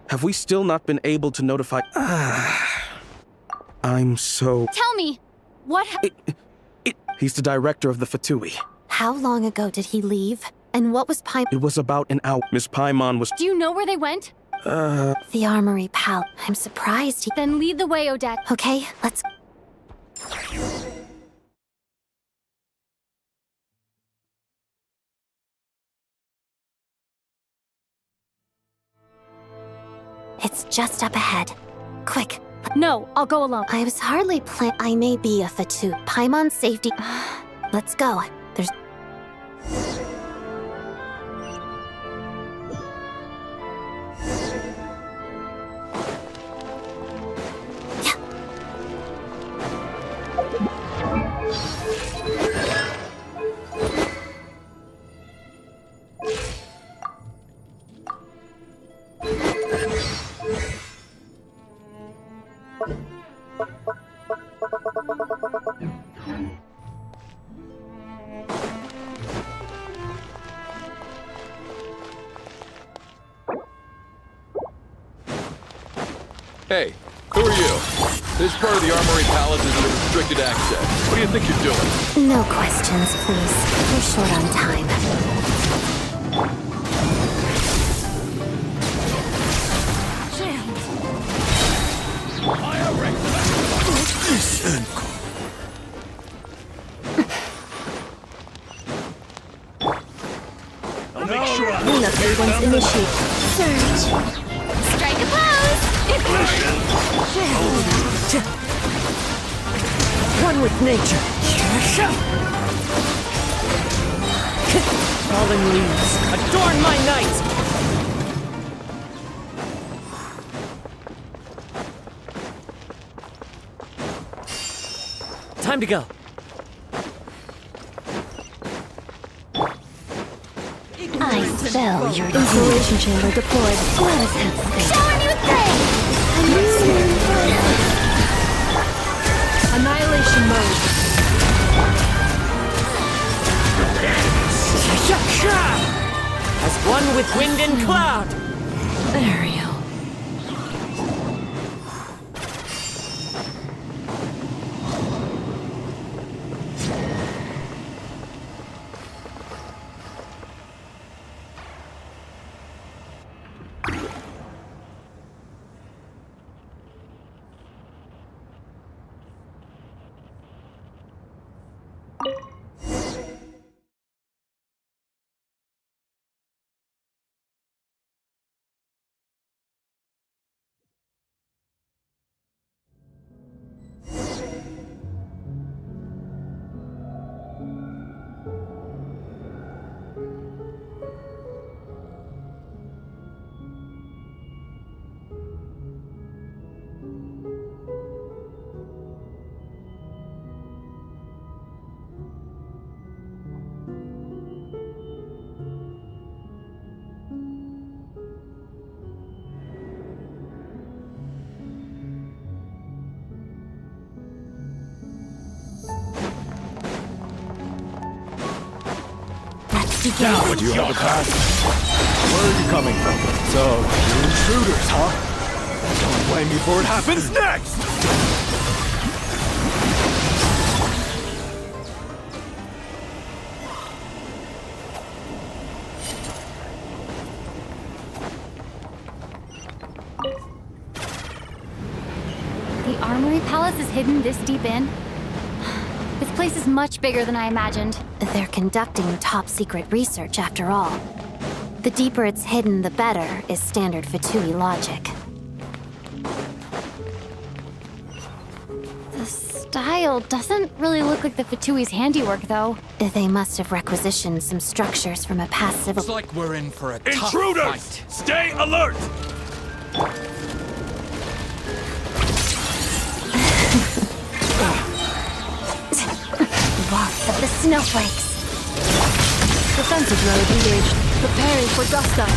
Have we still not been able to notify... I'm so... Tell me, what He's the director of the Fatui. How long ago did he leave? And what was It was about an hour. Miss Paimon was... Do you know where they went? The Armory Pal. I'm surprised he... Then lead the way, Odette. Okay, let's... It's just up ahead. Quick. No, I'll go alone. I was hardly I may be a Fatu. Paimon's safety... Let's go. There's... Hey, who are you? This part of the Armory Palace is under restricted access. What do you think you're doing? No questions, please. We're short on time. Cleanup sequence initiated. Surge. Strike a pose! One with nature. Fallen leaves, adorn my night! Time to go. I spell your Installation chamber deployed. Let us have faith. Shower me with praise! Annihilation mode. As one with wind and cloud. Ariel. Now, do you have a pass? Where are you coming from? So, you're intruders, huh? Don't blame me for what happens next! The Armory Palace is hidden this deep in? This place is much bigger than I imagined. They're conducting top-secret research, after all. The deeper it's hidden, the better, is standard Fatui logic. The style doesn't really look like the Fatui's handiwork, though. They must have requisitioned some structures from a past civil... Looks like we're in for a Intruders! tough fight. Stay alert! Walks of the snowflakes. Defensive mode engaged. Preparing for dust up.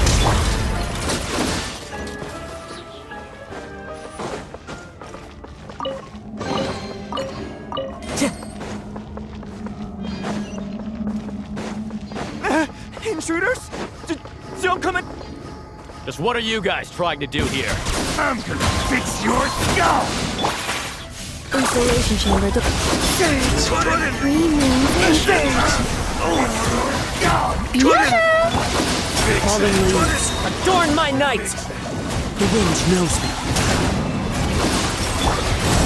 Intruders? Don't come in! Just what are you guys trying to do here? I'm gonna fix your skull! Installation chamber deployed. Surge. 3 moons and surge. Beautiful. Fallen leaves, adorn my night! The wind knows me.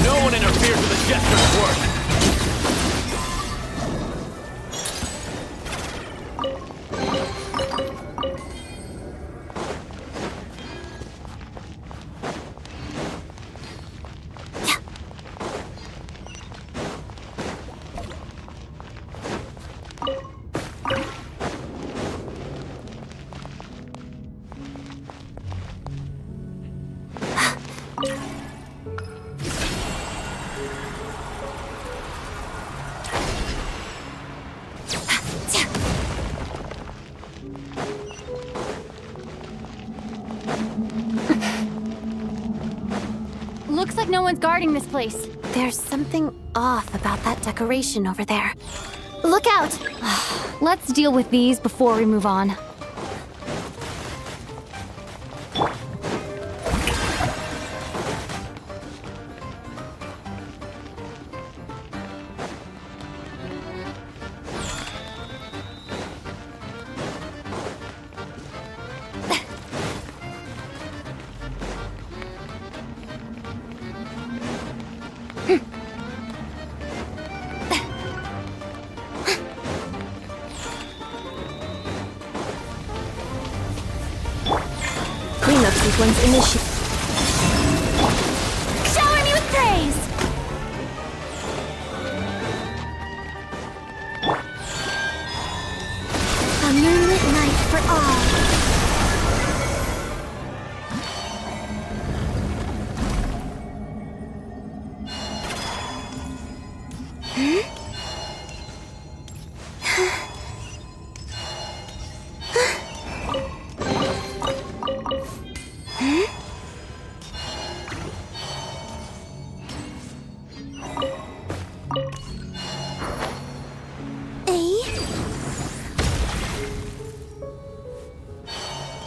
No one interferes with the jester's work! Looks like no one's guarding this place. There's something off about that decoration over there. Look out! Let's deal with these before we move on. sequence initiated. Shower me with praise! A moonlit night for all.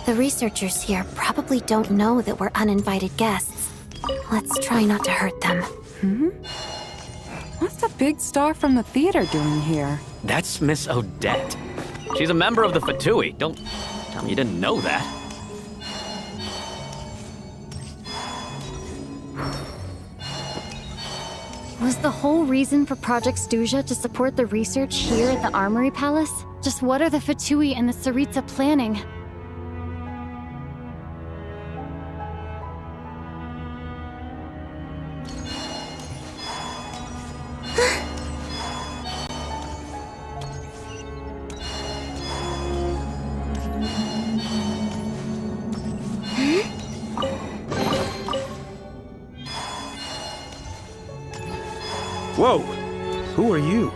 The researchers here probably don't know that we're uninvited guests. Let's try not to hurt them. What's the big star from the theater doing here? That's Miss Odette. She's a member of the Fatui. Don't tell me you didn't know that. Was the whole reason for Project Stuja to support the research here at the Armory Palace? Just what are the Fatui and the Tsaritsa planning? Whoa! Who are you?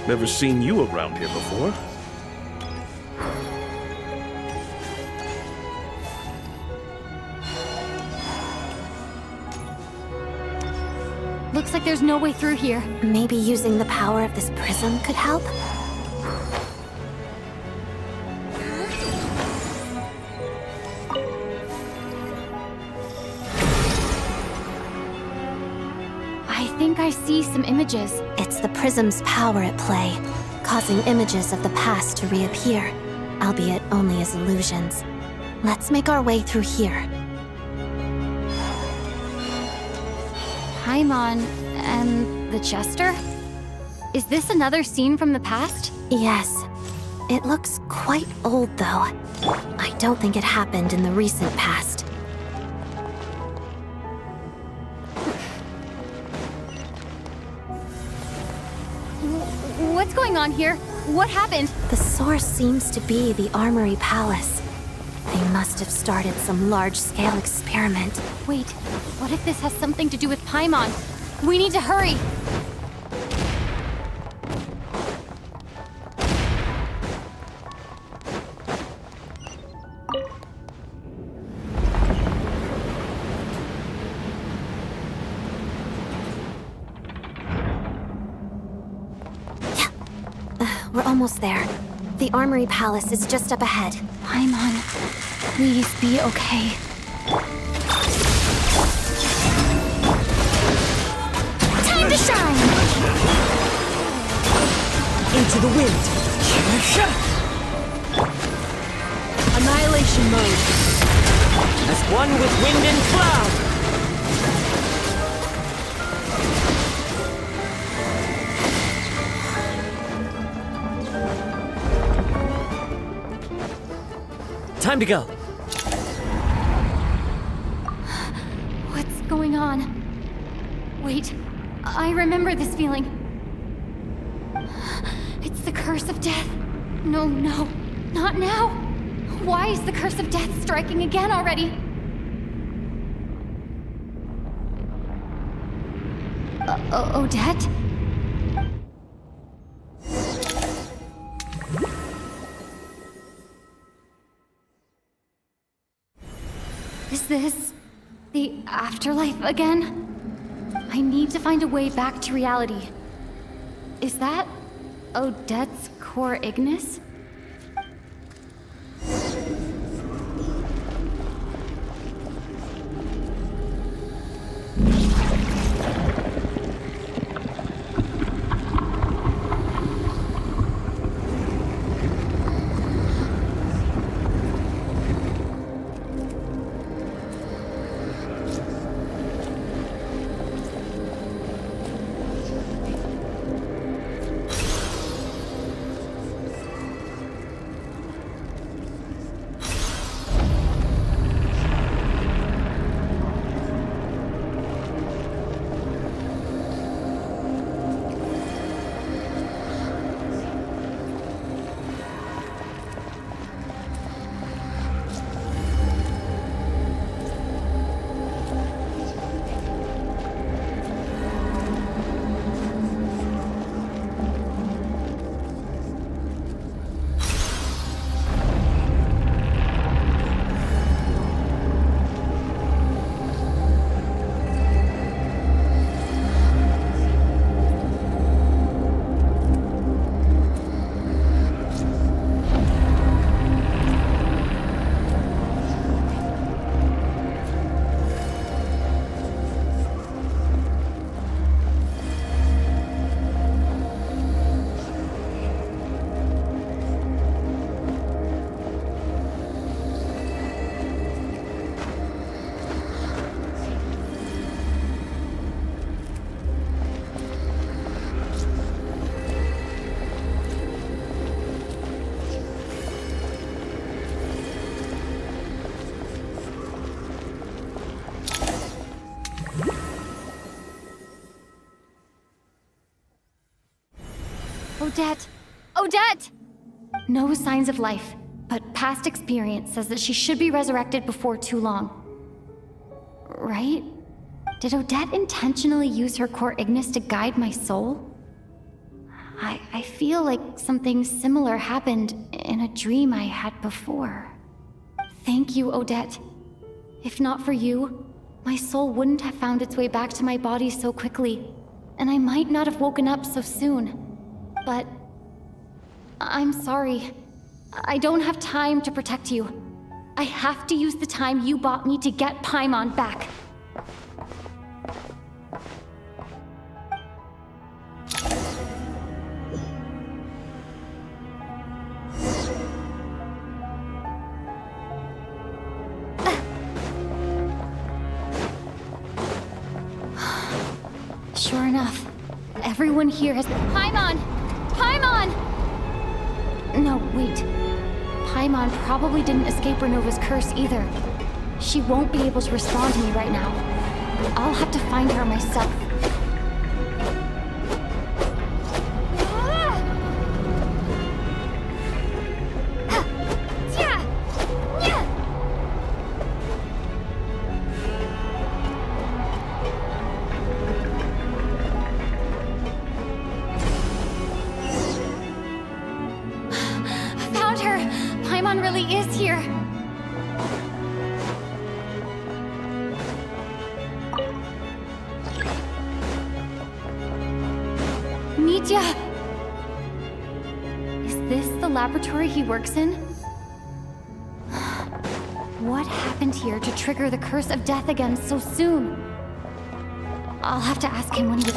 Never seen you around here before. Looks like there's no way through here. Maybe using the power of this prism could help? I think I see some images. It's the prism's power at play, causing images of the past to reappear, albeit only as illusions. Let's make our way through here. Paimon and the Jester? Is this another scene from the past? Yes. It looks quite old, though. I don't think it happened in the recent past. What's going on here? What happened? The source seems to be the Armory Palace. They must have started some large-scale experiment. Wait, what if this has something to do with Paimon? We need to hurry! We're almost there. The Armory Palace is just up ahead. Paimon, please be okay. Time to shine! Into the wind! Annihilation mode. As one with wind and cloud! Time to go. What's going on? Wait, I remember this feeling. It's the curse of death. No, not now. Why is the curse of death striking again already? Odette? Is this the afterlife again? I need to find a way back to reality. Is that Odette's core Ignis? Odette! Odette! No signs of life, but past experience says that she should be resurrected before too long. Right? Did Odette intentionally use her core Ignis to guide my soul? I feel like something similar happened in a dream I had before. Thank you, Odette. If not for you, my soul wouldn't have found its way back to my body so quickly, and I might not have woken up so soon. But I'm sorry. I don't have time to protect you. I have to use the time you bought me to get Paimon back. Sure enough, everyone here has... Paimon! Paimon! No, wait. Paimon probably didn't escape Renova's curse either. She won't be able to respond to me right now. I'll have to find her myself. Paimon really is here. Mitya! Is this the laboratory he works in? What happened here to trigger the curse of death again so soon? I'll have to ask him when he...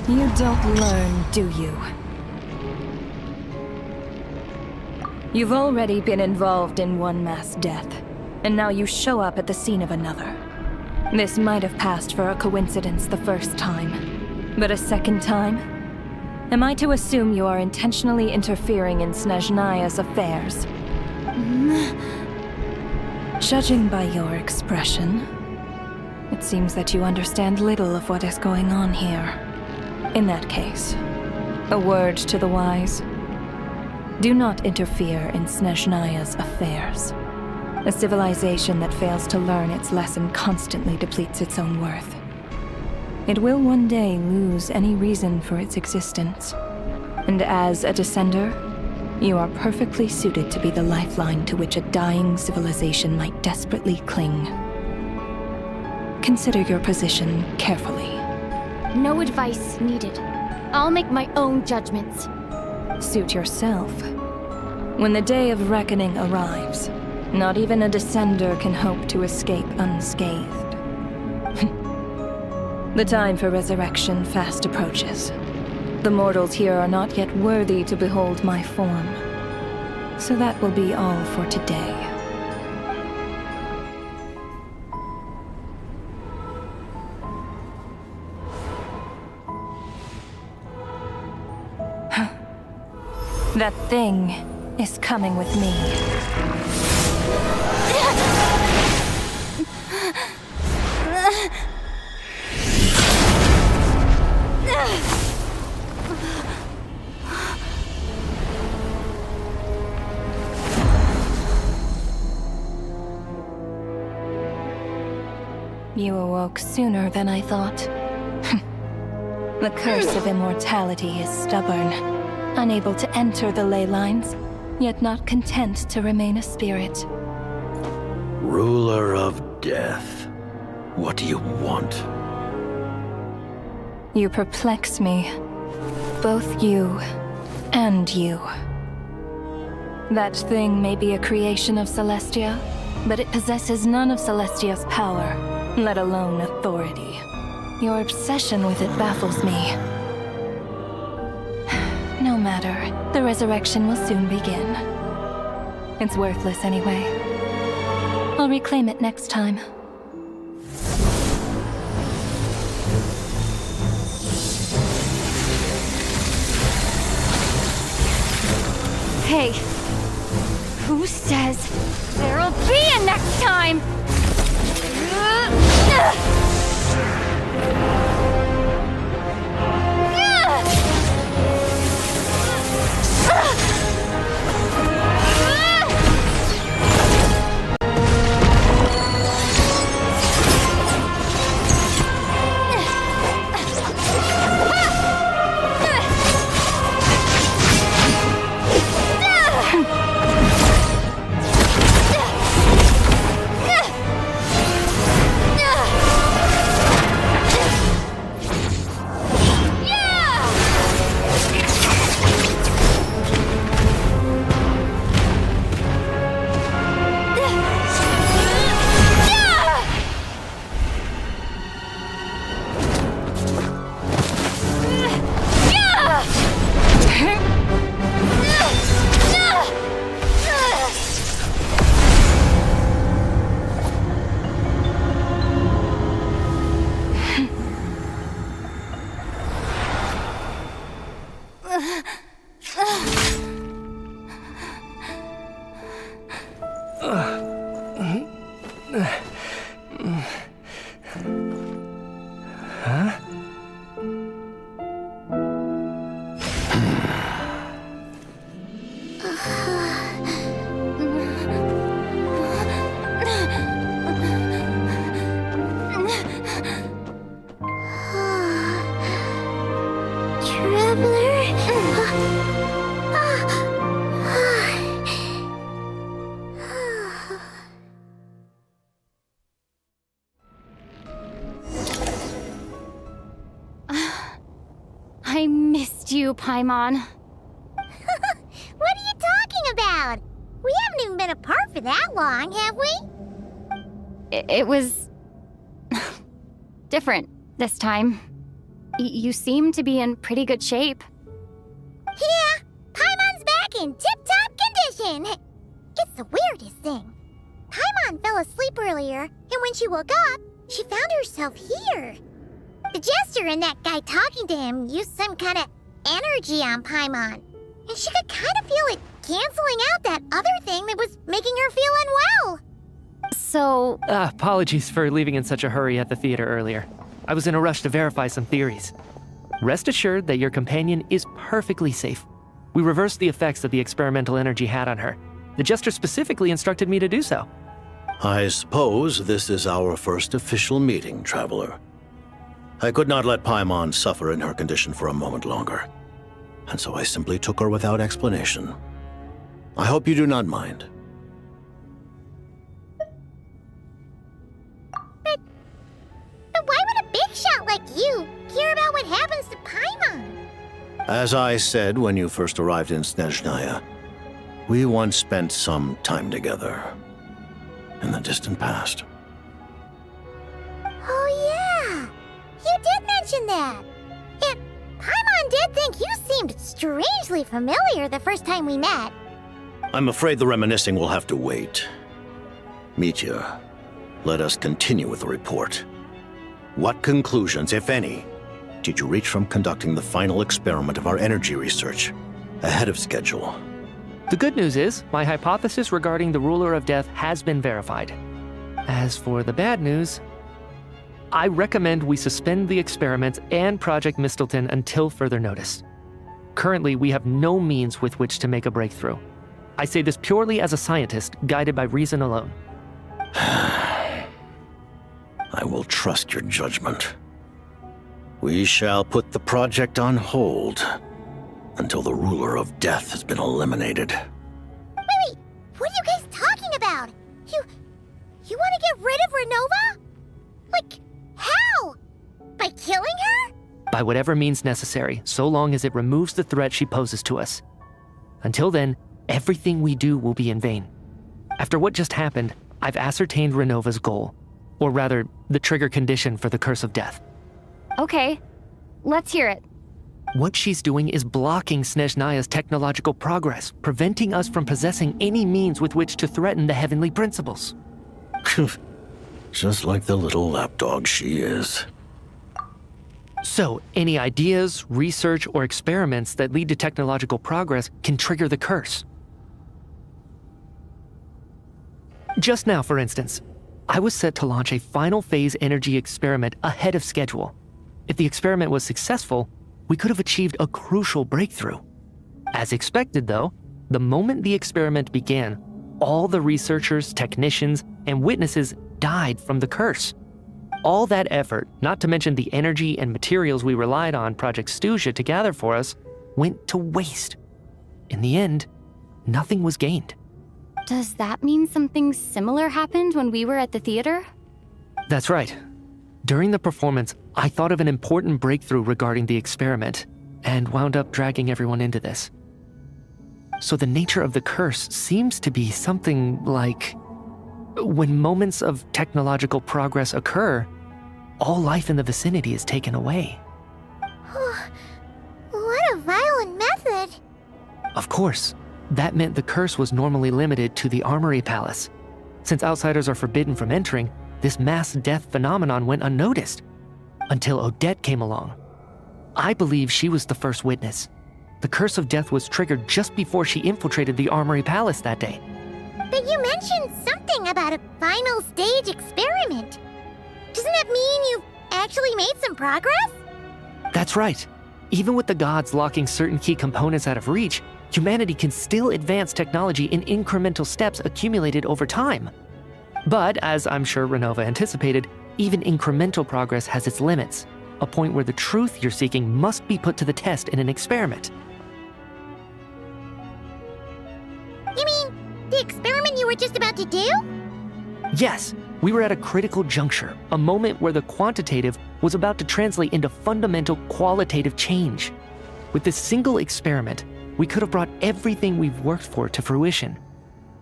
You don't learn, do you? You've already been involved in one mass death, and now you show up at the scene of another. This might have passed for a coincidence the first time, but a second time? Am I to assume you are intentionally interfering in Snezhnaya's affairs? Judging by your expression, it seems that you understand little of what is going on here. In that case, a word to the wise. Do not interfere in Snezhnaya's affairs. A civilization that fails to learn its lesson constantly depletes its own worth. It will one day lose any reason for its existence. And as a descender, you are perfectly suited to be the lifeline to which a dying civilization might desperately cling. Consider your position carefully. No advice needed. I'll make my own judgments. Suit yourself. When the day of reckoning arrives, not even a descender can hope to escape unscathed. The time for resurrection fast approaches. The mortals here are not yet worthy to behold my form. So that will be all for today. That thing is coming with me. You awoke sooner than I thought. The curse of immortality is stubborn, unable to enter the ley lines, yet not content to remain a spirit. Ruler of death, what do you want? You perplex me. Both you and you. That thing may be a creation of Celestia, but it possesses none of Celestia's power, let alone authority. Your obsession with it baffles me. No matter. The resurrection will soon begin. It's worthless anyway. I'll reclaim it next time. Hey, who says there'll be a next time? I missed you, Paimon. What are you talking about? We haven't even been apart for that long, have we? It was different this time. You seem to be in pretty good shape. Yeah, Paimon's back in tip-top condition. It's the weirdest thing. Paimon fell asleep earlier, and when she woke up, she found herself here. The Jester and that guy talking to him used some kind of energy on Paimon, and she could kind of feel it canceling out that other thing that was making her feel unwell. So... Apologies for leaving in such a hurry at the theater earlier. I was in a rush to verify some theories. Rest assured that your companion is perfectly safe. We reversed the effects that the experimental energy had on her. The Jester specifically instructed me to do so. I suppose this is our first official meeting, Traveler. I could not let Paimon suffer in her condition for a moment longer, and so I simply took her without explanation. I hope you do not mind. But why would a big shot like you care about what happens to Paimon? As I said when you first arrived in Snezhnaya, we once spent some time together in the distant past. Oh yeah, you did mention that. And Paimon did think you seemed strangely familiar the first time we met. I'm afraid the reminiscing will have to wait. Mitya, let us continue with the report. What conclusions, if any, did you reach from conducting the final experiment of our energy research ahead of schedule? The good news is, my hypothesis regarding the Ruler of Death has been verified. As for the bad news, I recommend we suspend the experiments and Project Mistleton until further notice. Currently, we have no means with which to make a breakthrough. I say this purely as a scientist, guided by reason alone. I will trust your judgment. We shall put the project on hold until the Ruler of Death has been eliminated. Wait, what are you guys talking about? You want to get rid of Renova? Like, how? By killing her? By whatever means necessary, so long as it removes the threat she poses to us. Until then, everything we do will be in vain. After what just happened, I've ascertained Renova's goal. Or rather, the trigger condition for the Curse of Death. Okay, let's hear it. What she's doing is blocking Snezhnaya's technological progress, preventing us from possessing any means with which to threaten the heavenly principles. Just like the little lapdog she is. So, any ideas, research, or experiments that lead to technological progress can trigger the curse. Just now, for instance, I was set to launch a final phase energy experiment ahead of schedule. If the experiment was successful, we could have achieved a crucial breakthrough. As expected, though, the moment the experiment began, all the researchers, technicians, and witnesses died from the curse. All that effort, not to mention the energy and materials we relied on Project Stuja to gather for us, went to waste. In the end, nothing was gained. Does that mean something similar happened when we were at the theater? That's right. During the performance, I thought of an important breakthrough regarding the experiment, and wound up dragging everyone into this. So the nature of the curse seems to be something like, when moments of technological progress occur, all life in the vicinity is taken away. What a violent method! Of course, that meant the curse was normally limited to the Armory Palace. Since outsiders are forbidden from entering, this mass death phenomenon went unnoticed, until Odette came along. I believe she was the first witness. The curse of death was triggered just before she infiltrated the Armory Palace that day. But you mentioned something about a final stage experiment. Doesn't that mean you've actually made some progress? That's right. Even with the gods locking certain key components out of reach, humanity can still advance technology in incremental steps accumulated over time. But, as I'm sure Renova anticipated, even incremental progress has its limits, a point where the truth you're seeking must be put to the test in an experiment. You mean the experiment you were just about to do? Yes, we were at a critical juncture, a moment where the quantitative was about to translate into fundamental qualitative change. With this single experiment, we could have brought everything we've worked for to fruition.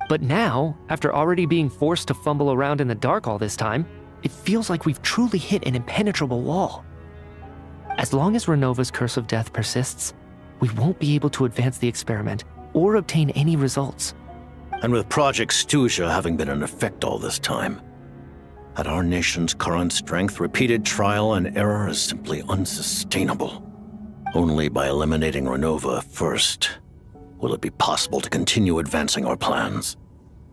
But now, after already being forced to fumble around in the dark all this time, it feels like we've truly hit an impenetrable wall. As long as Renova's curse of death persists, we won't be able to advance the experiment or obtain any results. And with Project Stuja having been in effect all this time, at our nation's current strength, repeated trial and error is simply unsustainable. Only by eliminating Renova first will it be possible to continue advancing our plans.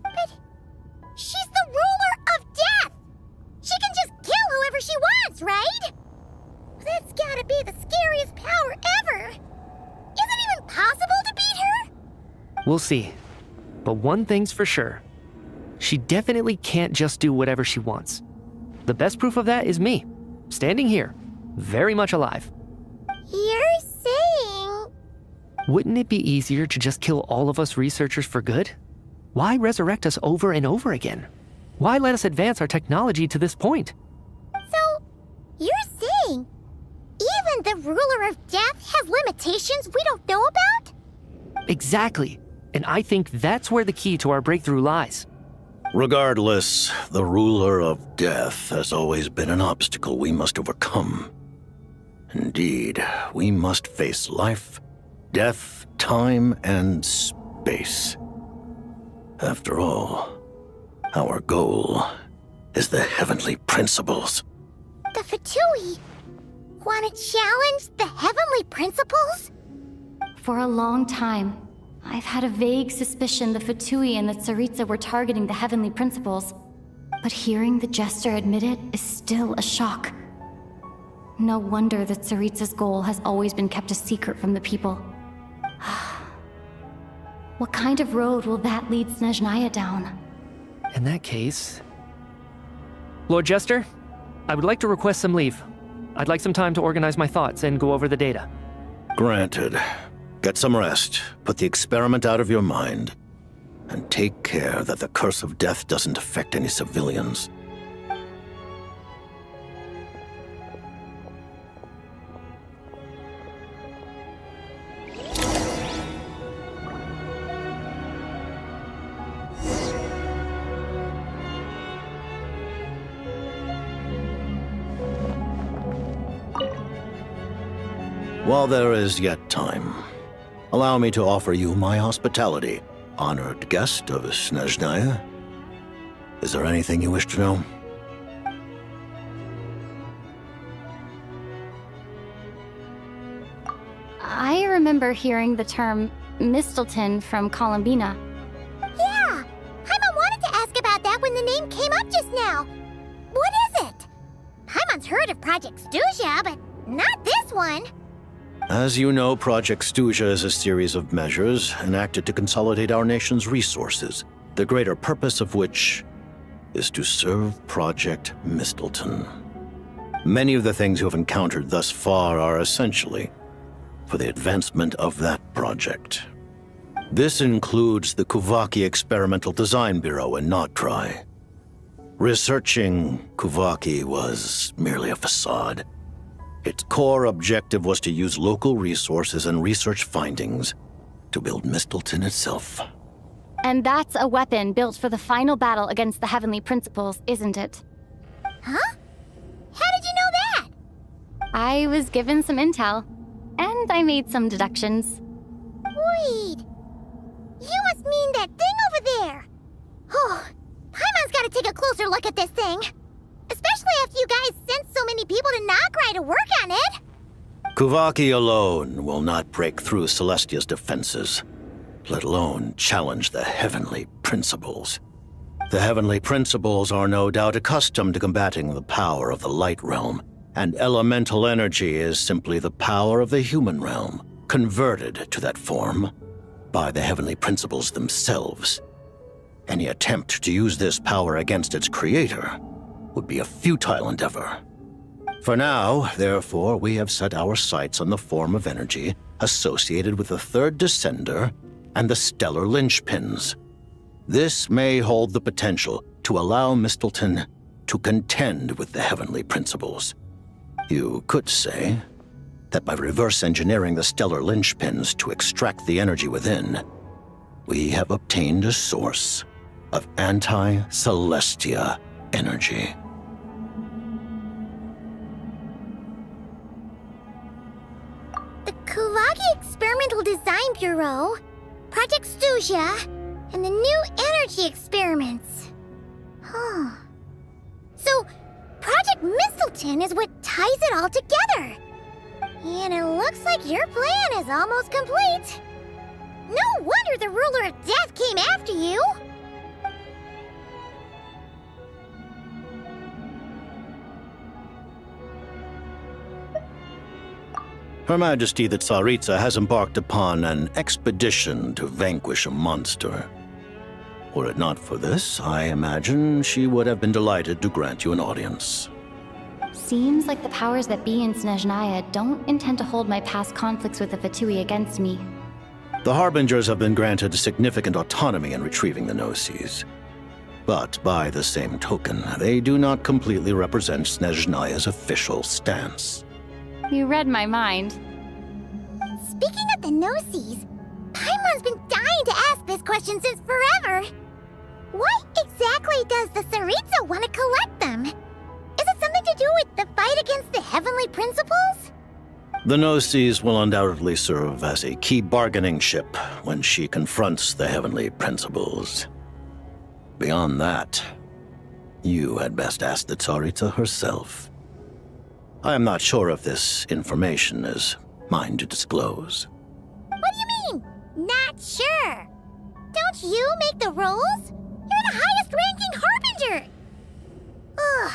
But she's the ruler of death! She can just kill whoever she wants, right? That's gotta be the scariest power ever! Is it even possible to beat her? We'll see. But one thing's for sure. She definitely can't just do whatever she wants. The best proof of that is me, standing here, very much alive. You're saying... Wouldn't it be easier to just kill all of us researchers for good? Why resurrect us over and over again? Why let us advance our technology to this point? So, you're saying even the ruler of death has limitations we don't know about? Exactly. And I think that's where the key to our breakthrough lies. Regardless, the ruler of death has always been an obstacle we must overcome. Indeed, we must face life, death, time, and space. After all, our goal is the heavenly principles. The Fatui want to challenge the heavenly principles? For a long time, I've had a vague suspicion the Fatui and the Tsaritsa were targeting the heavenly principles. But hearing the Jester admit it is still a shock. No wonder that Tsaritsa's goal has always been kept a secret from the people. What kind of road will that lead Snezhnaya down? In that case... Lord Jester, I would like to request some leave. I'd like some time to organize my thoughts and go over the data. Granted. Get some rest, put the experiment out of your mind, and take care that the curse of death doesn't affect any civilians. While there is yet time, allow me to offer you my hospitality, honored guest of Snezhnaya. Is there anything you wish to know? I remember hearing the term Mistleton from Columbina. Yeah! Paimon wanted to ask about that when the name came up just now. What is it? Paimon's heard of Project Stuja, but not this one. As you know, Project Stuja is a series of measures enacted to consolidate our nation's resources, the greater purpose of which is to serve Project Mistleton. Many of the things you have encountered thus far are essentially for the advancement of that project. This includes the Kuvaki Experimental Design Bureau in Notdry. Researching Kuvaki was merely a facade. Its core objective was to use local resources and research findings to build Mistleton itself. And that's a weapon built for the final battle against the Heavenly Principles, isn't it? Huh? How did you know that? I was given some intel, and I made some deductions. Wait. You must mean that thing over there. Oh, Paimon's gotta take a closer look at this thing. Especially after you guys sent so many people to Notdry to work on it. Kuvaki alone will not break through Celestia's defenses, let alone challenge the Heavenly Principles. The Heavenly Principles are no doubt accustomed to combating the power of the Light Realm, and elemental energy is simply the power of the human realm, converted to that form by the Heavenly Principles themselves. Any attempt to use this power against its creator would be a futile endeavor. For now, therefore, we have set our sights on the form of energy associated with the Third Descender and the Stellar Linchpins. This may hold the potential to allow Mistleton to contend with the Heavenly Principles. You could say that by reverse engineering the Stellar Linchpins to extract the energy within, we have obtained a source of anti-Celestia energy. The Kuvaki Experimental Design Bureau, Project Stuja, and the new energy experiments. Huh. So, Project Mistleton is what ties it all together. And it looks like your plan is almost complete. No wonder the Ruler of Death came after you. Her Majesty the Tsaritsa has embarked upon an expedition to vanquish a monster. Were it not for this, I imagine she would have been delighted to grant you an audience. Seems like the powers that be in Snezhnaya don't intend to hold my past conflicts with the Fatui against me. The Harbingers have been granted significant autonomy in retrieving the Gnosis. But by the same token, they do not completely represent Snezhnaya's official stance. You read my mind. Speaking of the Gnosis, Paimon's been dying to ask this question since forever. Why exactly does the Tsaritsa want to collect them? Is it something to do with the fight against the Heavenly Principles? The Gnosis will undoubtedly serve as a key bargaining chip when she confronts the Heavenly Principles. Beyond that, you had best ask the Tsaritsa herself. I am not sure if this information is mine to disclose. What do you mean, not sure? Don't you make the rules? You're the highest-ranking Harbinger! Ugh,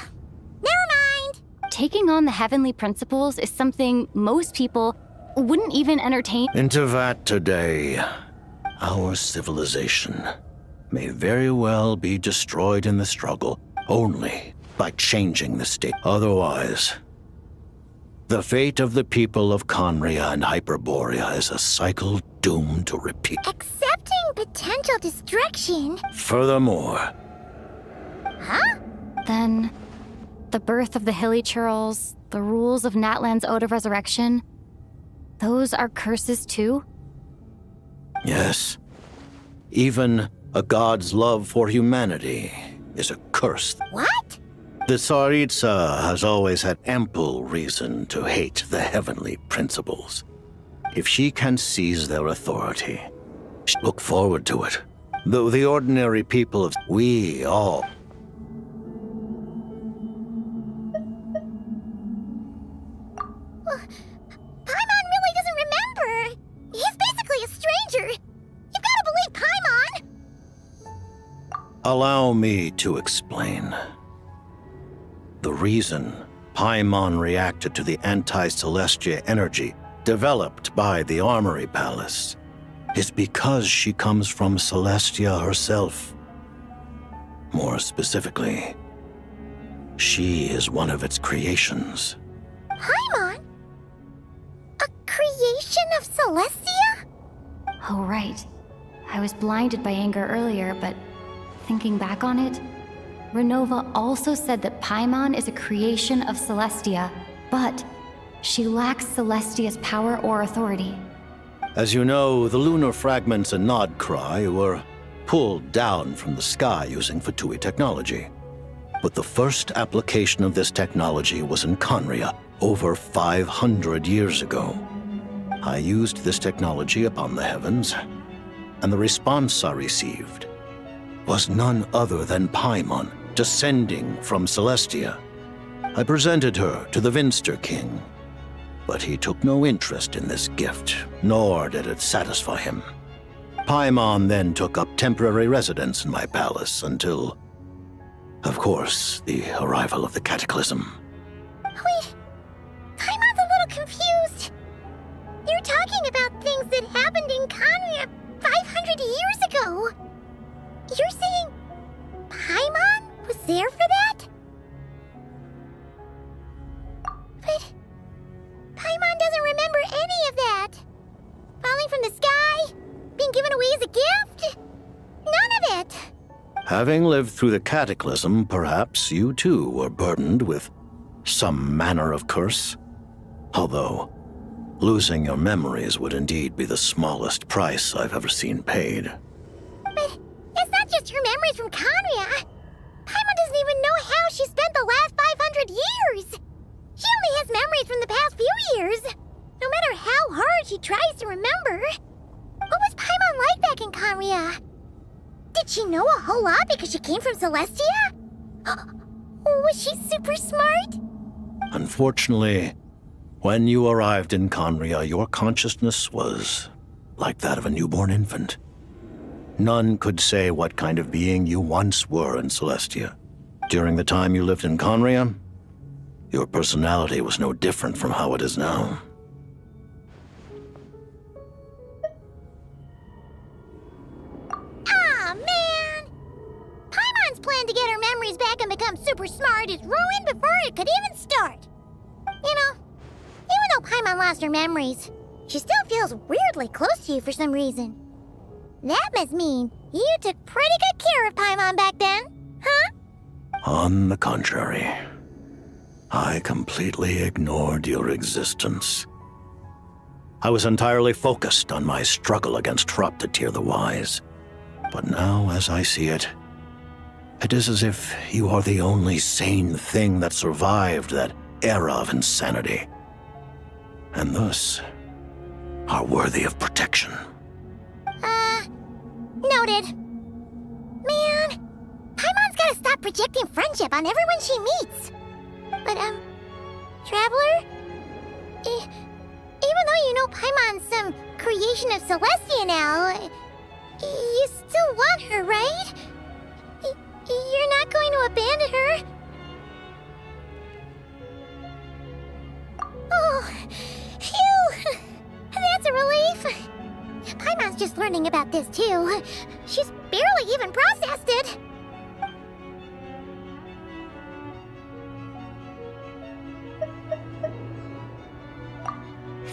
never mind. Taking on the Heavenly Principles is something most people wouldn't even entertain. Intervat today, our civilization may very well be destroyed in the struggle only by changing the state. Otherwise, the fate of the people of Conria and Hyperborea is a cycle doomed to repeat. Accepting potential destruction? Furthermore, Huh? Then, the birth of the Hilly Churls, the rules of Natlan's Ode of Resurrection, those are curses too? yes, even a god's love for humanity is a curse. What? The Tsaritsa has always had ample reason to hate the heavenly principles. If she can seize their authority, she'll look forward to it. Though the ordinary people of we all... Paimon really doesn't remember! He's basically a stranger! You've gotta believe Paimon! Allow me to explain. The reason Paimon reacted to the anti-Celestia energy developed by the Armory Palace is because she comes from Celestia herself. More specifically, she is one of its creations. Paimon? A creation of Celestia? Oh, right. I was blinded by anger earlier, but thinking back on it, Renova also said that Paimon is a creation of Celestia, but she lacks Celestia's power or authority. As you know, the lunar fragments in Nodcry were pulled down from the sky using Fatui technology. But the first application of this technology was in Conria over 500 years ago. I used this technology upon the heavens, and the response I received was none other than Paimon descending from Celestia. I presented her to the Vinster King, but he took no interest in this gift, nor did it satisfy him. Paimon then took up temporary residence in my palace until, of course, the arrival of the Cataclysm. Wait, Paimon's a little confused. You're talking about things that happened in Conria 500 years ago. You're saying Paimon was there for that? But Paimon doesn't remember any of that. Falling from the sky? Being given away as a gift? None of it. Having lived through the Cataclysm, perhaps you too were burdened with some manner of curse. Although, losing your memories would indeed be the smallest price I've ever seen paid. But it's not just her memories from Conria. Paimon doesn't even know how she spent the last 500 years. She only has memories from the past few years. No matter how hard she tries to remember. What was Paimon like back in Conria? Did she know a whole lot because she came from Celestia? Was she super smart? Unfortunately, when you arrived in Conria, your consciousness was like that of a newborn infant. None could say what kind of being you once were in Celestia. During the time you lived in Conria, your personality was no different from how it is now. Ah, man! Paimon's plan to get her memories back and become super smart is ruined before it could even start. You know, even though Paimon lost her memories, she still feels weirdly close to you for some reason. That must mean you took pretty good care of Paimon back then, huh? On the contrary, I completely ignored your existence. I was entirely focused on my struggle against Troptatir the Wise. But now, as I see it, it is as if you are the only sane thing that survived that era of insanity, and thus are worthy of protection. Noted. Man, Paimon's gotta stop projecting friendship on everyone she meets. But, Traveler? Even though you know Paimon's some creation of Celestia now, you still want her, right? You're not going to abandon her? Oh, phew! That's a relief. Paimon's just learning about this, too. She's barely even processed it.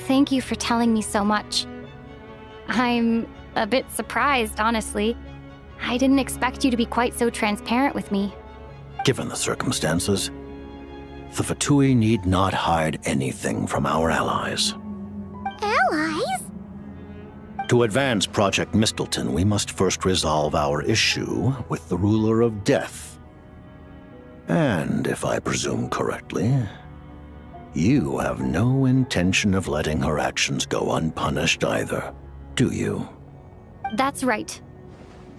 Thank you for telling me so much. I'm a bit surprised, honestly. I didn't expect you to be quite so transparent with me. Given the circumstances, the Fatui need not hide anything from our allies. Allies? To advance Project Mistleton, we must first resolve our issue with the Ruler of Death. And if I presume correctly, you have no intention of letting her actions go unpunished either, do you? That's right.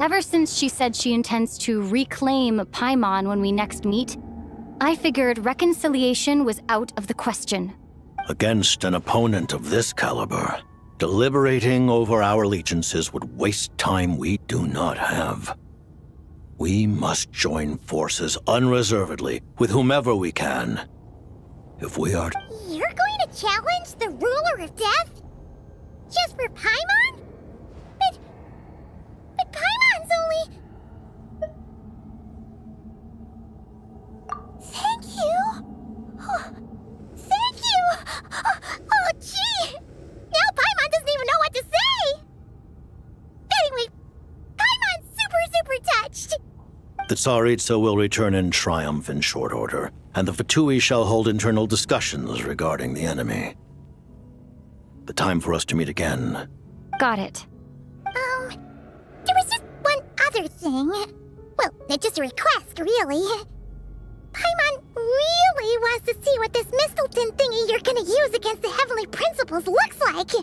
Ever since she said she intends to reclaim Paimon when we next meet, I figured reconciliation was out of the question. Against an opponent of this caliber, deliberating over our allegiances would waste time we do not have. We must join forces unreservedly with whomever we can. If we are... You're going to challenge the ruler of death? Just for Paimon? But Paimon's only... Thank you! Oh, thank you! Oh, gee! Now Paimon doesn't even know what to say! Anyway, Paimon's super touched! The Tsaritsa will return in triumph in short order, and the Fatui shall hold internal discussions regarding the enemy. The time for us to meet again. Got it. There was just one other thing. Well, just a request, really. Paimon really wants to see what this Mistelton thingy you're gonna use against the Heavenly Principles looks like.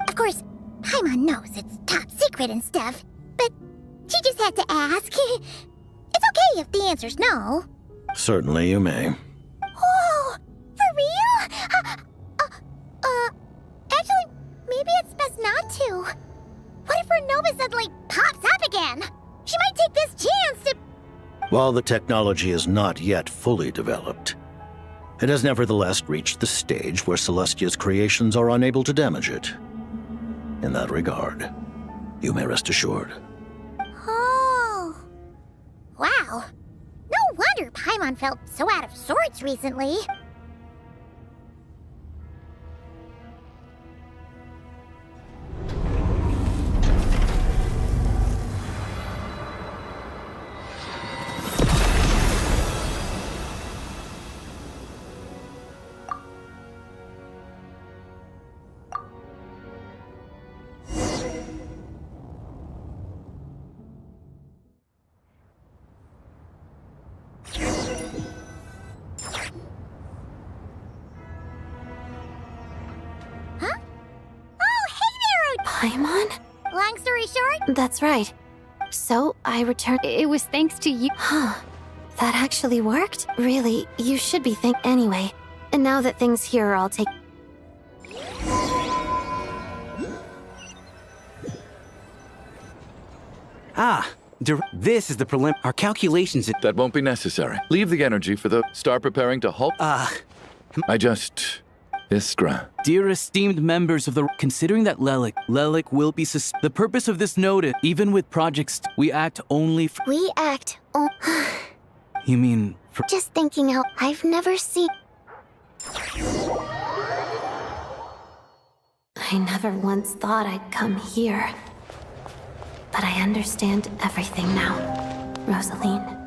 Of course, Paimon knows it's top secret and stuff, but she just had to ask. It's okay if the answer's no. Certainly you may. Oh, for real? Actually, maybe it's best not to. What if her Nova suddenly pops up again? She might take this chance to... While the technology is not yet fully developed, it has nevertheless reached the stage where Celestia's creations are unable to damage it. In that regard, you may rest assured. Oh. Wow. No wonder Paimon felt so out of sorts recently. Paimon? Long story short? That's right. So, I returned. It was thanks to you. Huh. That actually worked? Really, you should be anyway. And now that things here are all taken... This is the Our calculations... That won't be necessary. Leave the energy for the... Start preparing to halt. I just... Iskra. Dear esteemed members of the... Considering that Lelik will be the purpose of this notice, even with projects, we act only for... We act You mean for... Just thinking out, I've never seen... I never once thought I'd come here. But I understand everything now, Rosaline.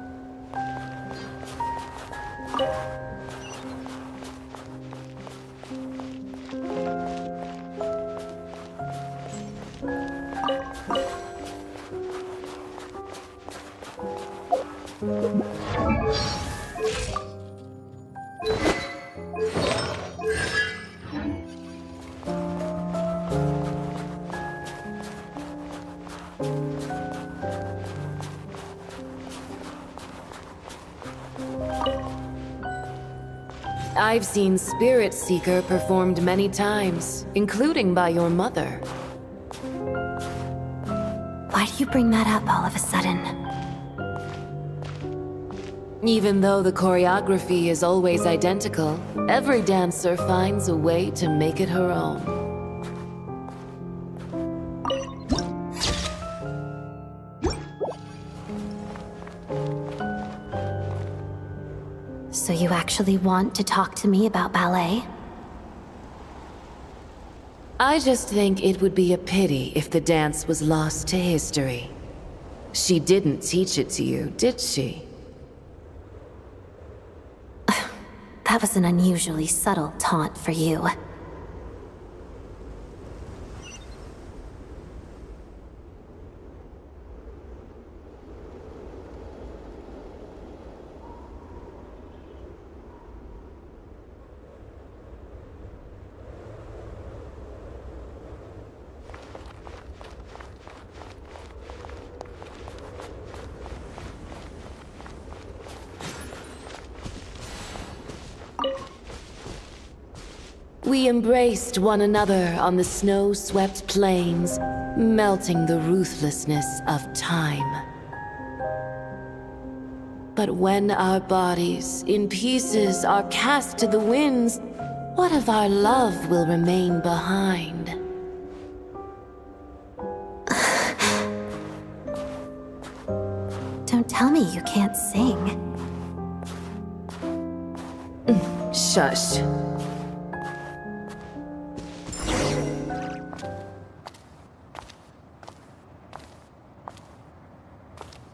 I've seen Spirit Seeker performed many times, including by your mother. Why do you bring that up all of a sudden? Even though the choreography is always identical, every dancer finds a way to make it her own. So you actually want to talk to me about ballet? I just think it would be a pity if the dance was lost to history. She didn't teach it to you, did she? That was an unusually subtle taunt for you. We embraced one another on the snow-swept plains, melting the ruthlessness of time. But when our bodies, in pieces, are cast to the winds, what of our love will remain behind? Don't tell me you can't sing. Shush.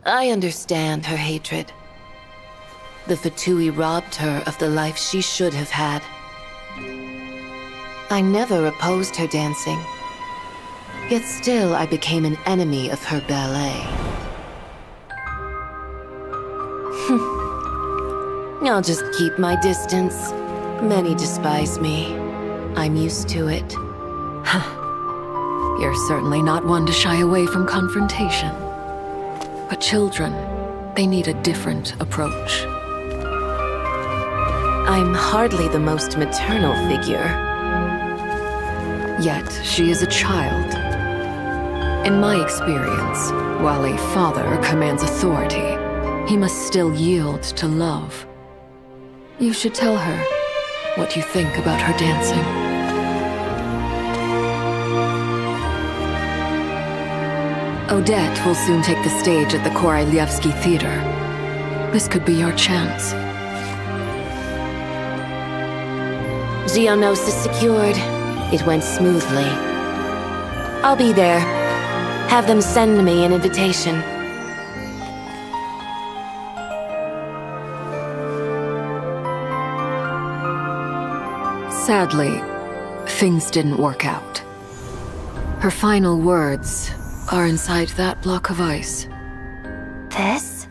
I understand her hatred. The Fatui robbed her of the life she should have had. I never opposed her dancing. Yet still I became an enemy of her ballet. I'll just keep my distance. Many despise me. I'm used to it. You're certainly not one to shy away from confrontation. But children, they need a different approach. I'm hardly the most maternal figure. Yet she is a child. In my experience, while a father commands authority, he must still yield to love. You should tell her what you think about her dancing. Odette will soon take the stage at the Koralyevsky Theater. This could be your chance. Geonosis secured. It went smoothly. I'll be there. Have them send me an invitation. Sadly, things didn't work out. Her final words are inside that block of ice. This?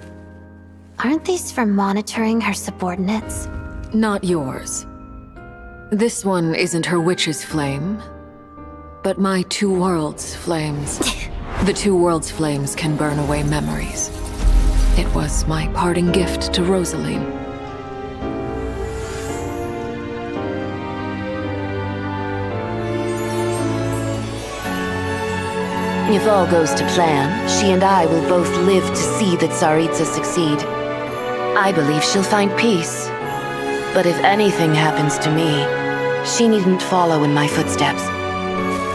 Aren't these for monitoring her subordinates? Not yours. This one isn't her witch's flame, but my two worlds' flames. The two worlds' flames can burn away memories. It was my parting gift to Rosaline. If all goes to plan, she and I will both live to see the Tsaritsa succeed. I believe she'll find peace. But if anything happens to me, she needn't follow in my footsteps.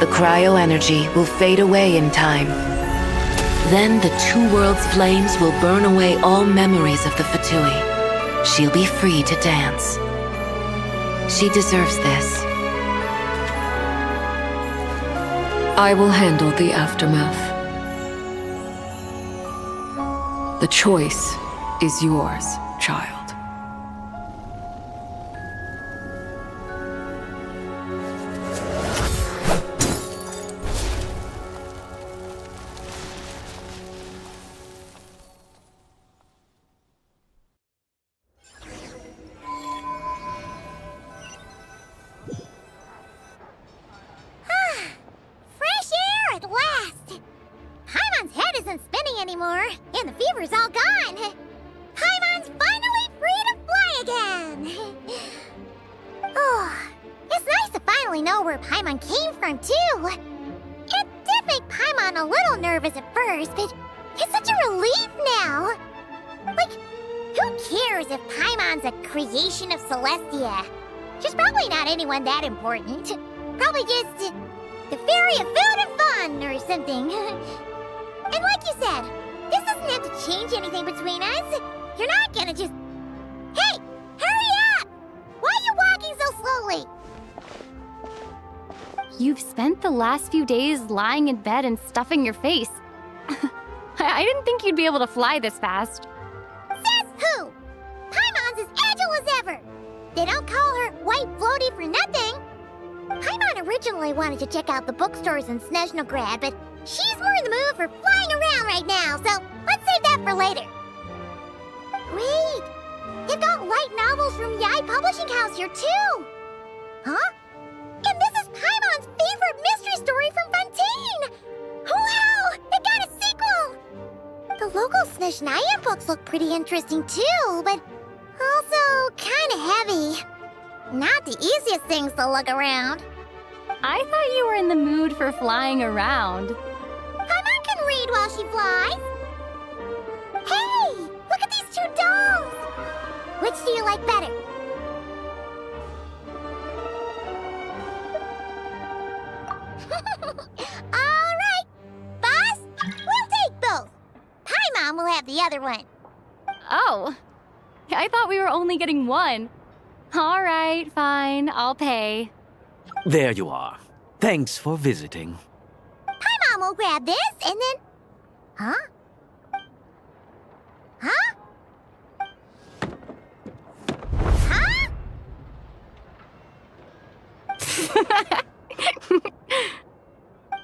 The cryo-energy will fade away in time. Then the two worlds' flames will burn away all memories of the Fatui. She'll be free to dance. She deserves this. I will handle the aftermath. The choice is yours, child. That important. Probably just the fairy of food and fun or something. And like you said, this doesn't have to change anything between us. You're not gonna just... Hey! Hurry up! Why are you walking so slowly? You've spent the last few days lying in bed and stuffing your face. I didn't think you'd be able to fly this fast. Says who? Paimon's as agile as ever. They don't call her White Floaty for nothing. Paimon originally wanted to check out the bookstores in Snezhnograd, but she's more in the mood for flying around right now, so let's save that for later. Wait, they've got light novels from Yai Publishing House here too. Huh? And this is Paimon's favorite mystery story from Fontaine. Wow, they got a sequel. The local Snezhnaya books look pretty interesting too, but also kinda heavy. Not the easiest things to look around. I thought you were in the mood for flying around. Paimon can read while she flies. Hey! Look at these two dolls! Which do you like better? Alright! Boss, we'll take both. Paimon will have the other one. Oh, I thought we were only getting one. All right, fine, I'll pay. There you are. Thanks for visiting. Paimon will grab this and then... Huh? Huh? Huh?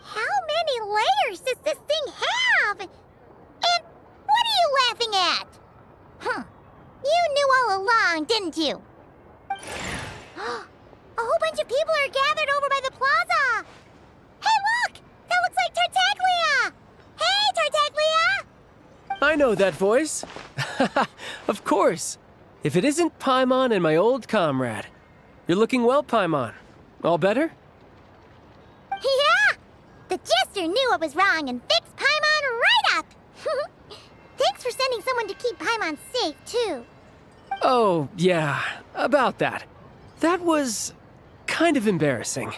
How many layers does this thing have? And what are you laughing at? Huh. You knew all along, didn't you? A whole bunch of people are gathered over by the plaza. Hey, look! That looks like Tartaglia! Hey, Tartaglia! I know that voice. Of course. If it isn't Paimon and my old comrade. You're looking well, Paimon. All better? Yeah! The jester knew I was wrong and fixed Paimon right up! Thanks for sending someone to keep Paimon safe, too. Oh, yeah, about that. That was kind of embarrassing.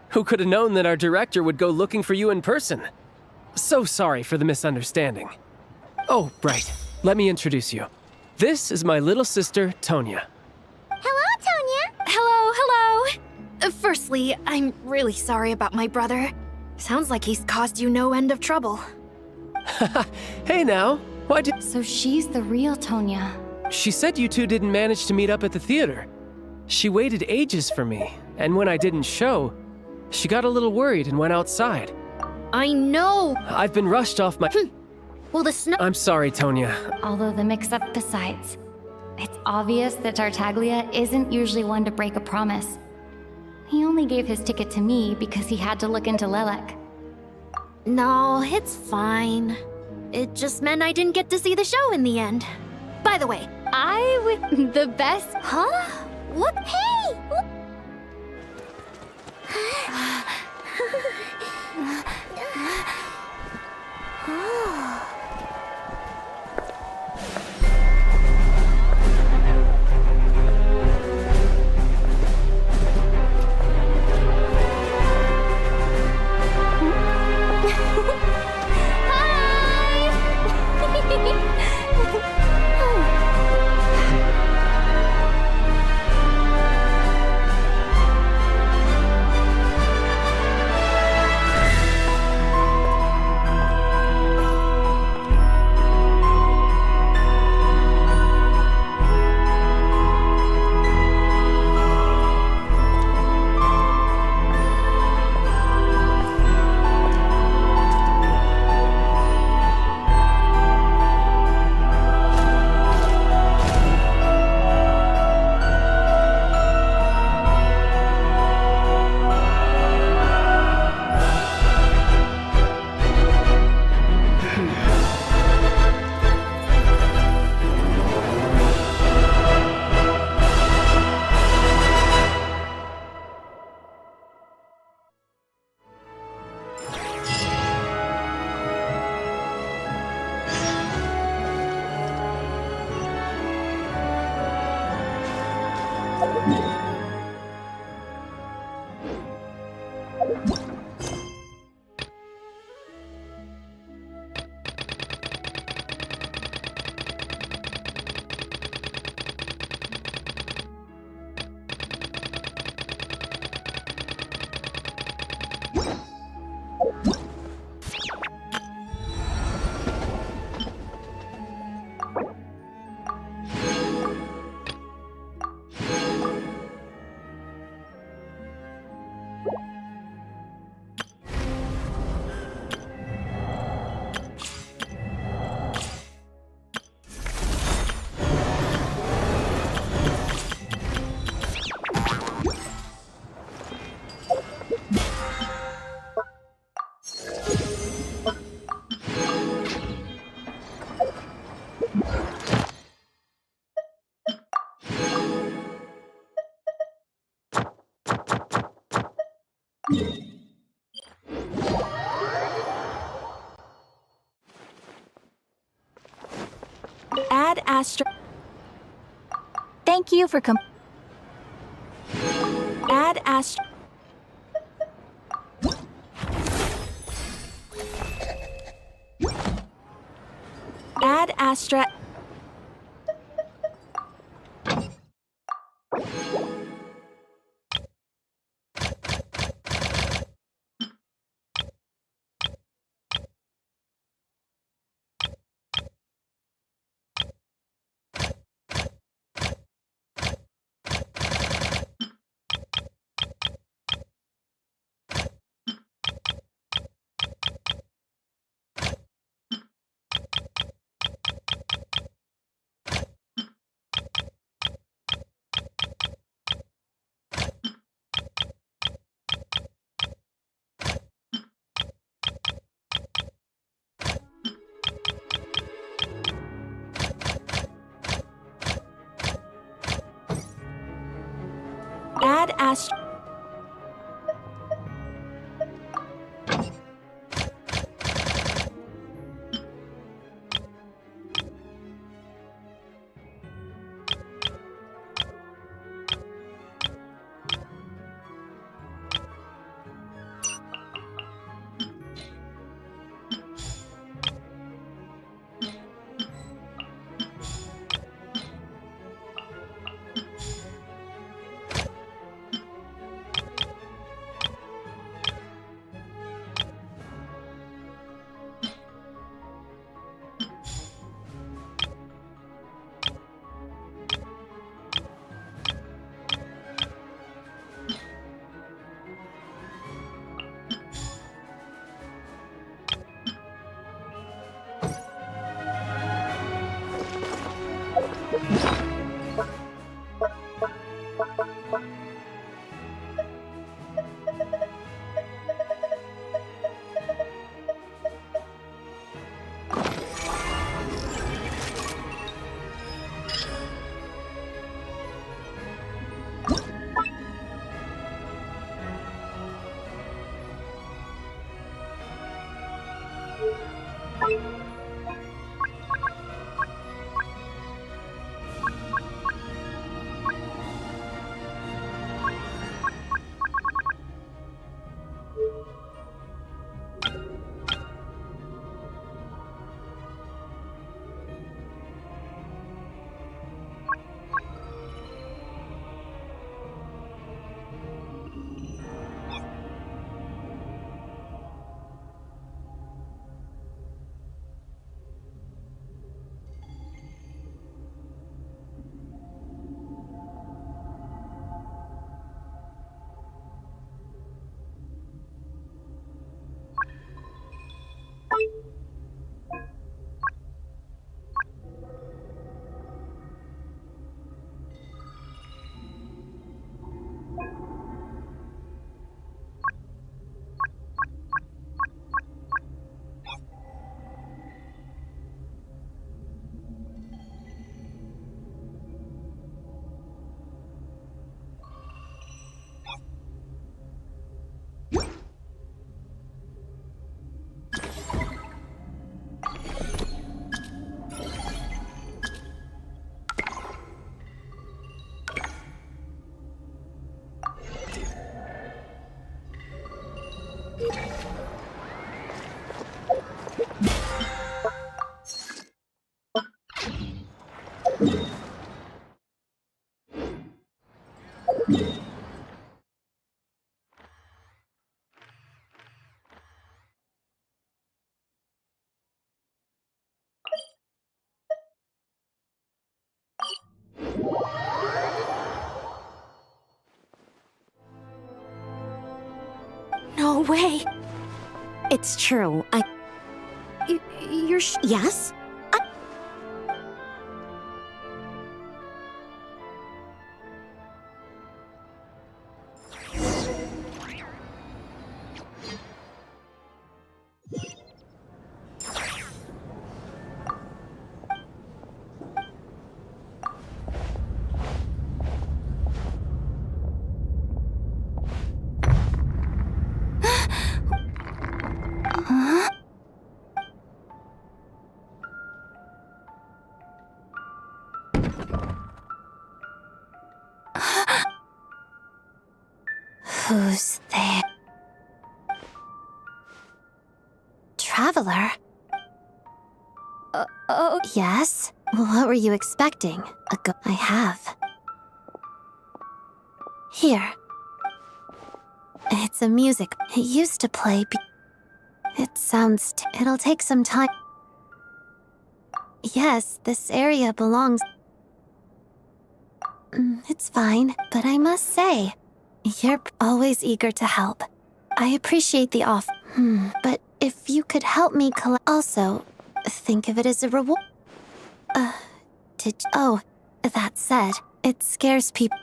Who could have known that our director would go looking for you in person? So sorry for the misunderstanding. Oh, right. Let me introduce you. This is my little sister, Tonya. Hello, Tonya. Hello. Firstly, I'm really sorry about my brother. Sounds like he's caused you no end of trouble. Hey now, why did... So she's the real Tonya. She said you two didn't manage to meet up at the theater. She waited ages for me, and when I didn't show, she got a little worried and went outside. I know! I've been rushed off my... Well, the snow... I'm sorry, Tonya. Although the mix-up besides. It's obvious that Tartaglia isn't usually one to break a promise. He only gave his ticket to me because he had to look into Lelek. No, it's fine. It just meant I didn't get to see the show in the end. By the way, I would... the best... Huh? What? Hey! Add Astra. Thank you for Add Astra. Add Astra. Add Astra. No way. It's true. You're yes? Who's there? Traveler? Oh, yes? What were you expecting? I have. Here. It's a music. It used to play. It sounds. It'll take some time. Yes, this area belongs. It's fine, but I must say, you're always eager to help. I appreciate the offer. But if you could help me collect. Also, think of it as a reward. Oh, that said, it scares people.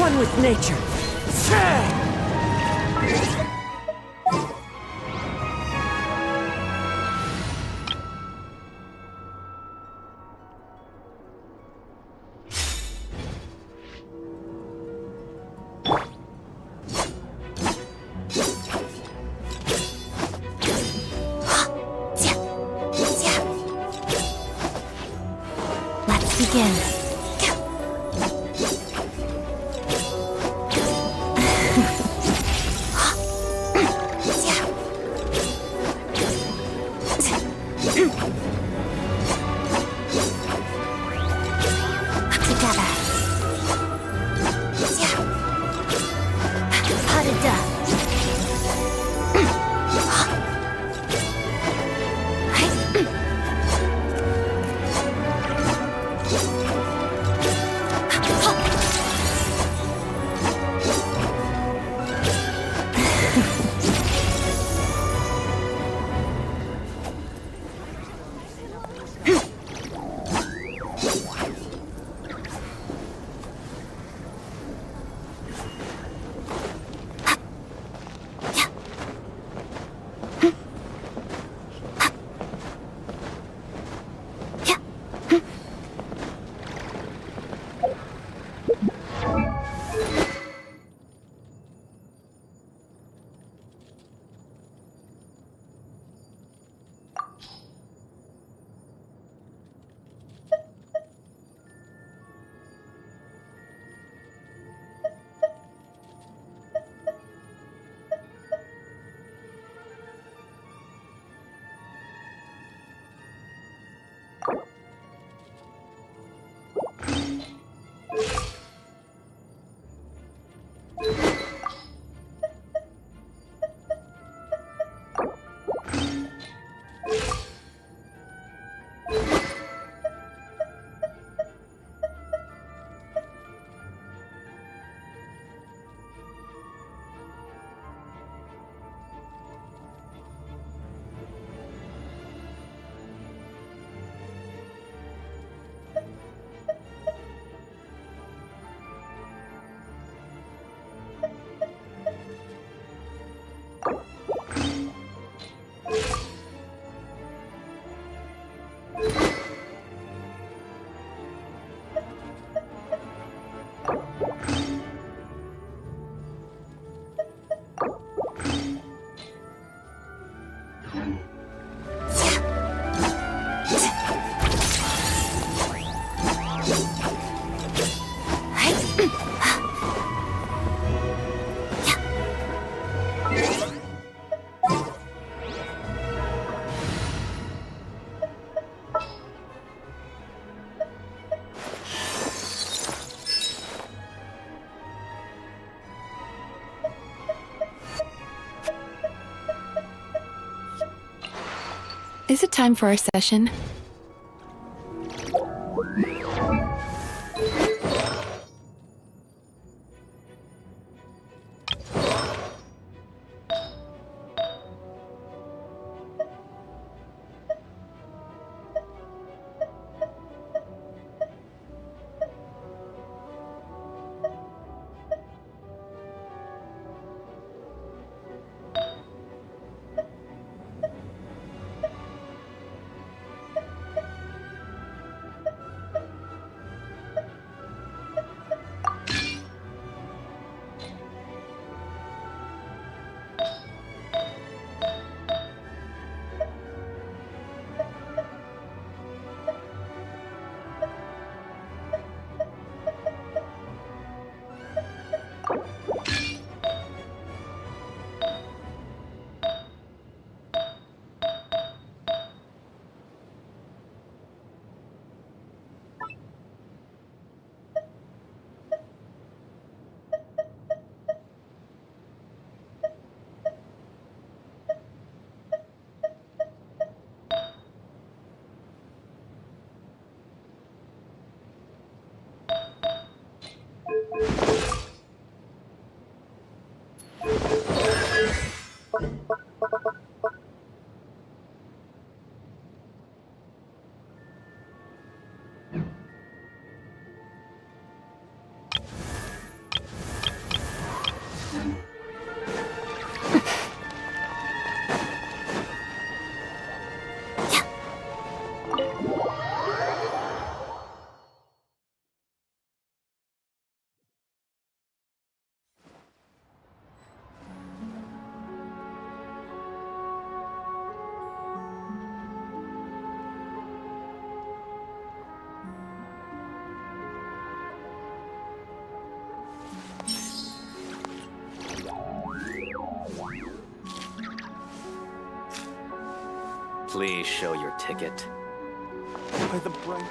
One with nature. Let's begin. Is it time for our session? Please show your ticket. By the bright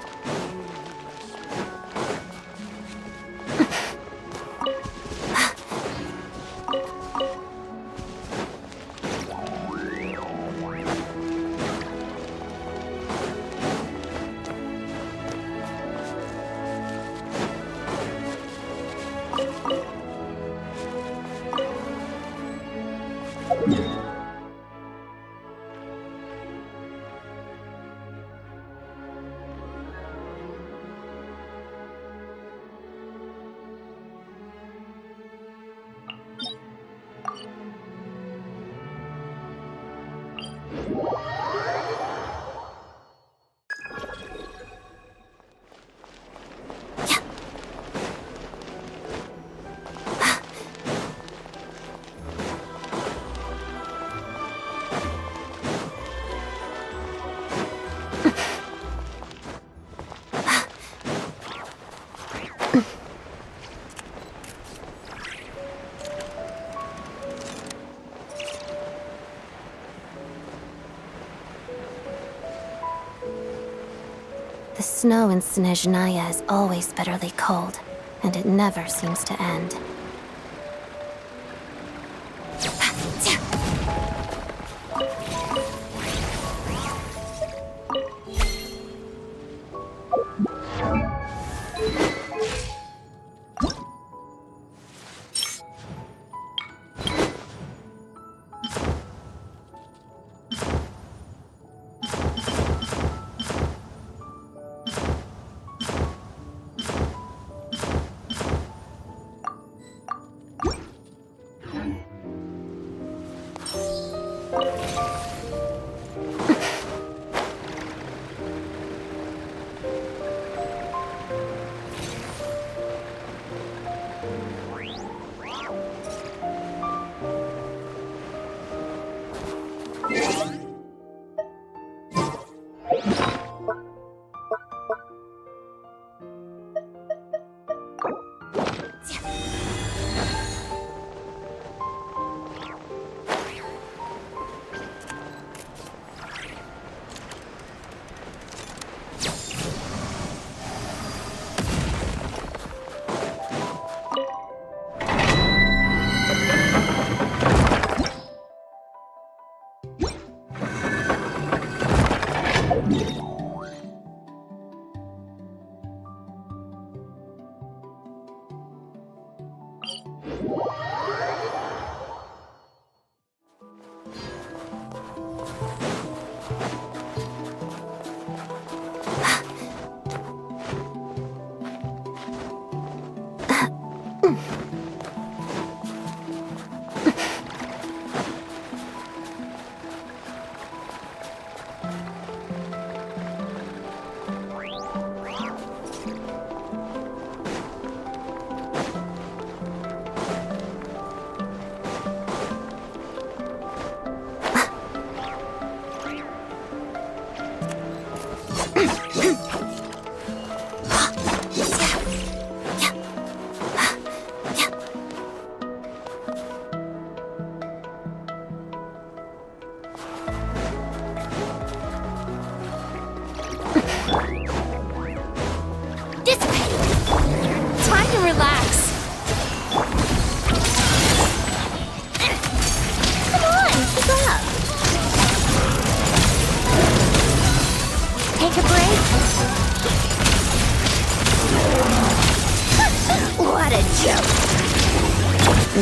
The snow in Snezhnaya is always bitterly cold, and it never seems to end.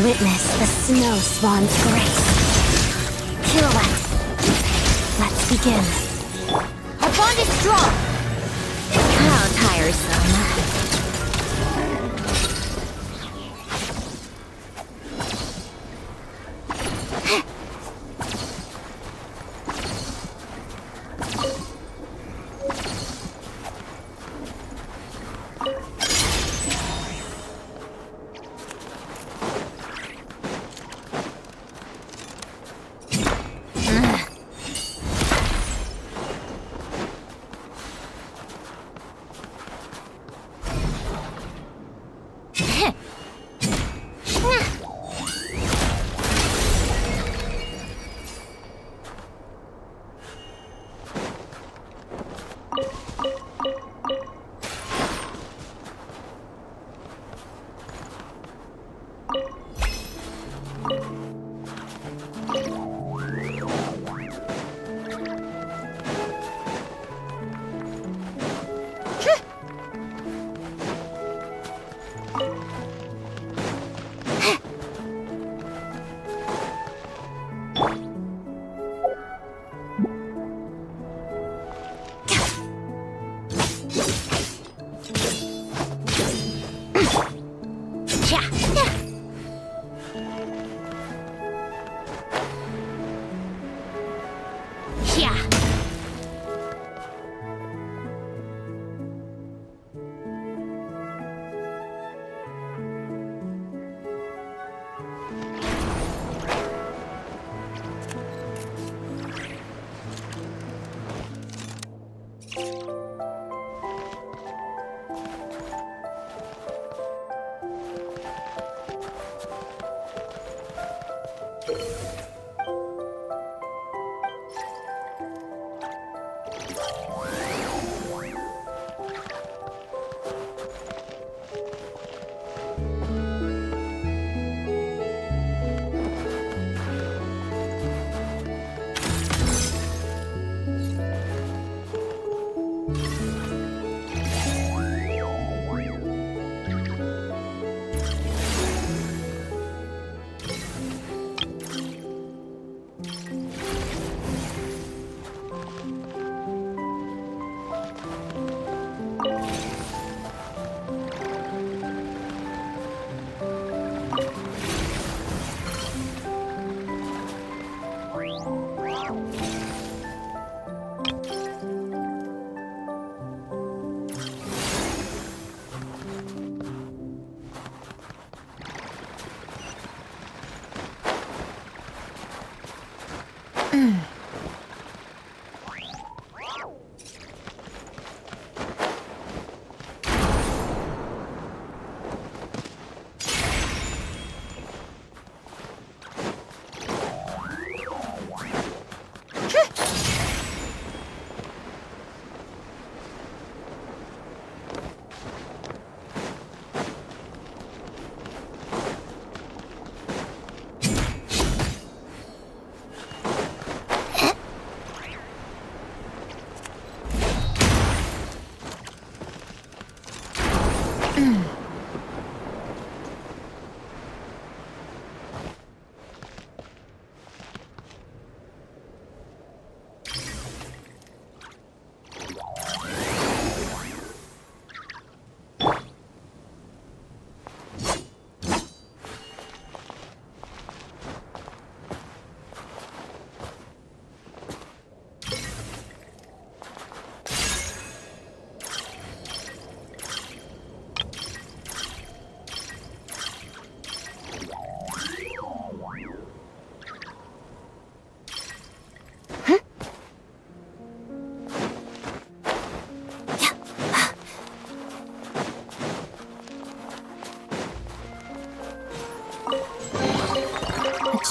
Witness the snow swan's grace. Pirouette. Let's begin. Our bond is strong. How tiresome.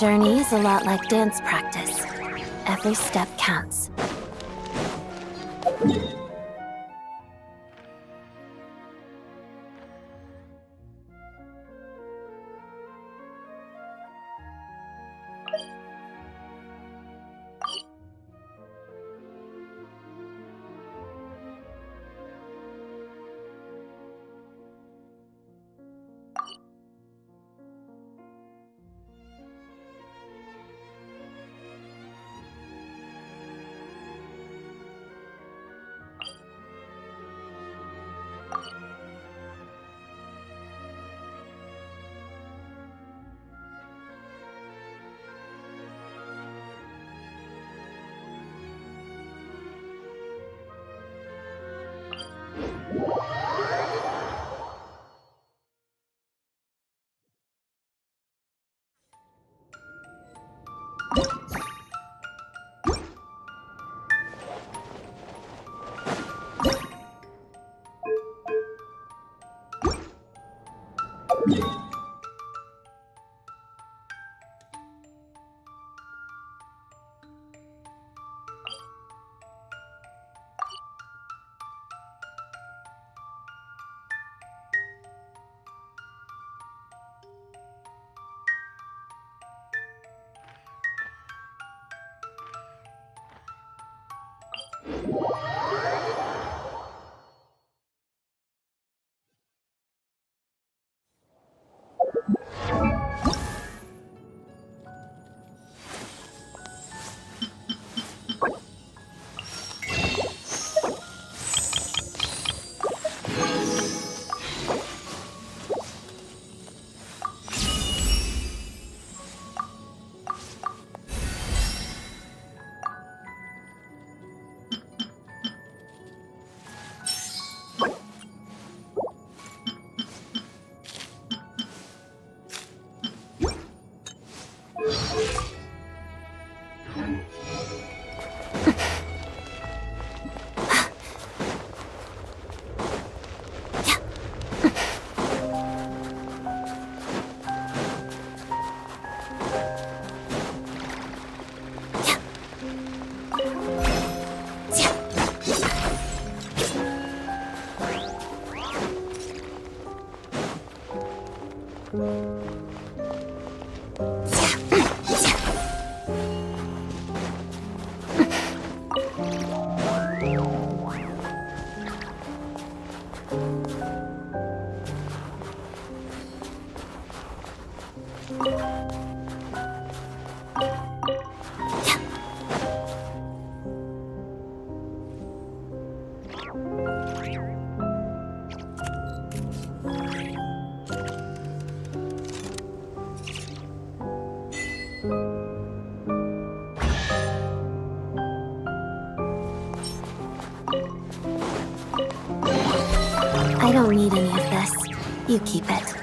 journey is a lot like dance practice. Every step counts. I don't need any of this. You keep it.